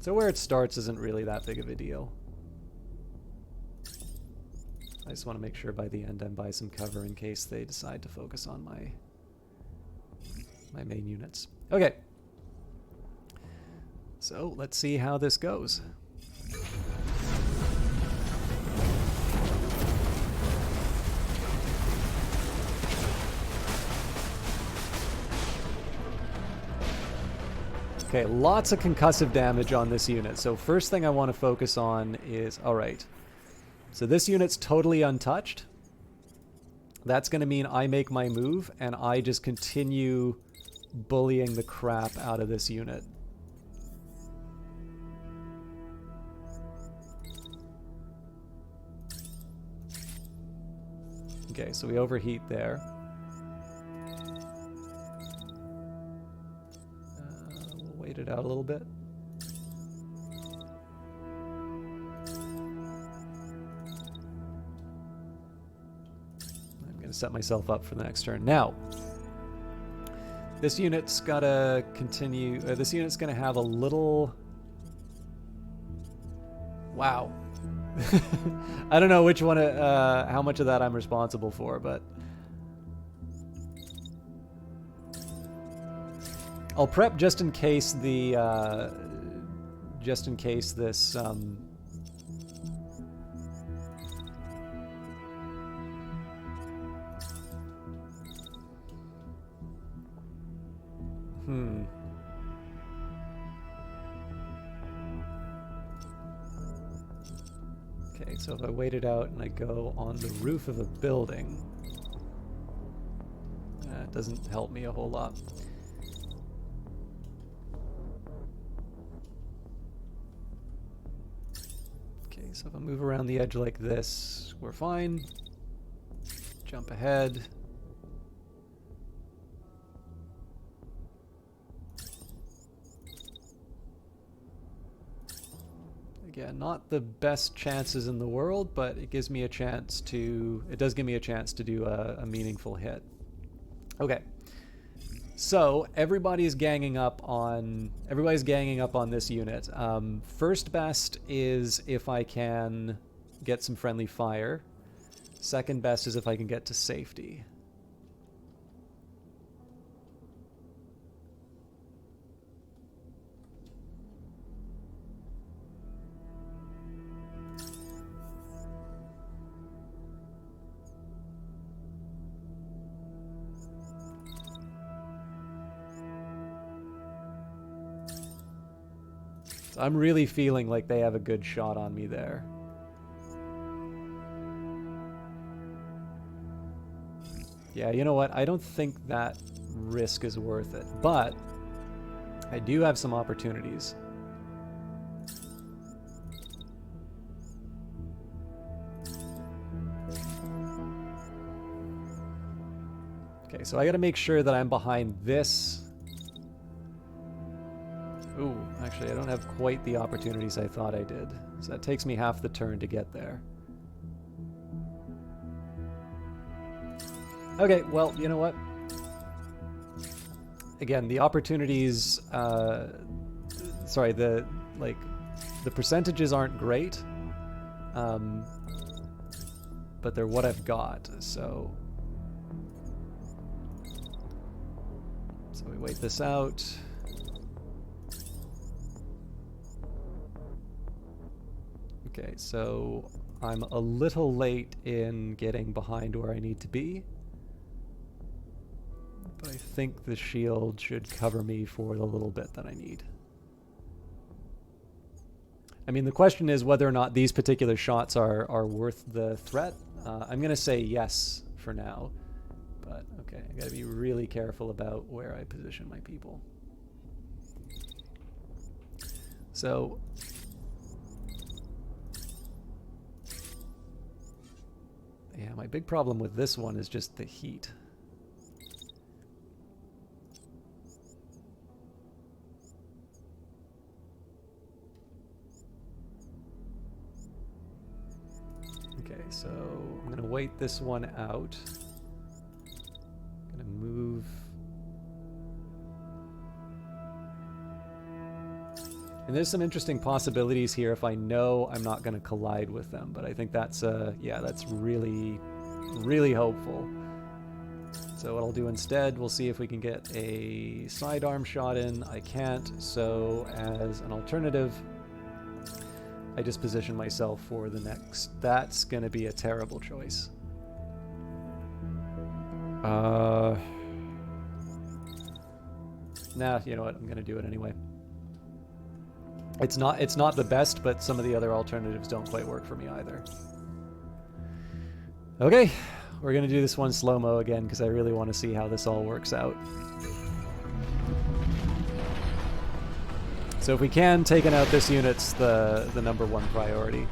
A: So where it starts isn't really that big of a deal. I just want to make sure by the end I'm by some cover in case they decide to focus on my my main units. Okay. So let's see how this goes. Okay, lots of concussive damage on this unit. So first thing I want to focus on is, all right, so this unit's totally untouched. That's going to mean I make my move and I just continue bullying the crap out of this unit. Okay, so we overheat there. We'll wait it out a little bit. I'm going to set myself up for the next turn. Now, this unit's got to continue... this unit's going to have a little... Wow. I don't know which one, how much of that I'm responsible for, but I'll prep just in case the, just in case this, Okay, so if I wait it out and I go on the roof of a building, that doesn't help me a whole lot. Okay, so if I move around the edge like this, we're fine. Jump ahead. Again, not the best chances in the world, but it gives me a chance to... It does give me a chance to do a meaningful hit. Okay. So, everybody's ganging up on this unit. First best is if I can get some friendly fire. Second best is if I can get to safety. I'm really feeling like they have a good shot on me there. Yeah, you know what? I don't think that risk is worth it, but I do have some opportunities. Okay, so I gotta make sure that I'm behind this. Ooh, actually, I don't have quite the opportunities I thought I did. So that takes me half the turn to get there. Okay, well, you know what? Again, the opportunities... sorry, the percentages aren't great. But they're what I've got, so... So we wait this out. Okay, so I'm a little late in getting behind where I need to be. But I think the shield should cover me for the little bit that I need. I mean, the question is whether or not these particular shots are worth the threat. I'm going to say yes for now. But, okay, I got to be really careful about where I position my people. So... yeah, my big problem with this one is just the heat. Okay, so I'm going to wait this one out. I'm going to move... And there's some interesting possibilities here if I know I'm not going to collide with them, but I think that's, yeah, that's really, really hopeful. So So what I'll do instead, we'll see if we can get a sidearm shot in. I can't, so as an alternative, I just position myself for the next. That's going to be a terrible choice. Nah, you know what? I'm going to do it anyway. It's not the best, but some of the other alternatives don't quite work for me either. Okay, we're going to do this one slow-mo again because I really want to see how this all works out. So if we can, taking out this unit's the number one priority.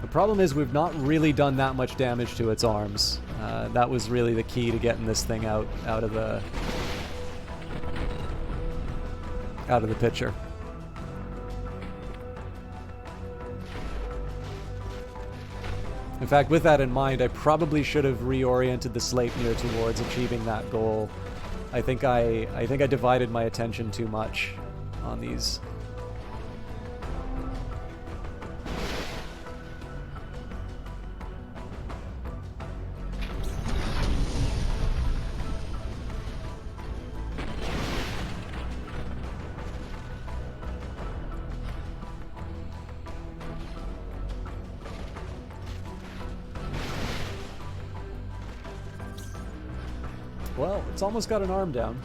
A: The problem is we've not really done that much damage to its arms. That was really the key to getting this thing out of the picture. In fact, with that in mind, I probably should have reoriented the Sleipnir towards achieving that goal. I think I divided my attention too much on these. Well, it's almost got an arm down.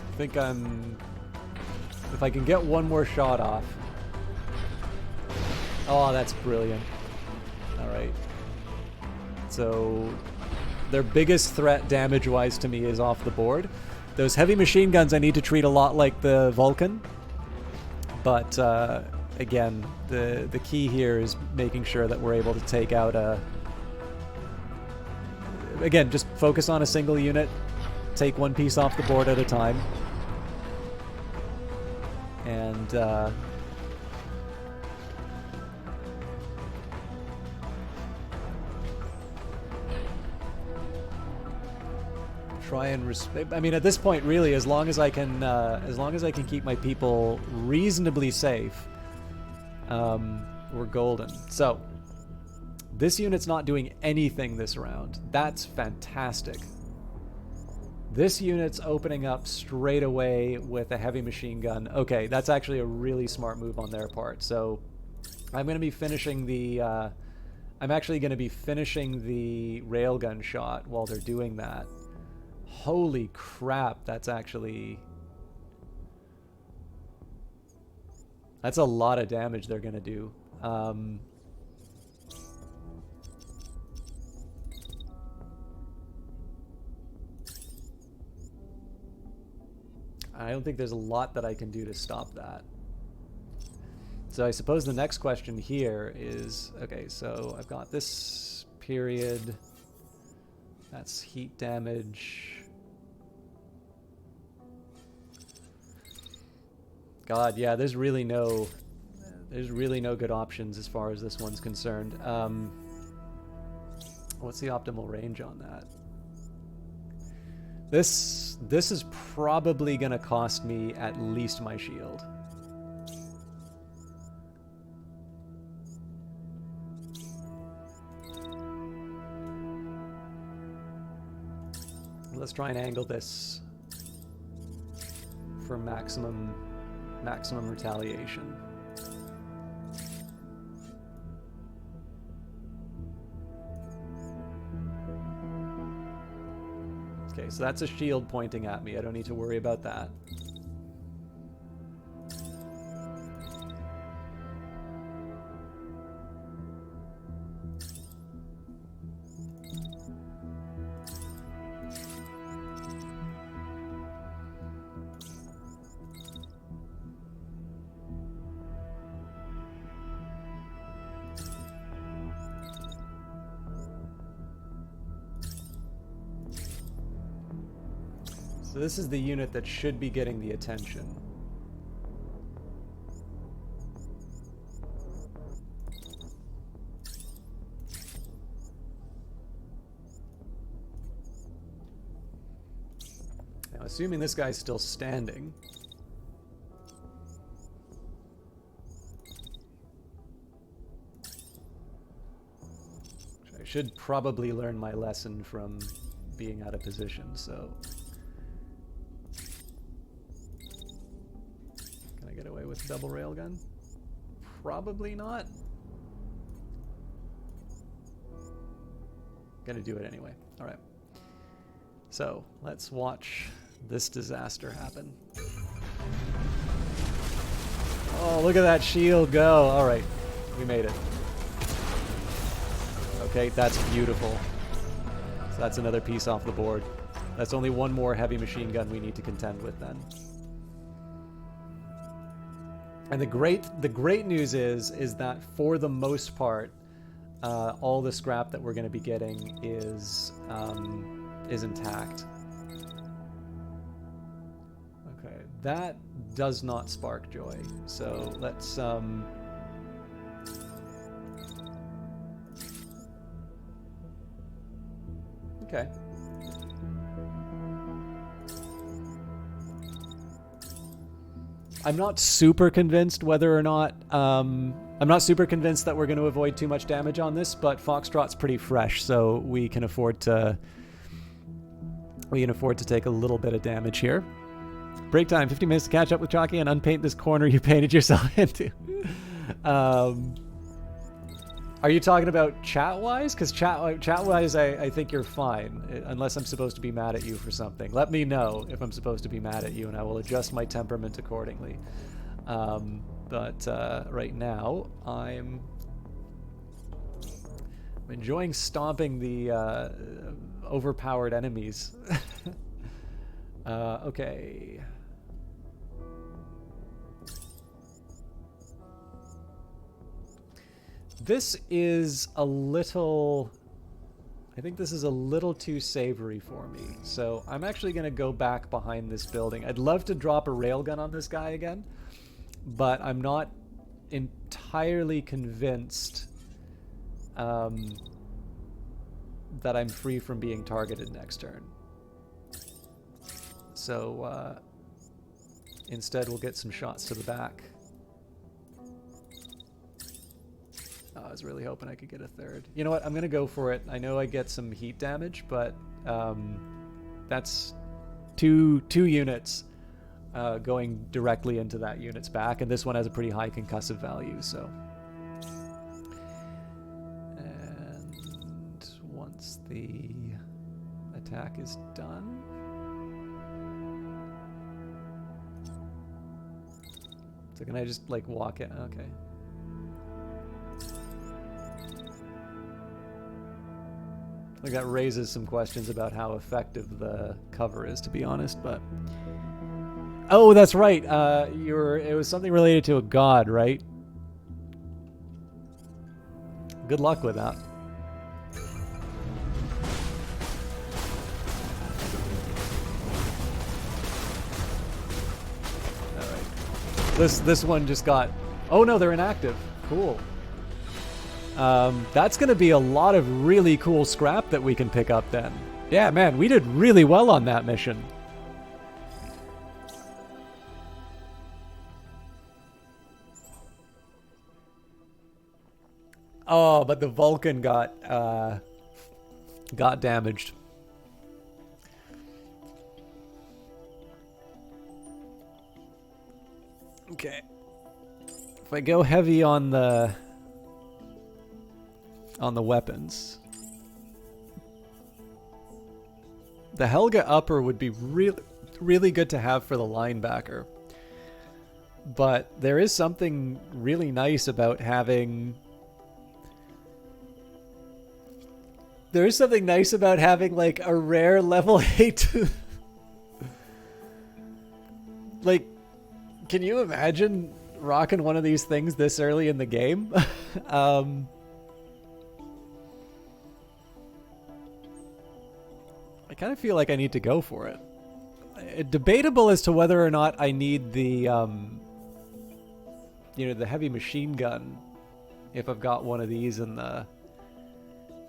A: I think if I can get one more shot off. Oh, that's brilliant. All right. So their biggest threat damage-wise to me is off the board. Those heavy machine guns I need to treat a lot like the Vulcan. But again, the key here is making sure that we're able to take out a... Again, just focus on a single unit. Take one piece off the board at a time. And... try and respect. I mean, at this point, really, as long as I can keep my people reasonably safe, we're golden. So, this unit's not doing anything this round. That's fantastic. This unit's opening up straight away with a heavy machine gun. Okay, that's actually a really smart move on their part. So, I'm going to be finishing the. I'm actually going to be finishing the railgun shot while they're doing that. Holy crap, that's actually... That's a lot of damage they're going to do. I don't think there's a lot that I can do to stop that. So I suppose the next question here is... Okay, so I've got this period. That's heat damage. God, yeah, there's really no good options as far as this one's concerned. What's the optimal range on that? This is probably gonna cost me at least my shield. Let's try and angle this for maximum retaliation. Okay, so that's a shield pointing at me. I don't need to worry about that. So this is the unit that should be getting the attention. Assuming this guy's still standing. I should probably learn my lesson from being out of position, so... Can I get away with double railgun? Probably not. Gonna do it anyway. Alright. So, let's watch this disaster happen. Oh, look at that shield go! Alright, we made it. Okay, that's beautiful. So that's another piece off the board. That's only one more heavy machine gun we need to contend with then. And the great news is that for the most part, all the scrap that we're going to be getting is intact. Okay, that does not spark joy. So let's okay. I'm not super convinced whether or not I'm not super convinced that we're going to avoid too much damage on this, but Foxtrot's pretty fresh, so we can afford to take a little bit of damage here. Break time, 50 minutes to catch up with Chalky and unpaint this corner you painted yourself into. Are you talking about chat-wise? Because chat-wise, I think you're fine, unless I'm supposed to be mad at you for something. Let me know if I'm supposed to be mad at you, and I will adjust my temperament accordingly. But right now, I'm enjoying stomping the overpowered enemies. Okay. This is a little... I think this is a little too savory for me. So I'm actually going to go back behind this building. I'd love to drop a railgun on this guy again, but I'm not entirely convinced that I'm free from being targeted next turn. So instead we'll get some shots to the back. I was really hoping I could get a third. You know what? I'm going to go for it. I know I get some heat damage, but that's two units going directly into that unit's back, and this one has a pretty high concussive value, so... And once the attack is done... So can I just, like, walk it? Okay. I think that raises some questions about how effective the cover is, to be honest, but... Oh, that's right! It was something related to a god, right? Good luck with that. Alright. This one just got... Oh no, they're inactive. Cool. That's going to be a lot of really cool scrap that we can pick up then. Yeah, man, we did really well on that mission. Oh, but the Vulcan got damaged. Okay. If I go heavy on the weapons, the Helga upper would be really good to have for the linebacker. But there is something really nice about having... There is something nice about having, like, a rare level 8... Like, can you imagine rocking one of these things this early in the game? I kind of feel like I need to go for it. Debatable as to whether or not I need the, you know, the heavy machine gun if I've got one of these in the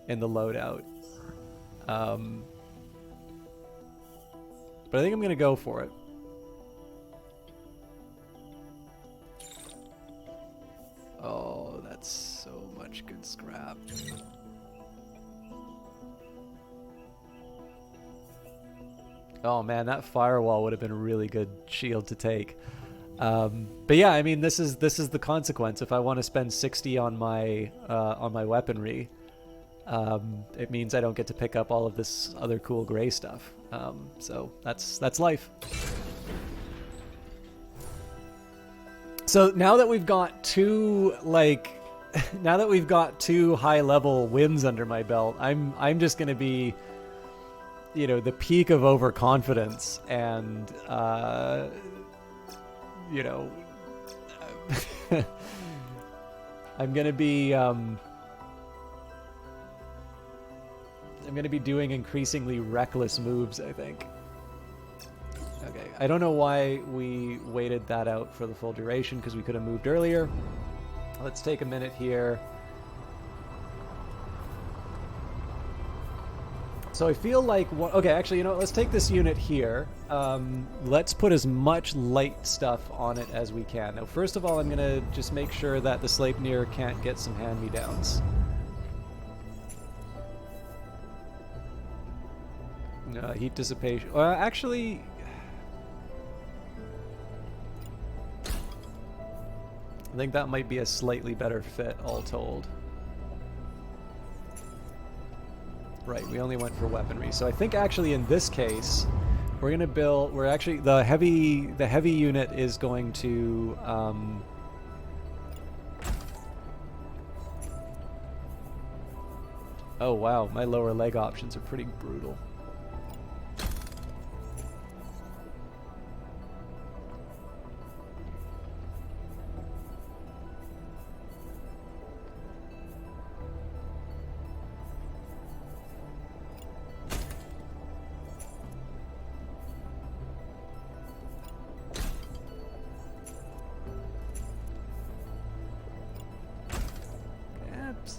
A: loadout. But I think I'm going to go for it. Oh, that's so much good scrap. Oh man, that firewall would have been a really good shield to take. But yeah, I mean, this is the consequence. If I want to spend 60 on my weaponry, it means I don't get to pick up all of this other cool gray stuff. So that's life. So now that we've got two high level wins under my belt, I'm just gonna be, you know, the peak of overconfidence, and you know, I'm gonna be doing increasingly reckless moves, I think. Okay, I don't know why we waited that out for the full duration, because we could have moved earlier. Let's take a minute here. So I feel like, okay, actually, you know, let's take this unit here. Let's put as much light stuff on it as we can. Now, first of all, I'm going to just make sure that the Sleipnir can't get some hand-me-downs. Heat dissipation. Actually, I think that might be a slightly better fit, all told. Right, we only went for weaponry. So I think actually in this case, we're gonna build. We're actually the heavy unit is going to. Oh wow, my lower leg options are pretty brutal.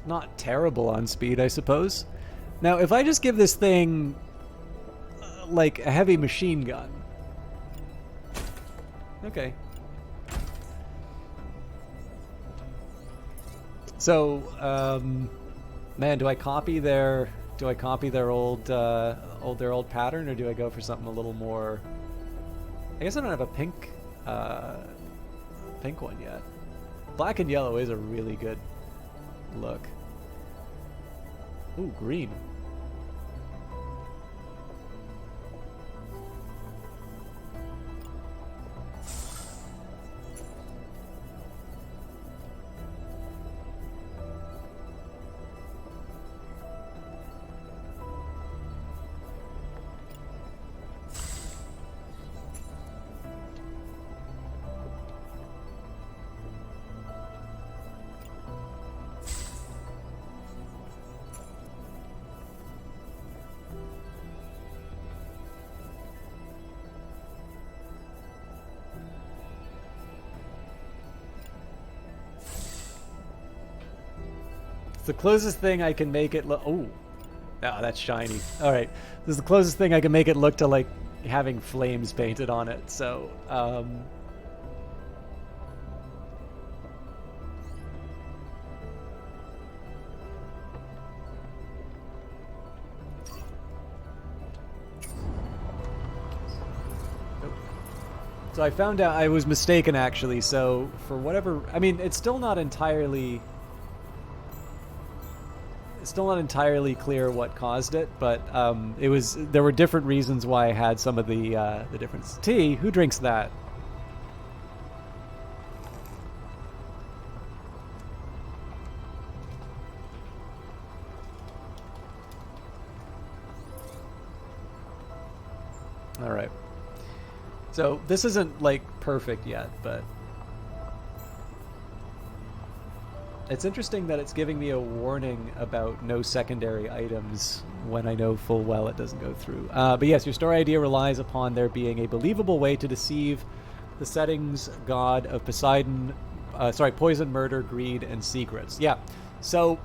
A: Not terrible on speed, I suppose. Now, if I just give this thing like a heavy machine gun. Okay. So, man, do I copy their old pattern, or do I go for something a little more? I guess I don't have a pink one yet. Black and yellow is a really good look. Ooh, green. The closest thing I can make it look. Oh, that's shiny. All right, this is the closest thing I can make it look to like having flames painted on it. So, so I found out I was mistaken actually. So for whatever, I mean, it's still not entirely clear what caused it, but there were different reasons why I had some of the difference. Tea? Who drinks that? All right. So this isn't like perfect yet, but it's interesting that it's giving me a warning about no secondary items when I know full well it doesn't go through. But yes, your story idea relies upon there being a believable way to deceive the settings god of Poseidon, poison, murder, greed, and secrets. Yeah, so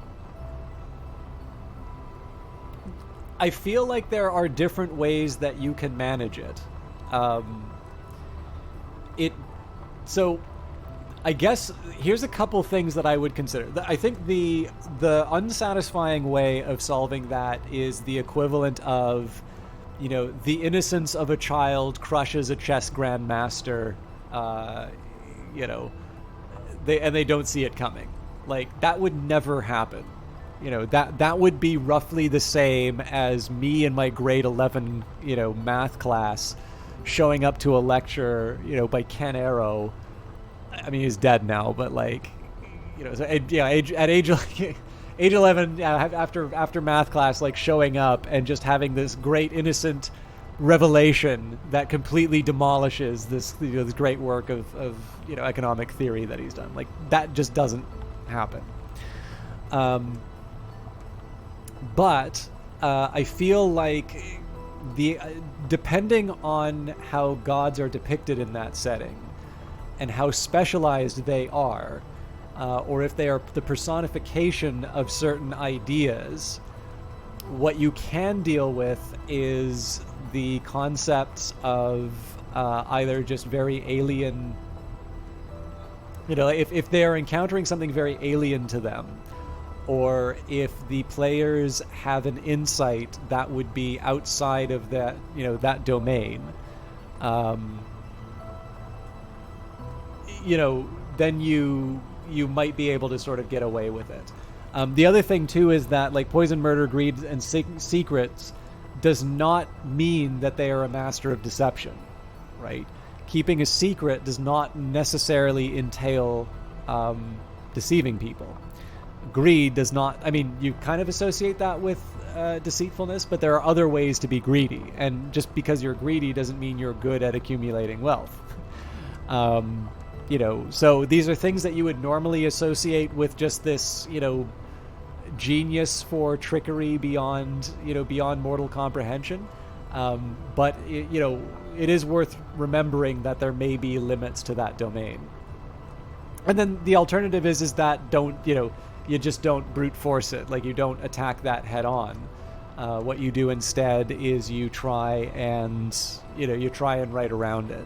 A: I feel like there are different ways that you can manage it. It so I guess here's a couple things that I would consider. I think the unsatisfying way of solving that is the equivalent of, you know, the innocence of a child crushes a chess grandmaster, you know, they don't see it coming. Like, that would never happen. You know, that would be roughly the same as me in my grade 11, you know, math class showing up to a lecture, you know, by Ken Arrow. I mean, he's dead now, but, like, you know, so, yeah, at age 11, after math class, like, showing up and just having this great innocent revelation that completely demolishes this, you know, this great work of you know, economic theory that he's done. Like, that just doesn't happen. But I feel like depending on how gods are depicted in that setting and how specialized they are, or if they are the personification of certain ideas, what you can deal with is the concepts of either just very alien, you know, if they are encountering something very alien to them, or if the players have an insight that would be outside of that, you know, that domain, you know, then you might be able to sort of get away with it. The other thing too is that, like, poison, murder, greed, and secrets does not mean that they are a master of deception, right? Keeping a secret does not necessarily entail deceiving people. Greed does not, I mean, you kind of associate that with deceitfulness, but there are other ways to be greedy. And just because you're greedy doesn't mean you're good at accumulating wealth. You know, so these are things that you would normally associate with just this, you know, genius for trickery beyond, you know, beyond mortal comprehension. But, you know, it is worth remembering that there may be limits to that domain. And then the alternative is that don't, you know, you just don't brute force it. Like, you don't attack that head on. What you do instead is you try and write around it.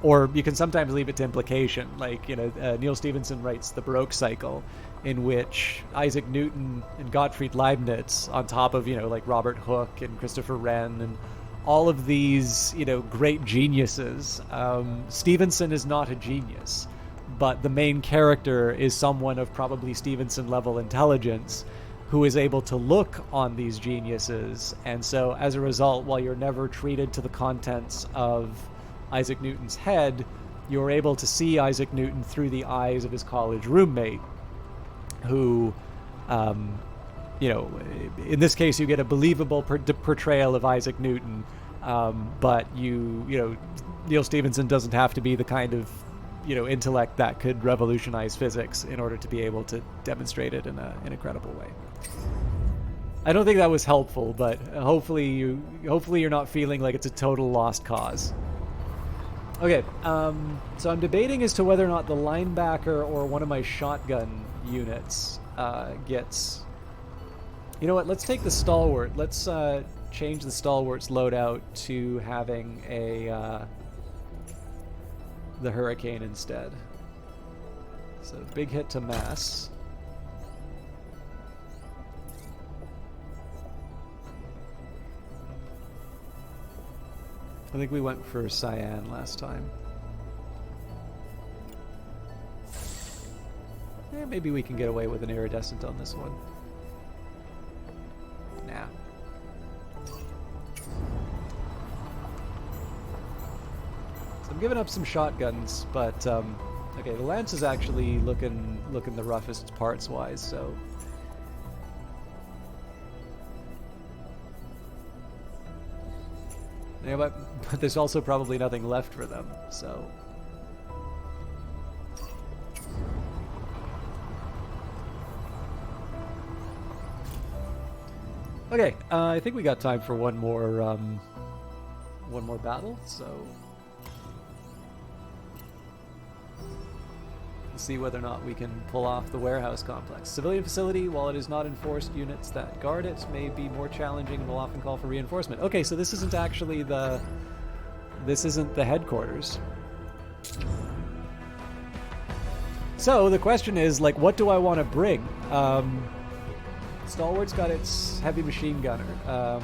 A: Or you can sometimes leave it to implication. Like, you know, Neil Stephenson writes The Baroque Cycle, in which Isaac Newton and Gottfried Leibniz, on top of, you know, like Robert Hooke and Christopher Wren and all of these, you know, great geniuses. Stevenson is not a genius, but the main character is someone of probably Stevenson-level intelligence who is able to look on these geniuses. And so, as a result, while you're never treated to the contents of Isaac Newton's head, you're able to see Isaac Newton through the eyes of his college roommate, who, you know, in this case, you get a believable portrayal of Isaac Newton, but you know, Neil Stephenson doesn't have to be the kind of, you know, intellect that could revolutionize physics in order to be able to demonstrate it in a credible way. I don't think that was helpful, but hopefully you're not feeling like it's a total lost cause. Okay, so I'm debating as to whether or not the linebacker or one of my shotgun units gets... You know what, let's take the stalwart. Let's change the stalwart's loadout to having the hurricane instead. So big hit to mass. I think we went for cyan last time. Maybe we can get away with an iridescent on this one. Nah. So I'm giving up some shotguns, but okay, the lance is actually looking the roughest parts wise, so. Yeah, but there's also probably nothing left for them, so. Okay, I think we got time for one more battle, so. see whether or not we can pull off the warehouse complex. Civilian facility, while it is not enforced, units that guard it may be more challenging and will often call for reinforcement. Okay, so this isn't actually the... This isn't the headquarters. So the question is, like, what do I want to bring? Stalwart's got its heavy machine gunner.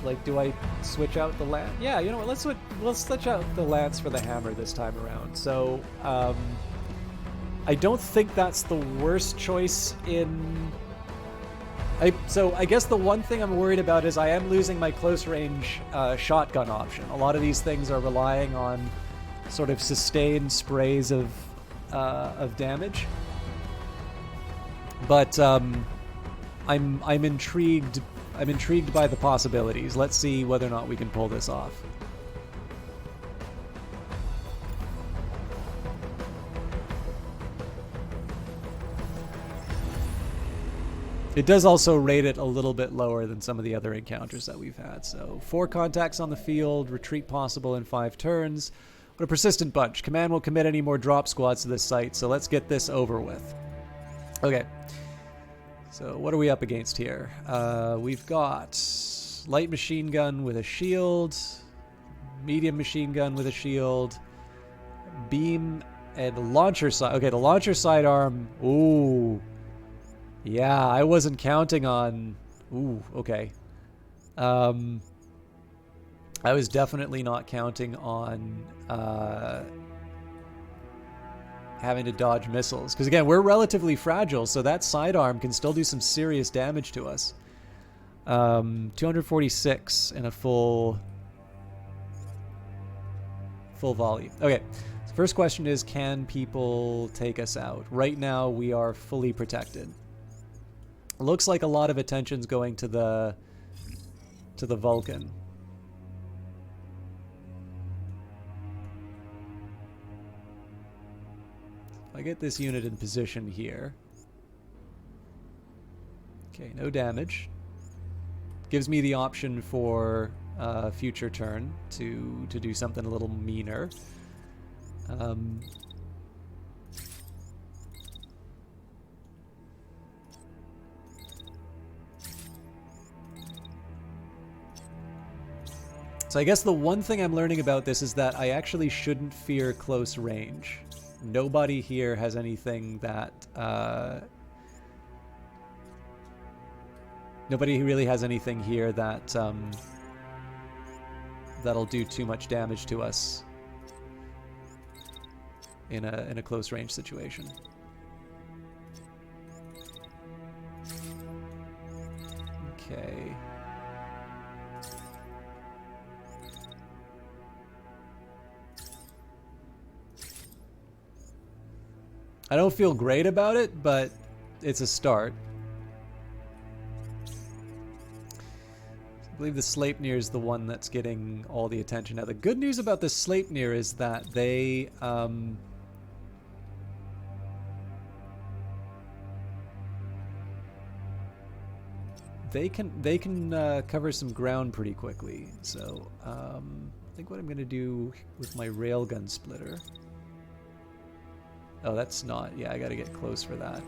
A: Like, do I switch out the lance? Yeah, you know what? Let's switch out the lance for the hammer this time around. So, I don't think that's the worst choice in... So I guess the one thing I'm worried about is I am losing my close range shotgun option. A lot of these things are relying on sort of sustained sprays of damage. But I'm intrigued. I'm intrigued by the possibilities. Let's see whether or not we can pull this off. It does also rate it a little bit lower than some of the other encounters that we've had. So 4 contacts on the field, retreat possible in 5 turns. What a persistent bunch. Command won't commit any more drop squads to this site, so let's get this over with. Okay. So what are we up against here? We've got light machine gun with a shield, medium machine gun with a shield, beam, and launcher side. Okay, the launcher sidearm. Ooh. Yeah, I wasn't counting on... Ooh, okay. I was definitely not counting on having to dodge missiles. Because again, we're relatively fragile, so that sidearm can still do some serious damage to us. 246 in a full volley. Okay, so first question is, can people take us out? Right now, we are fully protected. Looks like a lot of attention's going to the Vulcan. I get this unit in position here. Okay, no damage. Gives me the option for future turn to do something a little meaner. So I guess the one thing I'm learning about this is that I actually shouldn't fear close range. Nobody here has anything that... nobody really has anything here that that'll do too much damage to us in a close range situation. Okay. I don't feel great about it, but it's a start. I believe the Sleipnir is the one that's getting all the attention. Now, the good news about the Sleipnir is that they can cover some ground pretty quickly. So I think what I'm going to do with my railgun splitter. Oh, that's not... Yeah, I gotta get close for that.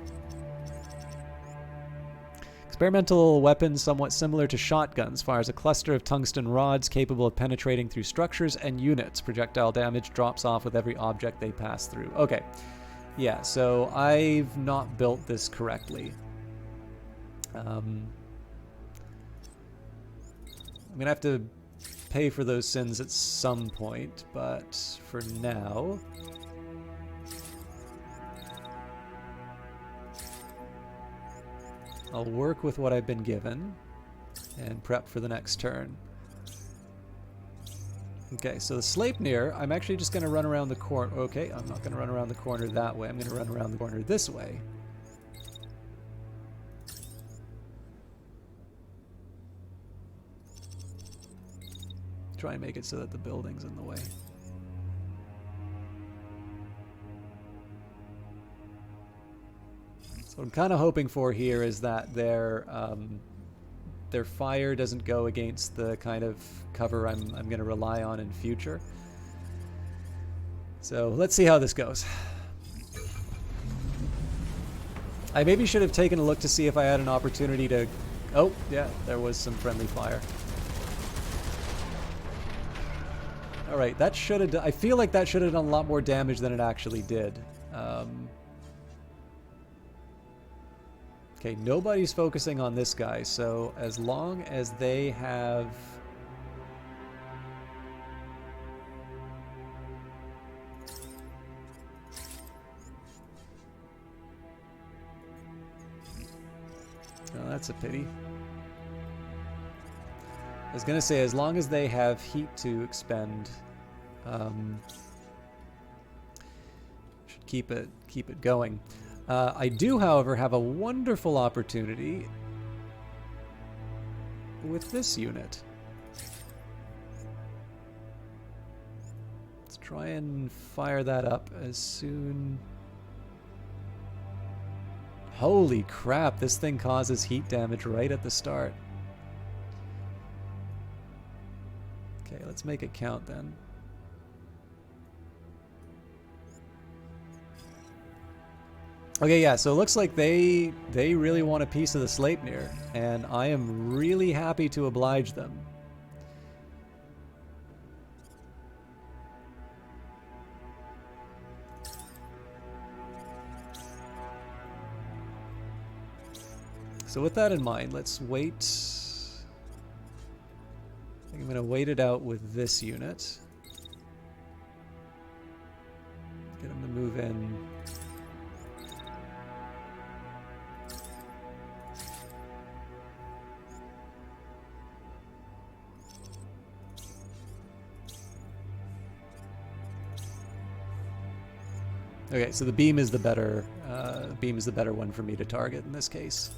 A: Experimental weapons somewhat similar to shotguns. Fires a cluster of tungsten rods capable of penetrating through structures and units. Projectile damage drops off with every object they pass through. Okay. Yeah, so I've not built this correctly. I'm gonna have to pay for those sins at some point, but for now... I'll work with what I've been given and prep for the next turn. Okay, so the Sleipnir, I'm actually just going to run around the corner. Okay, I'm not going to run around the corner that way. I'm going to run around the corner this way. Try and make it so that the building's in the way. What I'm kind of hoping for here is that their fire doesn't go against the kind of cover I'm going to rely on in future. So let's see how this goes. I maybe should have taken a look to see if I had an opportunity to... Oh, yeah, there was some friendly fire. Alright, that should have... I feel like that should have done a lot more damage than it actually did. Okay, nobody's focusing on this guy, so as long as they have... Oh, that's a pity. I was gonna say, as long as they have heat to expend, should keep it going. I do, however, have a wonderful opportunity with this unit. Let's try and fire that up as soon... Holy crap, this thing causes heat damage right at the start. Okay, let's make it count then. Okay, yeah, so it looks like they really want a piece of the Sleipnir, and I am really happy to oblige them. So with that in mind, let's wait. I think I'm going to wait it out with this unit. Get him to move in. Okay, so the beam is the better one for me to target in this case.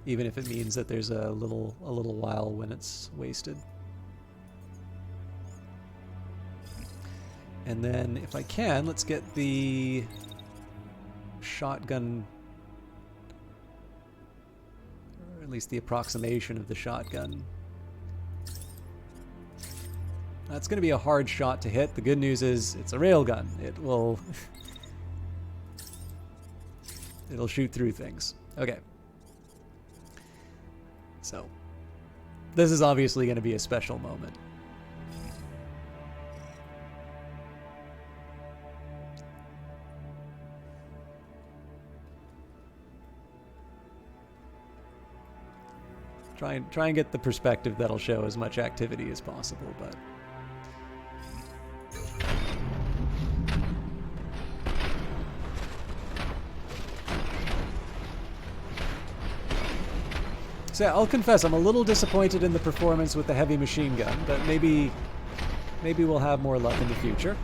A: Even if it means that there's a little while when it's wasted. And then, if I can, let's get the shotgun, or at least the approximation of the shotgun. That's going to be a hard shot to hit. The good news is it's a railgun. It'll shoot through things. Okay. So, this is obviously going to be a special moment. Try and get the perspective that'll show as much activity as possible, but... So yeah, I'll confess, I'm a little disappointed in the performance with the heavy machine gun, but maybe we'll have more luck in the future.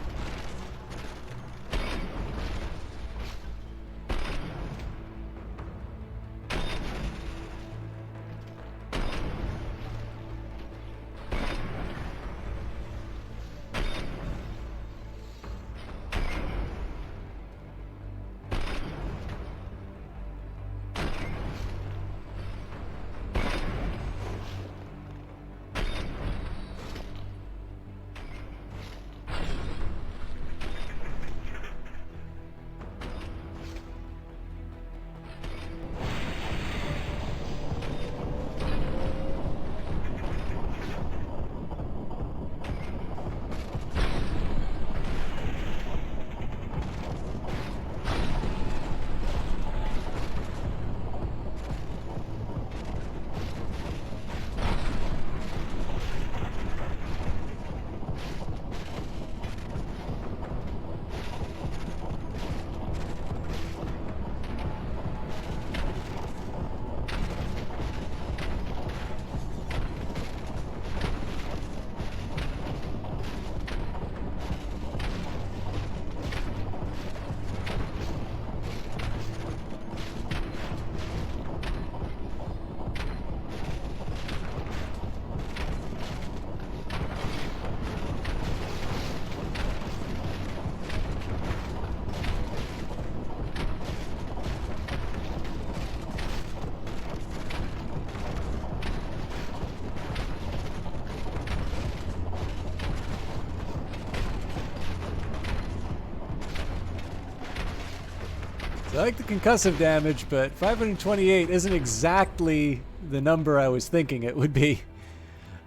A: I like the concussive damage, but 528 isn't exactly the number I was thinking it would be.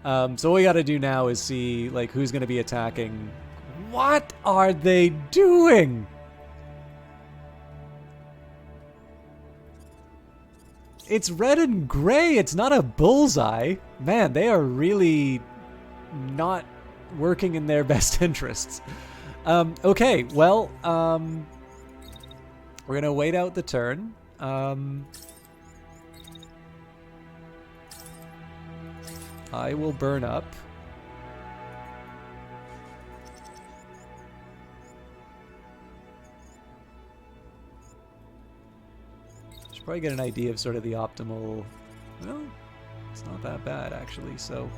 A: So what we got to do now is see like who's going to be attacking. What are they doing? It's red and gray. It's not a bullseye. Man, they are really not working in their best interests. Okay, well, we're going to wait out the turn. I will burn up. Should probably get an idea of sort of the optimal... Well, it's not that bad, actually, so...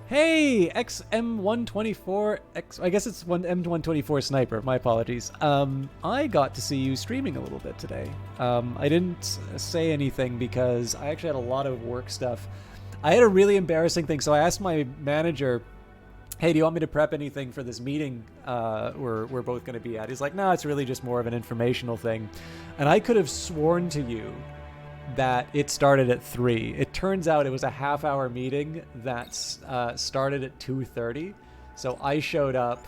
A: Hey, XM124, I guess it's M124 Sniper, my apologies. I got to see you streaming a little bit today. I didn't say anything because I actually had a lot of work stuff. I had a really embarrassing thing, so I asked my manager, hey, do you want me to prep anything for this meeting we're both going to be at? He's like, no, it's really just more of an informational thing. And I could have sworn to you that it started at 3. It turns out it was a half-hour meeting that started at 2:30. So I showed up,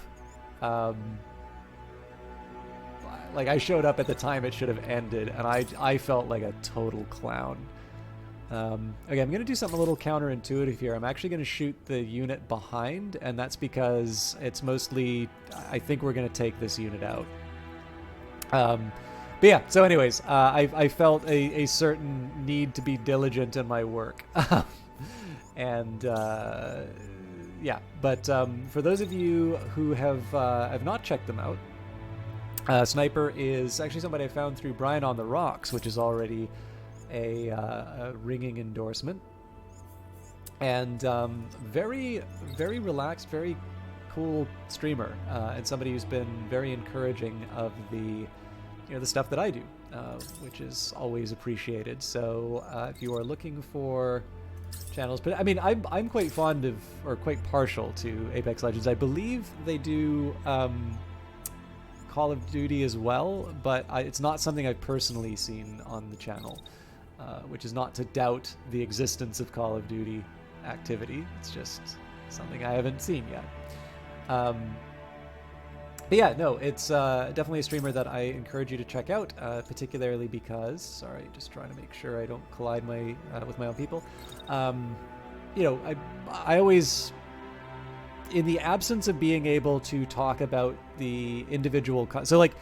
A: I showed up at the time it should have ended, and I felt like a total clown. Okay, I'm going to do something a little counterintuitive here. I'm actually going to shoot the unit behind, and that's because it's mostly, I think we're going to take this unit out. But yeah, so anyways, I felt a certain need to be diligent in my work. And yeah, but for those of you who have not checked them out, Sniper is actually somebody I found through Brian on the Rocks, which is already a ringing endorsement. And very, very relaxed, very cool streamer, and somebody who's been very encouraging of the stuff that I do, which is always appreciated. So if you are looking for channels, but I mean, I'm quite fond of, or quite partial to Apex Legends. I believe they do Call of Duty as well, but it's not something I've personally seen on the channel, which is not to doubt the existence of Call of Duty activity. It's just something I haven't seen yet. But yeah, no, it's definitely a streamer that I encourage you to check out, particularly because, sorry, just trying to make sure I don't collide with my own people. I always, in the absence of being able to talk about the individual, so like,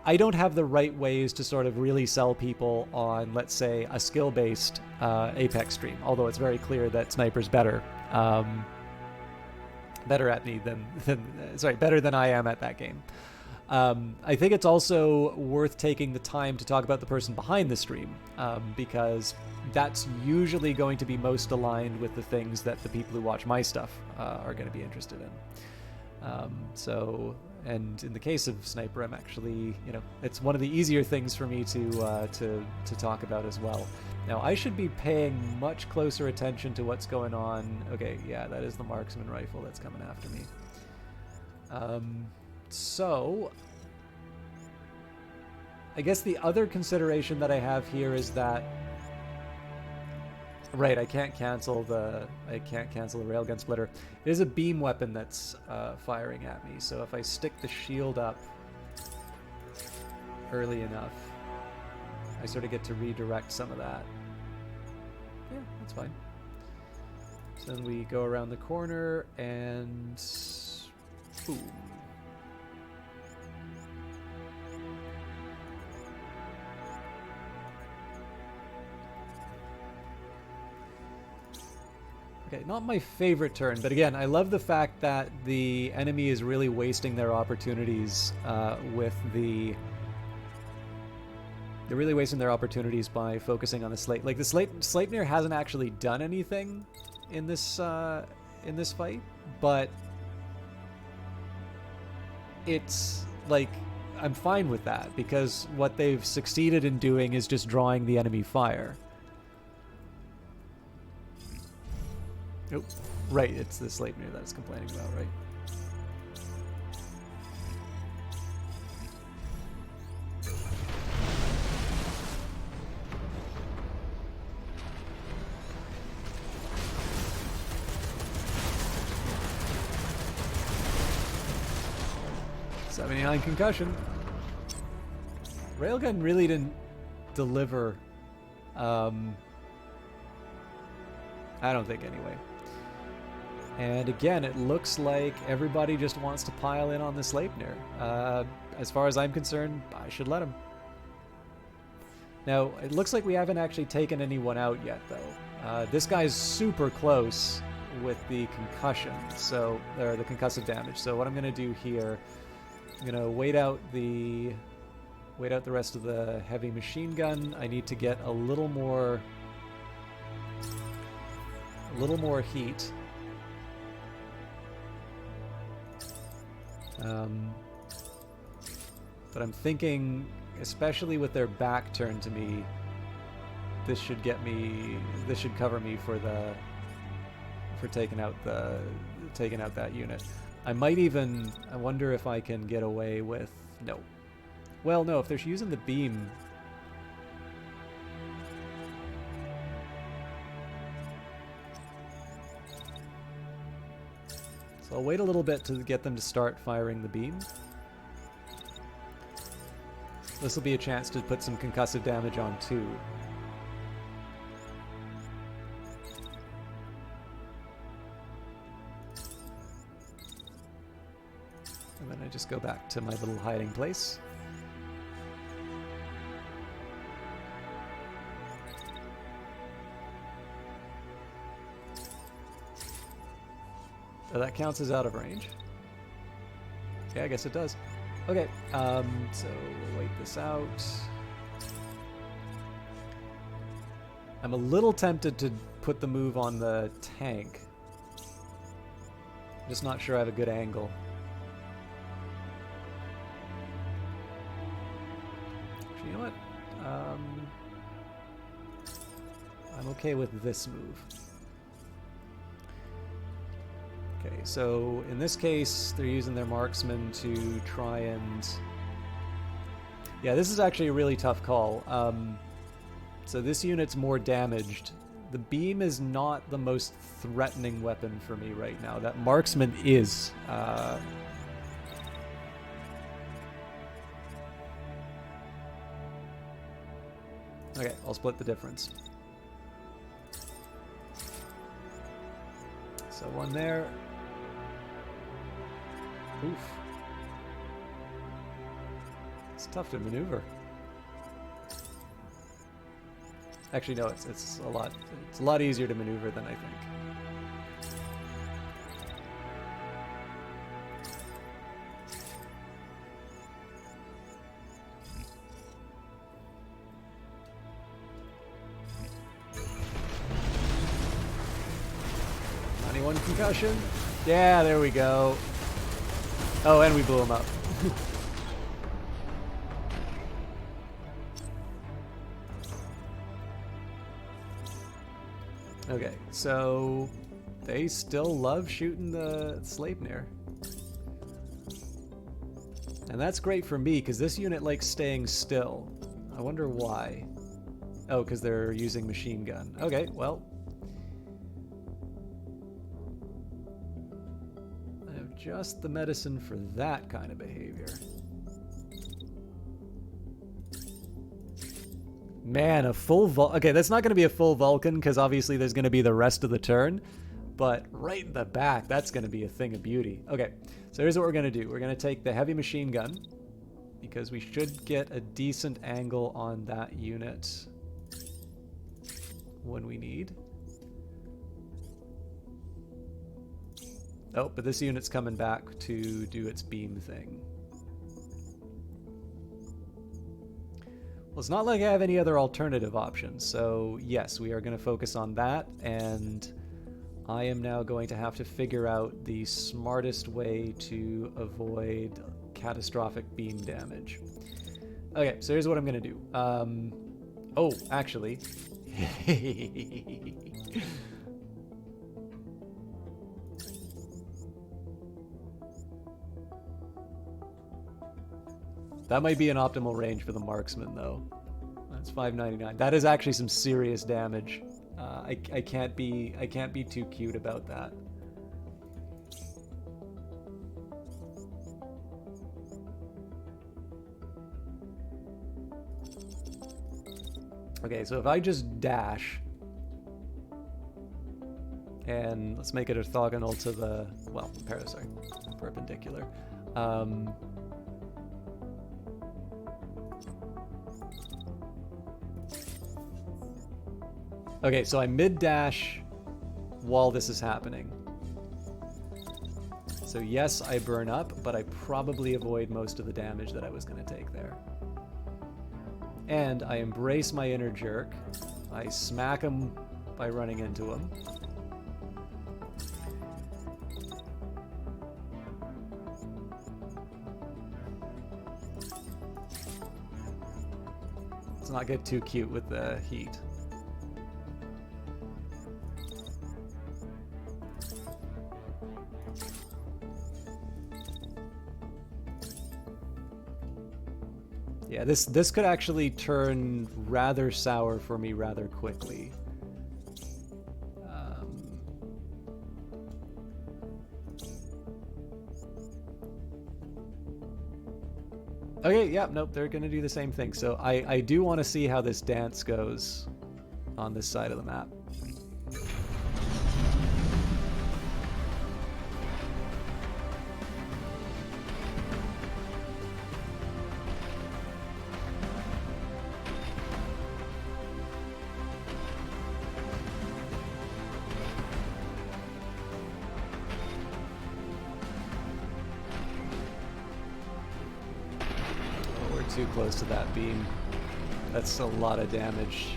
A: I don't have the right ways to sort of really sell people on, let's say, a skill-based Apex stream, although it's very clear that Sniper's better. Better at me better than I am at that game. I think it's also worth taking the time to talk about the person behind the stream, because that's usually going to be most aligned with the things that the people who watch my stuff are going to be interested in. And in the case of Sniper, I'm actually, it's one of the easier things for me to talk about as well. Now, I should be paying much closer attention to what's going on. Okay, yeah, that is the marksman rifle that's coming after me. So, I guess the other consideration that I have here is that, right, I can't cancel the railgun splitter. There's a beam weapon that's firing at me, so if I stick the shield up early enough, I sort of get to redirect some of that. Yeah, that's fine. So then we go around the corner and boom. Okay, not my favorite turn, but again, I love the fact that the enemy is really wasting their opportunities with the... They're really wasting their opportunities by focusing on the Slate. Like, the Sleipnir hasn't actually done anything in this fight, but it's, like, I'm fine with that, because what they've succeeded in doing is just drawing the enemy fire. Oh, right, it's the Sleipnir that I was complaining about, right? 79 concussion. Railgun really didn't deliver. I don't think anyway. And again, it looks like everybody just wants to pile in on the Sleipnir. As far as I'm concerned, I should let them. Now, it looks like we haven't actually taken anyone out yet, though. This guy's super close with the concussion, or the concussive damage. So what I'm going to do here, I'm going to wait out the rest of the heavy machine gun. I need to get a little more heat. But I'm thinking, especially with their back turned to me, this should cover me for taking out that unit. I wonder if I can get away with, no. Well, no, if they're using the beam. So I'll wait a little bit to get them to start firing the beam. This will be a chance to put some concussive damage on too. And then I just go back to my little hiding place. So that counts as out of range. Yeah, I guess it does. Okay, so we'll wait this out. I'm a little tempted to put the move on the tank. Just not sure I have a good angle. Actually, you know what? I'm okay with this move. Okay, so in this case, they're using their marksman to try and... Yeah, this is actually a really tough call. So this unit's more damaged. The beam is not the most threatening weapon for me right now. That marksman is. Okay, I'll split the difference. So one there. Oof. It's tough to maneuver. Actually, no, it's a lot easier to maneuver than I think. One concussion. Yeah, there we go. Oh, and we blew him up. Okay, so they still love shooting the Sleipnir. And that's great for me, because this unit likes staying still. I wonder why. Oh, because they're using machine gun. Okay, well. I have just the medicine for that kind of behavior. Man, a full okay, that's not going to be a full Vulcan, because obviously there's going to be the rest of the turn. But right in the back, that's going to be a thing of beauty. Okay, so here's what we're going to do. We're going to take the heavy machine gun, because we should get a decent angle on that unit when we need. Oh, but this unit's coming back to do its beam thing. Well, it's not like I have any other alternative options, so yes, we are going to focus on that, and I am now going to have to figure out the smartest way to avoid catastrophic beam damage. Okay, so here's what I'm going to do. Oh, actually... That might be an optimal range for the marksman, though. That's 599. That is actually some serious damage. I can't be too cute about that. Okay, so if I just dash, and let's make it orthogonal to the, well, sorry, perpendicular. Okay, so I mid-dash while this is happening. So yes, I burn up, but I probably avoid most of the damage that I was going to take there. And I embrace my inner jerk. I smack him by running into him. Let's not get too cute with the heat. Yeah, this could actually turn rather sour for me rather quickly. Okay, yeah, nope, they're going to do the same thing. So I do want to see how this dance goes on this side of the map. Too close to that beam. That's a lot of damage.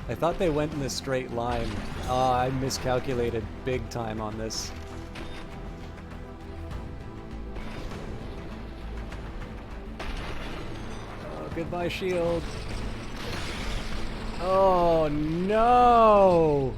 A: I thought they went in a straight line. I miscalculated big time on this. Oh, goodbye, shield. Oh, no!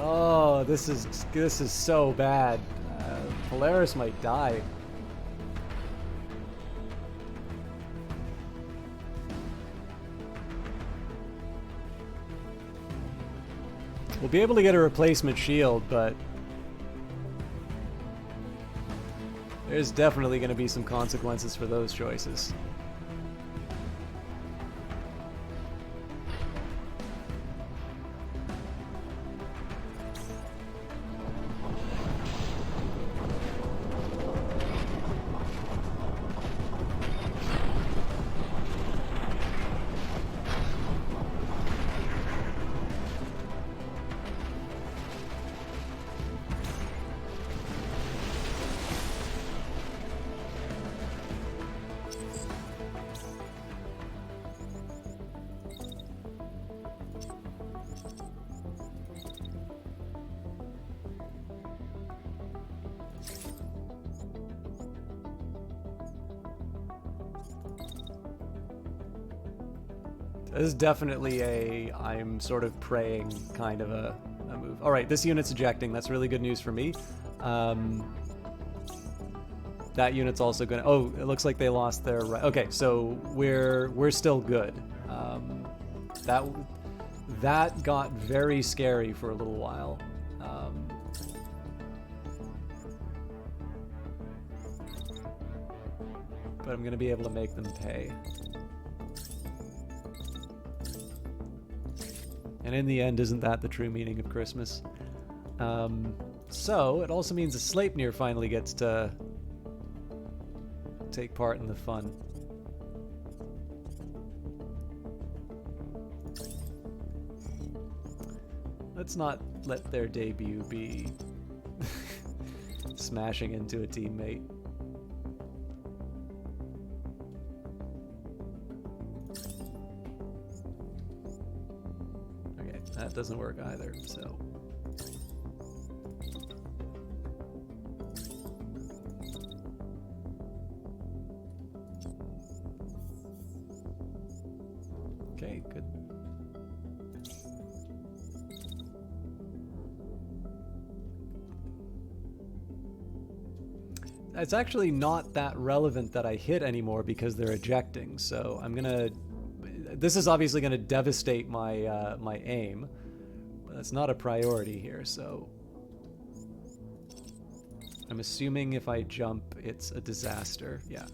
A: Oh, this is so bad. Polaris might die. We'll be able to get a replacement shield, but there's definitely going to be some consequences for those choices. This is definitely a I'm sort of praying kind of a move. All right, this unit's ejecting. That's really good news for me. That unit's also gonna. Oh, it looks like they lost their. Okay, so we're still good. That got very scary for a little while. But I'm gonna be able to make them pay. And in the end, isn't that the true meaning of Christmas? So, it also means a Sleipnir finally gets to take part in the fun. Let's not let their debut be smashing into a teammate. That doesn't work either, so. Okay, good. It's actually not that relevant that I hit anymore because they're ejecting, so I'm gonna... this is obviously going to devastate my my aim, but that's not a priority here. So I'm assuming if I jump, it's a disaster. Yeah.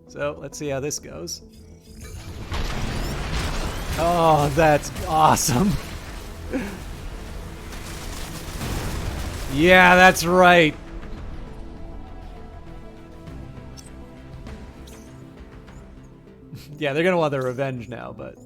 A: So let's see how this goes. Oh, that's awesome. Yeah, that's right. Yeah, they're gonna want their revenge now, but...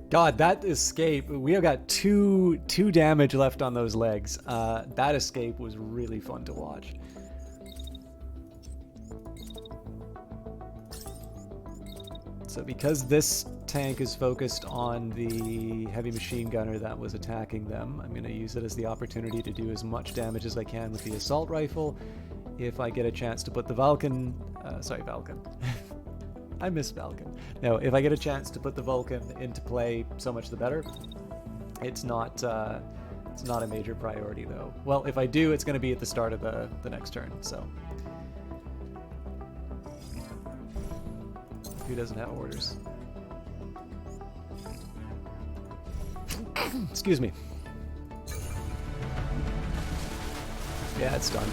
A: God, that escape, we have got two damage left on those legs. That escape was really fun to watch. So because this tank is focused on the heavy machine gunner that was attacking them, I'm going to use it as the opportunity to do as much damage as I can with the assault rifle. If I get a chance to put the Vulcan, Vulcan. I miss Vulcan. No, if I get a chance to put the Vulcan into play, so much the better. It's not a major priority though. Well, if I do, it's going to be at the start of the next turn. So, who doesn't have orders? Excuse me. Yeah, it's done.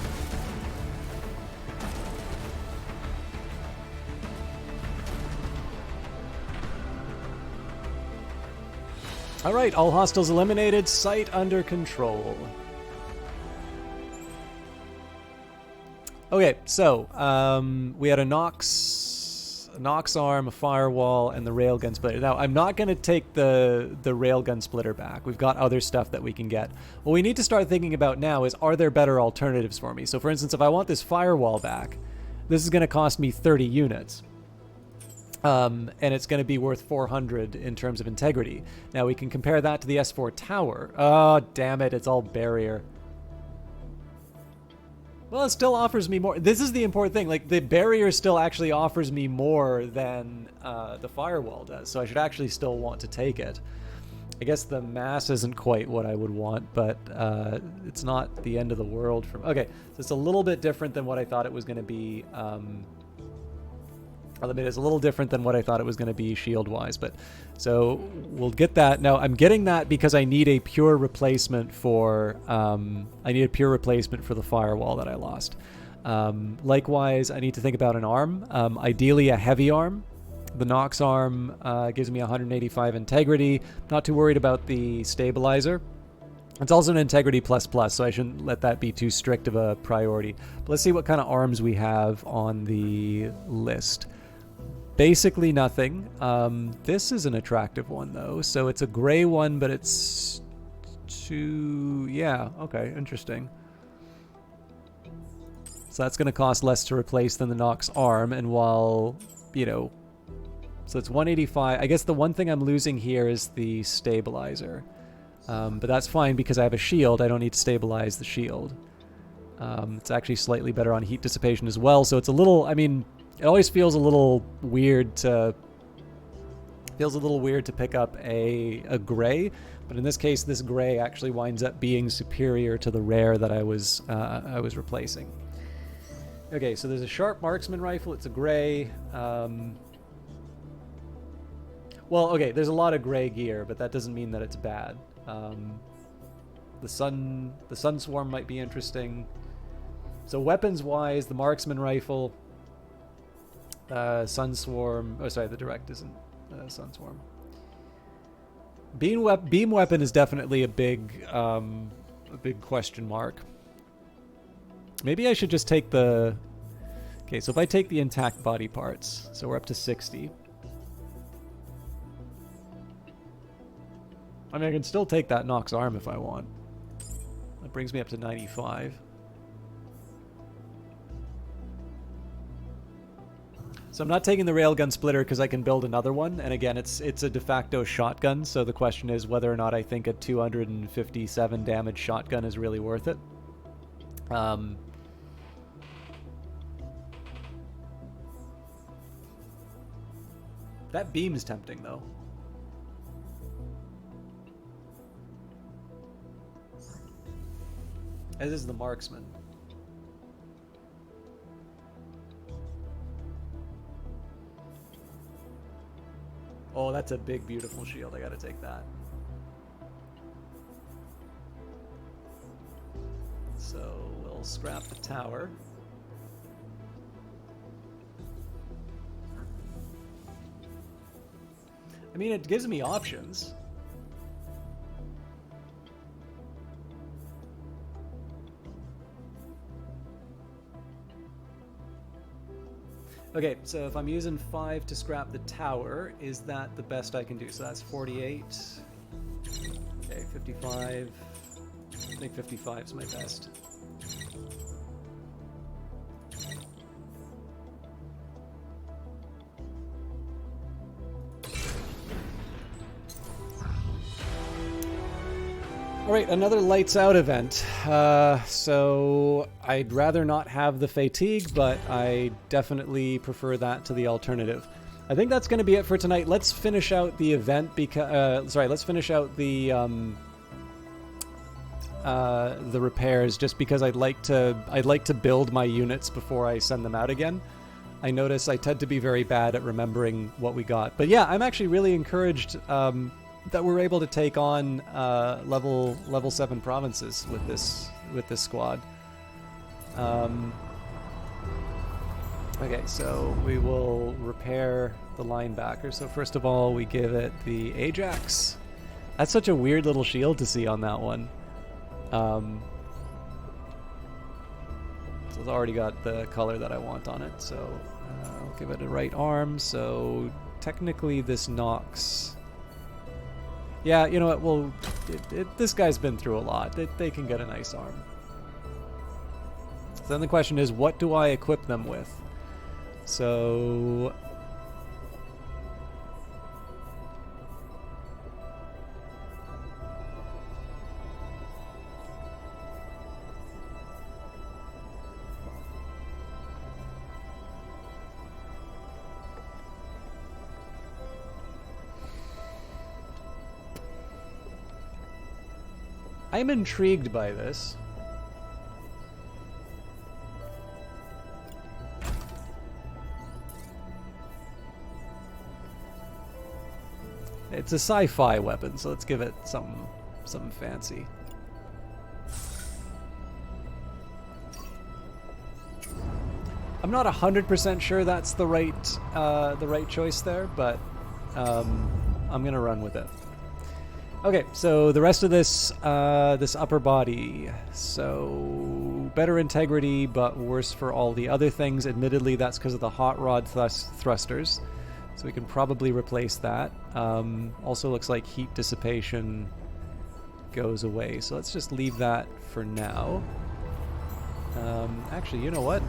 A: All right, all hostiles eliminated, site under control. Okay, so we had a Nox arm, a firewall, and the railgun splitter. Now, I'm not going to take the railgun splitter back. We've got other stuff that we can get. What we need to start thinking about now is, are there better alternatives for me? So, for instance, if I want this firewall back, this is going to cost me 30 units. And it's going to be worth 400 in terms of integrity. Now we can compare that to the S4 tower. Oh, damn it, it's all barrier. Well, it still offers me more. This is the important thing. Like, the barrier still actually offers me more than the firewall does, so I should actually still want to take it. I guess the mass isn't quite what I would want, but it's not the end of the world. Okay, so it's a little bit different than what I thought it was going to be. It's a little different than what I thought it was going to be shield-wise, but so we'll get that. Now, I'm getting that because I need a pure replacement for the firewall that I lost. Likewise, I need to think about an arm, ideally a heavy arm. The Nox arm gives me 185 integrity. Not too worried about the stabilizer. It's also an integrity plus, so I shouldn't let that be too strict of a priority. But let's see what kind of arms we have on the list. Basically nothing. This is an attractive one though. So it's a gray one, but it's yeah, okay, interesting. So that's going to cost less to replace than the Nox arm, and while, so it's 185. I guess the one thing I'm losing here is the stabilizer. But that's fine because I have a shield. I don't need to stabilize the shield. It's actually slightly better on heat dissipation as well, so it's a little, it always feels a little weird to pick up a gray, but in this case, this gray actually winds up being superior to the rare that I was replacing. Okay, so there's a sharp marksman rifle. It's a gray. Well, okay, there's a lot of gray gear, but that doesn't mean that it's bad. The sun swarm might be interesting. So weapons-wise, the marksman rifle. Sun Swarm. Oh, sorry, the direct isn't Sun Swarm. Beam weapon is definitely a big question mark. Maybe I should just take the. Okay, so if I take the intact body parts, so we're up to 60. I can still take that Nox arm if I want. That brings me up to 95. So I'm not taking the railgun splitter because I can build another one, and again, it's a de facto shotgun, so the question is whether or not I think a 257 damage shotgun is really worth it. That beam's tempting, though. As is the marksman. Oh, that's a big, beautiful shield. I gotta take that. So we'll scrap the tower. I mean, it gives me options. Okay, so if I'm using 5 to scrap the tower, is that the best I can do? So that's 48. Okay, 55. I think 55 is my best. Alright, another lights out event. So I'd rather not have the fatigue, but I definitely prefer that to the alternative. I think that's going to be it for tonight. Let's finish out the event because let's finish out the repairs just because I'd like to build my units before I send them out again. I notice I tend to be very bad at remembering what we got. But yeah, I'm actually really encouraged that we're able to take on level 7 provinces with this squad. Okay, so we will repair the linebacker. So first of all, we give it the Ajax. That's such a weird little shield to see on that one. So it's already got the color that I want on it. So I'll give it a right arm. So technically this knocks. Yeah, you know what? Well, this guy's been through a lot. They can get a nice arm. So then the question is, what do I equip them with? So I'm intrigued by this. It's a sci-fi weapon, so let's give it something fancy. I'm not 100% sure that's the right choice there, but I'm gonna run with it. Okay, so the rest of this this upper body, so better integrity, but worse for all the other things. Admittedly, that's because of the hot rod thrusters, so we can probably replace that. Also looks like heat dissipation goes away, so let's just leave that for now. Actually, you know what?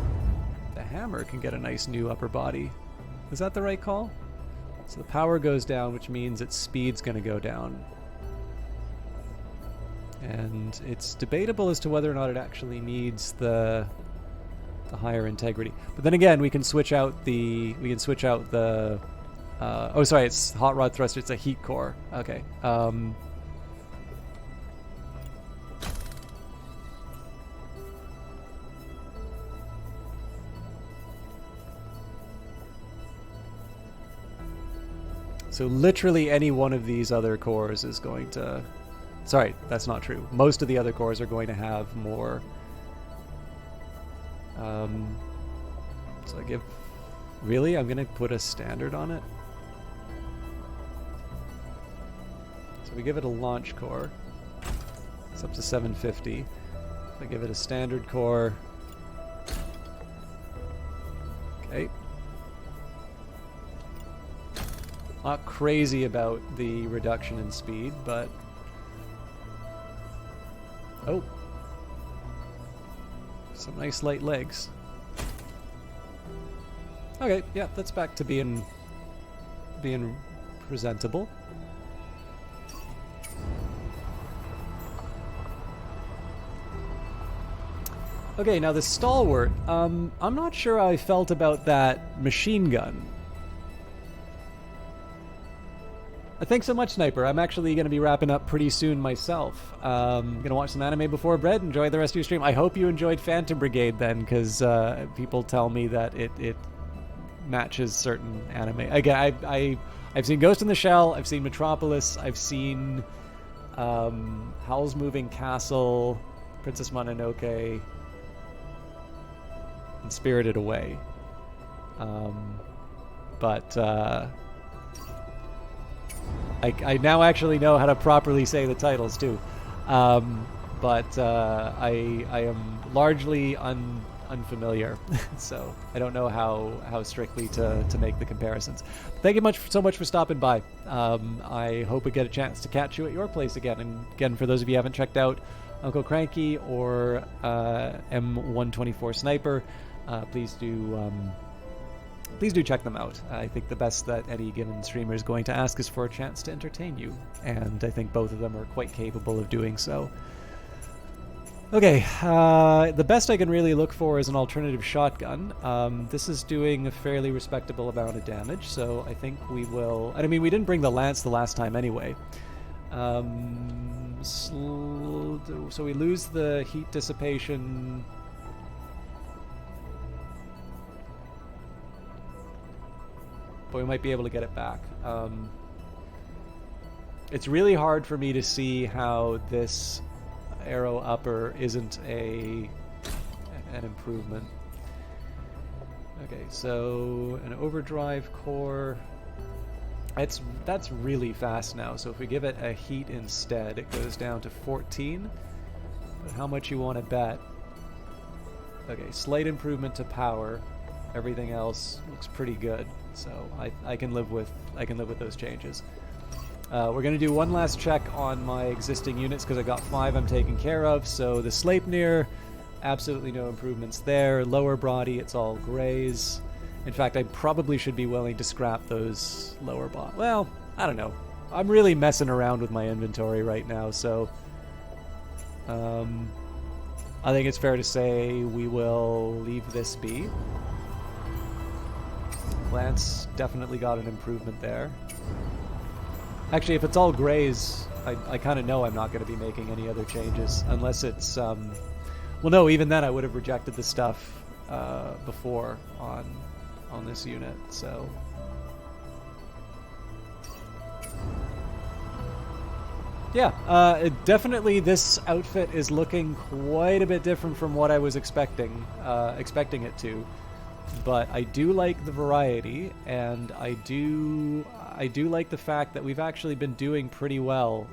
A: The hammer can get a nice new upper body. Is that the right call? So the power goes down, which means its speed's going to go down. And it's debatable as to whether or not it actually needs the higher integrity. But then again, we can switch out the oh, sorry, it's hot rod thruster. It's a heat core. Okay. So literally any one of these other cores is going to... Sorry, that's not true. Most of the other cores are going to have more... So I give... Really? I'm going to put a standard on it? So we give it a launch core. It's up to 750. If I give it a standard core... Okay. Not crazy about the reduction in speed, but... Oh. Some nice light legs. Okay, yeah, that's back to being presentable. Okay, now the stalwart. I'm not sure how I felt about that machine gun. Thanks so much, Sniper. I'm actually going to be wrapping up pretty soon myself. Going to watch some anime before bed. Enjoy the rest of your stream. I hope you enjoyed Phantom Brigade then, because people tell me that it matches certain anime. Again, I've seen Ghost in the Shell. I've seen Metropolis. I've seen Howl's Moving Castle, Princess Mononoke, and Spirited Away. But I now actually know how to properly say the titles too. But I am largely unfamiliar, so I don't know how strictly to make the comparisons. Thank you so much for stopping by. I hope we get a chance to catch you at your place again. And again, for those of you who haven't checked out Uncle Cranky or M124 Sniper, please do check them out. I think the best that any given streamer is going to ask is for a chance to entertain you, and I think both of them are quite capable of doing so. Okay, the best I can really look for is an alternative shotgun. This is doing a fairly respectable amount of damage, so I think we will... I mean, we didn't bring the lance the last time anyway. So we lose the heat dissipation... but we might be able to get it back. It's really hard for me to see how this arrow upper isn't an improvement. Okay, so an overdrive core. That's really fast now. So if we give it a heat instead, it goes down to 14. But how much you want to bet? Okay, slight improvement to power. Everything else looks pretty good. So I can live with those changes. We're going to do one last check on my existing units because I got 5 I'm taking care of. So the Sleipnir, absolutely no improvements there. Lower body, it's all grays. In fact, I probably should be willing to scrap those lower body. Well, I don't know. I'm really messing around with my inventory right now, so I think it's fair to say we will leave this be. Lance definitely got an improvement there. Actually, if it's all grays, I kind of know I'm not going to be making any other changes unless it's... well, no, even then I would have rejected the stuff before on this unit, so... Yeah, definitely this outfit is looking quite a bit different from what I was expecting it to. But I do like the variety, and I do like the fact that we've actually been doing pretty well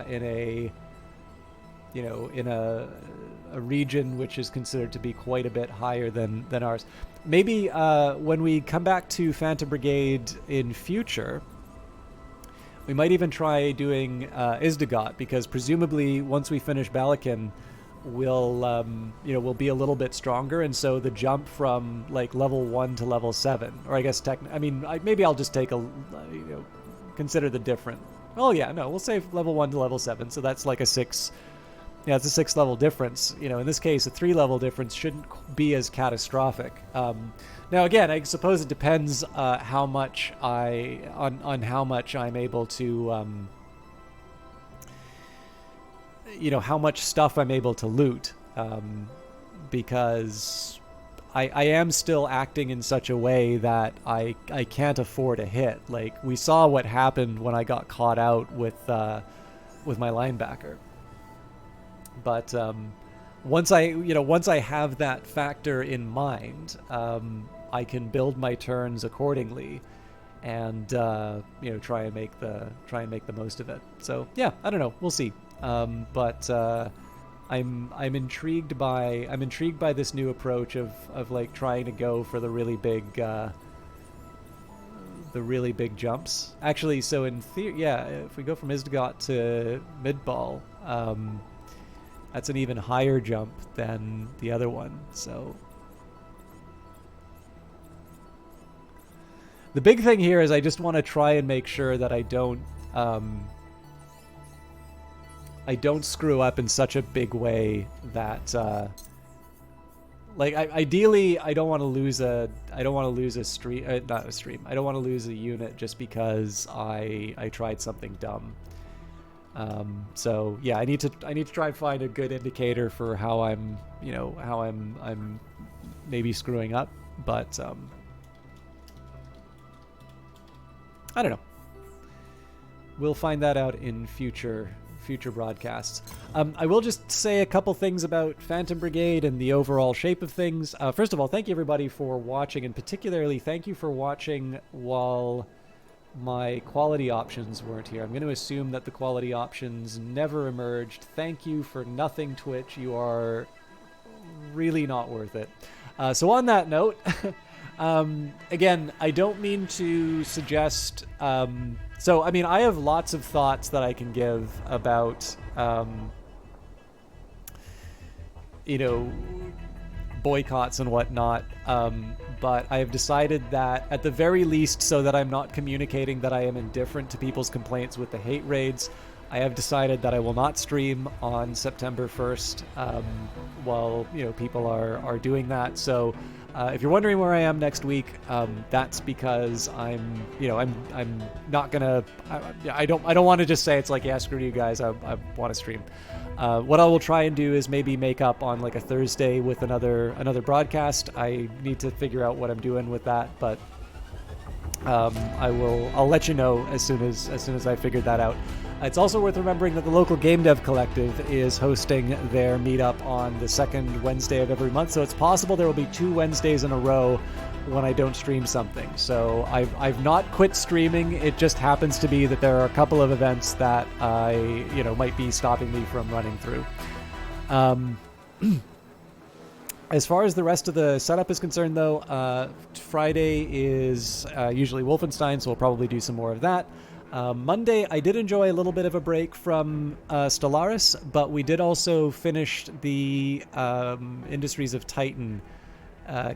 A: in a region which is considered to be quite a bit higher than ours. Maybe when we come back to Phantom Brigade in future, we might even try doing Izdagot, because presumably once we finish Balakin, we'll be a little bit stronger, and so the jump from like level 1 to level 7, or I guess maybe I'll just take consider the different. Oh yeah, no, we'll say level 1 to level 7, so that's like a 6. Yeah, it's a 6 level difference. In this case, a 3 level difference shouldn't be as catastrophic. Now again, I suppose it depends how much on how much I'm able to. How much stuff I'm able to loot, because I am still acting in such a way that I can't afford a hit. Like, we saw what happened when I got caught out with my linebacker. But once I have that factor in mind, I can build my turns accordingly, and try and make the most of it. So yeah, I don't know. We'll see. But I'm intrigued by this new approach of like trying to go for the really big jumps. Actually, so in theory, yeah, if we go from Izdagot to Midball, that's an even higher jump than the other one. So The big thing here is I just want to try and make sure that I don't screw up in such a big way that like ideally I don't want to lose a stream, not a stream. I don't want to lose a unit just because I tried something dumb. So yeah, I need to try and find a good indicator for how I'm maybe screwing up, but I don't know. We'll find that out in future broadcasts. I will just say a couple things about Phantom Brigade and the overall shape of things. First of all, thank you everybody for watching, and particularly thank you for watching while my quality options weren't here. I'm going to assume that the quality options never emerged. Thank you for nothing, Twitch. You are really not worth it. So on that note, again, I don't mean to suggest... So, I mean, I have lots of thoughts that I can give about, boycotts and whatnot, but I have decided that, at the very least, so that I'm not communicating that I am indifferent to people's complaints with the hate raids, I have decided that I will not stream on September 1st while, people are doing that. So... if you're wondering where I am next week, that's because I'm not gonna. I don't want to just say it's like, yeah, screw you guys. I want to stream. What I will try and do is maybe make up on like a Thursday with another broadcast. I need to figure out what I'm doing with that, but I'll let you know as soon as I figured that out. It's also worth remembering that the local Game Dev Collective is hosting their meetup on the second Wednesday of every month, so it's possible there will be 2 Wednesdays in a row when I don't stream something. So I've not quit streaming. It just happens to be that there are a couple of events that might be stopping me from running through. As far as the rest of the setup is concerned, though, Friday is usually Wolfenstein, so we'll probably do some more of that. Monday, I did enjoy a little bit of a break from Stellaris, but we did also finish the Industries of Titan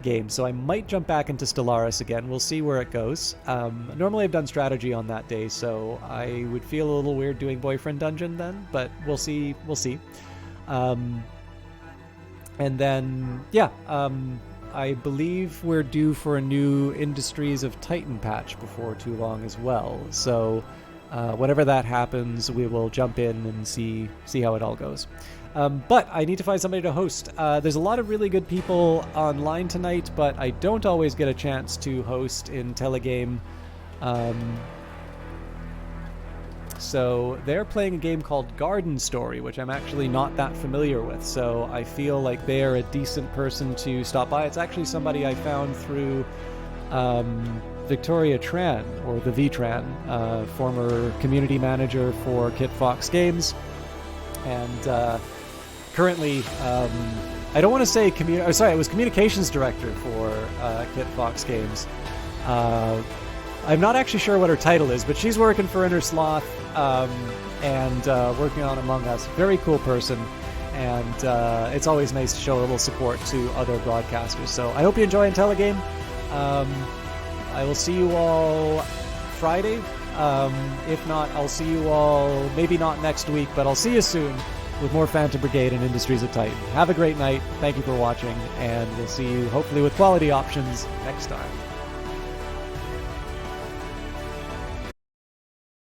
A: game, so I might jump back into Stellaris again. We'll see where it goes. Normally I've done strategy on that day, so I would feel a little weird doing Boyfriend Dungeon then, but we'll see. And then, yeah, I believe we're due for a new Industries of Titan patch before too long as well. So whenever that happens, we will jump in and see how it all goes. But I need to find somebody to host. There's a lot of really good people online tonight, but I don't always get a chance to host in Telegame. So they're playing a game called Garden Story, which I'm actually not that familiar with. So I feel like they are a decent person to stop by. It's actually somebody I found through Victoria Tran, or the V-Tran, former community manager for Kit Fox Games. And currently, I don't want to say it was communications director for Kit Fox Games. I'm not actually sure what her title is, but she's working for Inner Sloth and working on Among Us. Very cool person, and it's always nice to show a little support to other broadcasters. So I hope you enjoy Intelligame. I will see you all Friday. If not, I'll see you all, maybe not next week, but I'll see you soon with more Phantom Brigade and Industries of Titan. Have a great night. Thank you for watching, and we'll see you hopefully with quality options next time.